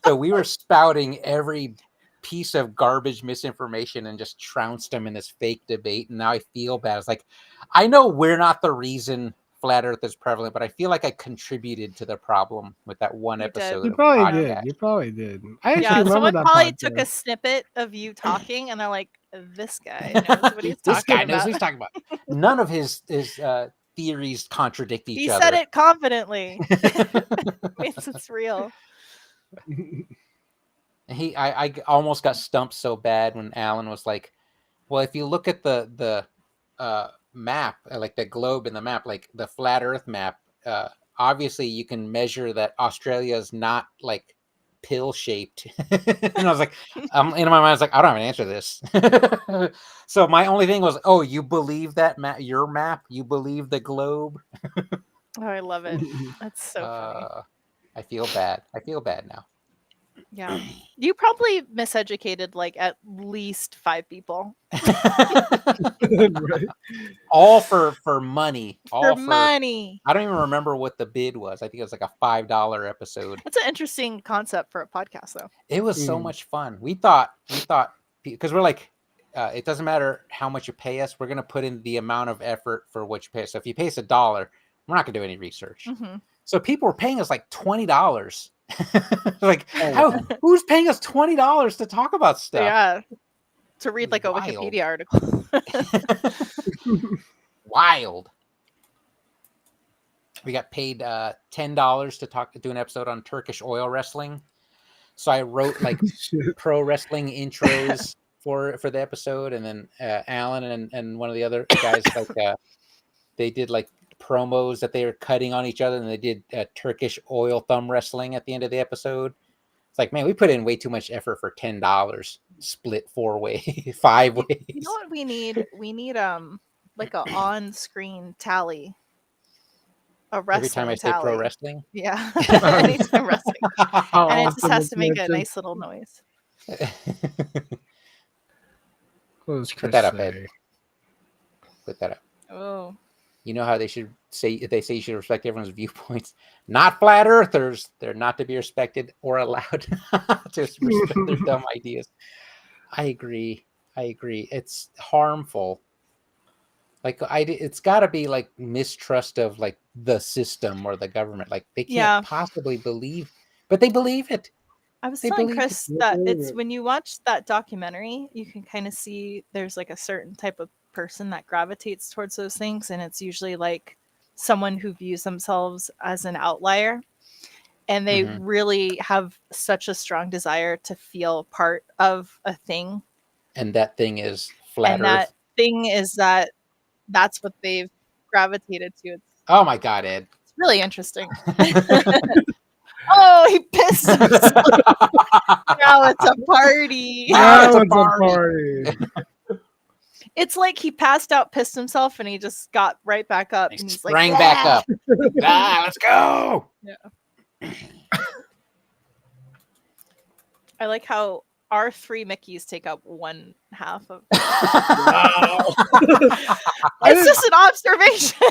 Speaker 1: So we were spouting every piece of garbage misinformation and just trounced him in this fake debate. And now I feel bad. It's like, I know we're not the reason flat Earth is prevalent, but I feel like I contributed to the problem with that one
Speaker 2: You did.
Speaker 1: episode.
Speaker 3: You
Speaker 1: of
Speaker 3: probably
Speaker 1: podcast.
Speaker 3: did. You probably did. I actually
Speaker 2: Yeah,
Speaker 3: remember
Speaker 2: someone
Speaker 3: that
Speaker 2: probably
Speaker 3: podcast.
Speaker 2: took a snippet of you talking, and they're like, "This guy knows what he's
Speaker 1: This
Speaker 2: talking
Speaker 1: guy knows
Speaker 2: about."
Speaker 1: what he's talking about. None of his theories contradict each
Speaker 2: He
Speaker 1: other.
Speaker 2: said it confidently. Means it's real.
Speaker 1: I almost got stumped so bad when Alan was like, well, if you look at the map, like the globe in the map, like the flat Earth map, obviously you can measure that Australia is not like pill shaped. And I was like, in my mind, I was like, I don't have an answer to this. So my only thing was, oh, you believe that your map? You believe the globe?
Speaker 2: Oh, I love it. That's so funny.
Speaker 1: I feel bad. I feel bad now.
Speaker 2: Yeah. You probably miseducated like at least 5 people
Speaker 3: Right.
Speaker 1: All for money.
Speaker 2: for
Speaker 1: All for
Speaker 2: money.
Speaker 1: I don't even remember what the bid was. I think it was like a $5 episode.
Speaker 2: It's an interesting concept for a podcast, though.
Speaker 1: It was so
Speaker 3: Mm.
Speaker 1: much fun. We thought because we're like, it doesn't matter how much you pay us. We're gonna put in the amount of effort for what you pay us. So if you pay us $1, we're not gonna do any research.
Speaker 2: Mhm.
Speaker 1: So people were paying us like $20. Like,
Speaker 3: Oh,
Speaker 1: who's paying us $20 to talk about stuff?
Speaker 2: Yeah. To read like a
Speaker 1: Wild.
Speaker 2: Wikipedia article.
Speaker 1: Wild. We got paid $10 to do an episode on Turkish oil wrestling. So I wrote like
Speaker 3: Shit.
Speaker 1: pro wrestling intros for the episode, and then Alan and one of the other guys like they did like promos that they were cutting on each other, and they did Turkish oil thumb wrestling at the end of the episode. It's like, man, we put in way too much effort for $10, split 4 ways, 5 ways.
Speaker 2: You know what we need? We need like a on-screen tally. A wrestling
Speaker 1: Every time I say
Speaker 2: tally.
Speaker 1: pro wrestling.
Speaker 2: Yeah. Anytime wrestling.
Speaker 3: How
Speaker 2: And it just
Speaker 3: often
Speaker 2: has
Speaker 3: is
Speaker 2: to make a
Speaker 3: mentioned?
Speaker 2: nice little noise.
Speaker 3: What does
Speaker 1: Put
Speaker 3: Chris
Speaker 1: that up,
Speaker 3: say?
Speaker 1: Ed. Put that up.
Speaker 2: Oh.
Speaker 1: You know how they say you should respect everyone's viewpoints. Not flat earthers. They're not to be respected or allowed to respect their dumb ideas. I agree. It's harmful. Like it's got to be like mistrust of like the system or the government. Like they can't
Speaker 2: Yeah.
Speaker 1: possibly believe, but they believe it.
Speaker 2: I was
Speaker 1: They
Speaker 2: telling
Speaker 1: believe it.
Speaker 2: Chris
Speaker 3: They
Speaker 2: that
Speaker 3: believe
Speaker 2: it's
Speaker 3: it.
Speaker 2: when you watch that documentary, you can kind of see there's like a certain type of person that gravitates towards those things, and it's usually like someone who views themselves as an outlier, and they
Speaker 1: Mhm.
Speaker 2: really have such a strong desire to feel part of a thing,
Speaker 1: And that thing is flat
Speaker 2: and
Speaker 1: earth.
Speaker 2: that thing is that's what they've gravitated to. It's
Speaker 1: Oh my God, Ed.
Speaker 2: really interesting. Oh, he pissed himself. Now it's a party.
Speaker 1: Now
Speaker 3: Now
Speaker 1: it's a
Speaker 3: it's a party.
Speaker 2: It's like he passed out, pissed himself, and he just got right back up.
Speaker 1: He
Speaker 2: And he's
Speaker 1: sprang
Speaker 2: like,
Speaker 1: back
Speaker 2: "Yeah."
Speaker 1: up. Let's go.
Speaker 2: I like how our 3 Mickeys take up 1/2 of.
Speaker 3: Wow.
Speaker 2: It's just an observation.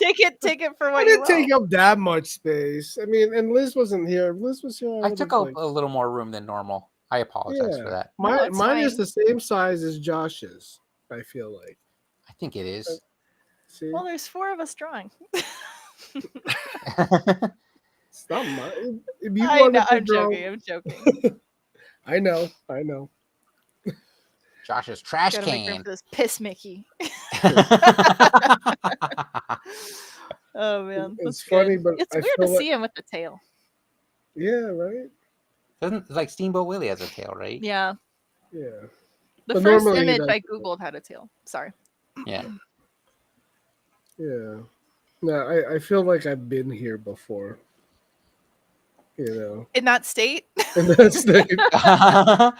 Speaker 2: Take it for
Speaker 3: I
Speaker 2: what you
Speaker 3: didn't
Speaker 2: will.
Speaker 3: take up that much space. I mean, and Liz wasn't here. If Liz was here.
Speaker 1: I
Speaker 3: would've,
Speaker 1: took a little more room than normal. I apologize for
Speaker 3: Yeah.
Speaker 1: that.
Speaker 2: No,
Speaker 3: mine.
Speaker 2: it's
Speaker 3: Mine is
Speaker 2: fine.
Speaker 3: the same size as Josh's. I feel like.
Speaker 1: I think it is.
Speaker 3: See,
Speaker 2: Well, there's 4 of us drawing.
Speaker 3: it's not mine. If you
Speaker 2: I
Speaker 3: wanted
Speaker 2: know.
Speaker 3: to
Speaker 2: I'm
Speaker 3: draw-
Speaker 2: joking. I'm joking.
Speaker 3: I know.
Speaker 1: Josh's trash
Speaker 2: Gotta make room
Speaker 1: can.
Speaker 2: for this piss Mickey. Oh man,
Speaker 3: It's
Speaker 2: that's
Speaker 3: funny,
Speaker 2: good.
Speaker 3: but
Speaker 2: It's
Speaker 3: I
Speaker 2: weird
Speaker 3: feel
Speaker 2: to
Speaker 3: like-
Speaker 2: see him with the tail.
Speaker 3: Yeah, right.
Speaker 1: Doesn't like Steamboat Willie has a tail, right?
Speaker 2: Yeah,
Speaker 3: Yeah.
Speaker 2: the
Speaker 3: But
Speaker 2: first
Speaker 3: normally
Speaker 2: image
Speaker 3: that's-
Speaker 2: I googled had a tail. Sorry.
Speaker 1: Yeah.
Speaker 3: Yeah. No, I feel like I've been here before. You know.
Speaker 2: In that state,
Speaker 3: And that's the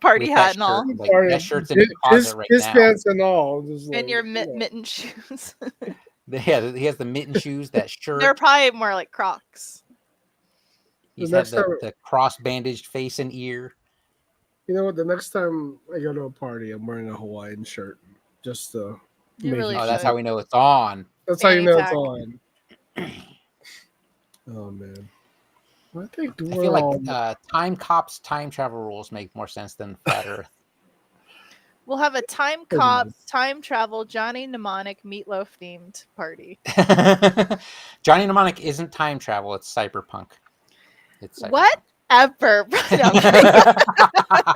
Speaker 2: party
Speaker 1: With
Speaker 2: hat
Speaker 1: that
Speaker 2: and all,
Speaker 1: shirt, like, that shirt's in the
Speaker 3: his,
Speaker 1: closet right
Speaker 3: his
Speaker 1: now.
Speaker 3: pants and all. Just
Speaker 2: and
Speaker 3: like,
Speaker 2: your
Speaker 3: you know.
Speaker 2: mitten shoes.
Speaker 1: Yeah, he has the mitten shoes, that shirt.
Speaker 2: They're probably more like Crocs.
Speaker 1: He's
Speaker 3: The
Speaker 1: had
Speaker 3: next time-
Speaker 1: the cross bandaged face and ear.
Speaker 3: You know what? The next time I go to a party, I'm wearing a Hawaiian shirt. Just to
Speaker 2: You
Speaker 3: make
Speaker 2: really
Speaker 3: it
Speaker 1: Oh, that's
Speaker 2: should.
Speaker 1: how we know it's on.
Speaker 3: That's how you know it's
Speaker 2: Fanny
Speaker 3: on. Oh man. I think
Speaker 1: I
Speaker 3: we're
Speaker 1: feel
Speaker 3: all
Speaker 1: like Time Cop's time travel rules make more sense than Flat Earth.
Speaker 2: We'll have a time
Speaker 3: Pretty
Speaker 2: cop,
Speaker 3: nice.
Speaker 2: time travel, Johnny Mnemonic meatloaf themed party.
Speaker 1: Johnny Mnemonic isn't time travel; it's cyberpunk. It's cyberpunk.
Speaker 2: Whatever. No, I'm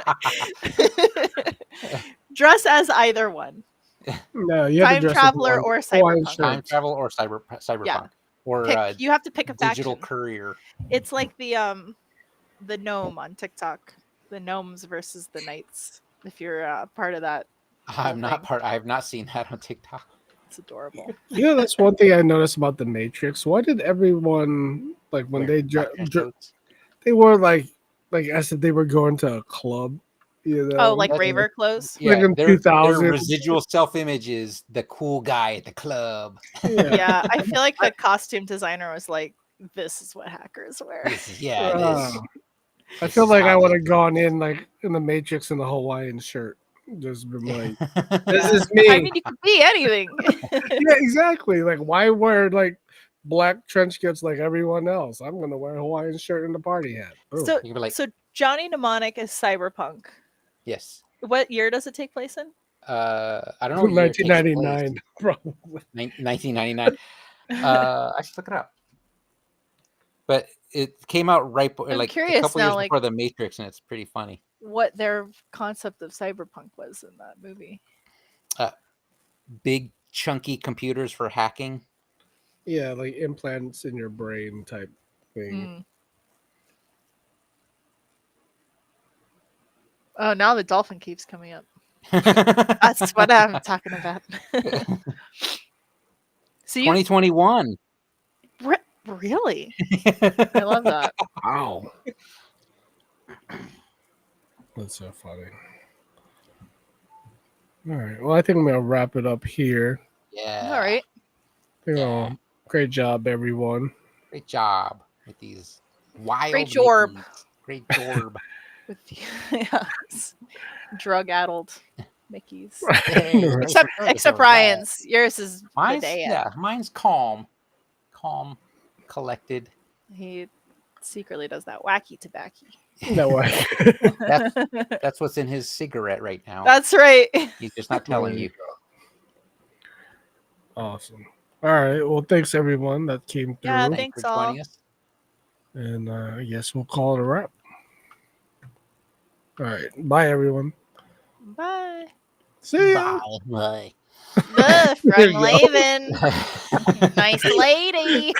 Speaker 2: kidding. Dress as either one.
Speaker 3: no, you have to
Speaker 2: Time
Speaker 3: dress as
Speaker 2: traveler
Speaker 3: Hawaiian-
Speaker 2: or
Speaker 3: Hawaiian
Speaker 2: cyberpunk.
Speaker 1: Time
Speaker 3: shirt.
Speaker 1: travel or cyberpunk,
Speaker 2: Yeah.
Speaker 1: or
Speaker 2: You have to pick a
Speaker 1: digital
Speaker 2: faction.
Speaker 1: courier.
Speaker 2: It's like the gnome on TikTok. The gnomes versus the knights. If you're part of that,
Speaker 1: I'm not
Speaker 2: thing.
Speaker 1: part. I have not seen that on TikTok.
Speaker 2: it's adorable.
Speaker 3: You know, that's one thing I noticed about the Matrix. Why did everyone like when
Speaker 1: Where
Speaker 3: they
Speaker 1: Dr. Jones-
Speaker 3: they were like as if they were going to a club? You know?
Speaker 2: Oh, like
Speaker 1: that's-
Speaker 2: raver clothes.
Speaker 1: yeah,
Speaker 3: in
Speaker 1: their
Speaker 3: 2000.
Speaker 1: residual self-image is the cool guy at the club.
Speaker 3: yeah.
Speaker 2: Yeah, I feel like the costume designer was like, this is what hackers wear.
Speaker 1: Yeah, it is.
Speaker 3: I
Speaker 1: This
Speaker 3: feel
Speaker 1: is
Speaker 3: like I
Speaker 1: how
Speaker 3: would
Speaker 1: they
Speaker 3: have gone in like in the Matrix in the Hawaiian shirt. Just been like, this
Speaker 1: Yeah.
Speaker 3: is me.
Speaker 2: I mean, you could be anything.
Speaker 3: Yeah, exactly. Like, why wear like black trench coats like everyone else? I'm gonna wear a Hawaiian shirt and a party hat. Boom.
Speaker 2: so,
Speaker 1: You were like,
Speaker 2: so Johnny Mnemonic is cyberpunk.
Speaker 1: yes.
Speaker 2: What year does it take place in?
Speaker 1: I don't know what year it takes place.
Speaker 3: 1999, probably.
Speaker 1: 1999. I should look it up. But it came out right
Speaker 2: I'm
Speaker 1: like a
Speaker 2: curious
Speaker 1: couple
Speaker 2: now,
Speaker 1: years
Speaker 2: like-
Speaker 1: before the Matrix, and it's pretty funny.
Speaker 2: What their concept of cyberpunk was in that movie?
Speaker 1: Big chunky computers for hacking.
Speaker 3: Yeah, like implants in your brain type thing.
Speaker 2: Mm. Oh, now the dolphin keeps coming up. That's what I'm talking about. So you
Speaker 1: 2021.
Speaker 2: really? I love that.
Speaker 3: Wow. That's so funny. All right. Well, I think I'm gonna wrap it up here.
Speaker 1: Yeah.
Speaker 2: All right.
Speaker 3: Great job, everyone.
Speaker 1: Great job with these wild.
Speaker 2: Great jorb.
Speaker 1: Mickeys. Great jorb.
Speaker 2: With the yes, drug-addled Mickeys.
Speaker 1: Hey,
Speaker 3: Right.
Speaker 2: Except Ryan's. Yours is
Speaker 1: Mine's
Speaker 2: Medea.
Speaker 1: yeah. Mine's calm, collected.
Speaker 2: He secretly does that wacky tobacco.
Speaker 3: No way.
Speaker 1: That's what's in his cigarette right now.
Speaker 2: That's right.
Speaker 1: He's just not telling
Speaker 3: There
Speaker 1: you.
Speaker 3: go. Awesome. All right. Well, thanks everyone that came through.
Speaker 2: Yeah,
Speaker 1: Thanks
Speaker 2: thanks
Speaker 1: for
Speaker 2: all.
Speaker 1: joining us.
Speaker 3: And I guess we'll call it a wrap. All right. Bye, everyone.
Speaker 2: Bye.
Speaker 3: See ya.
Speaker 5: Bye.
Speaker 2: From
Speaker 3: There you go.
Speaker 2: Laven. Nice lady.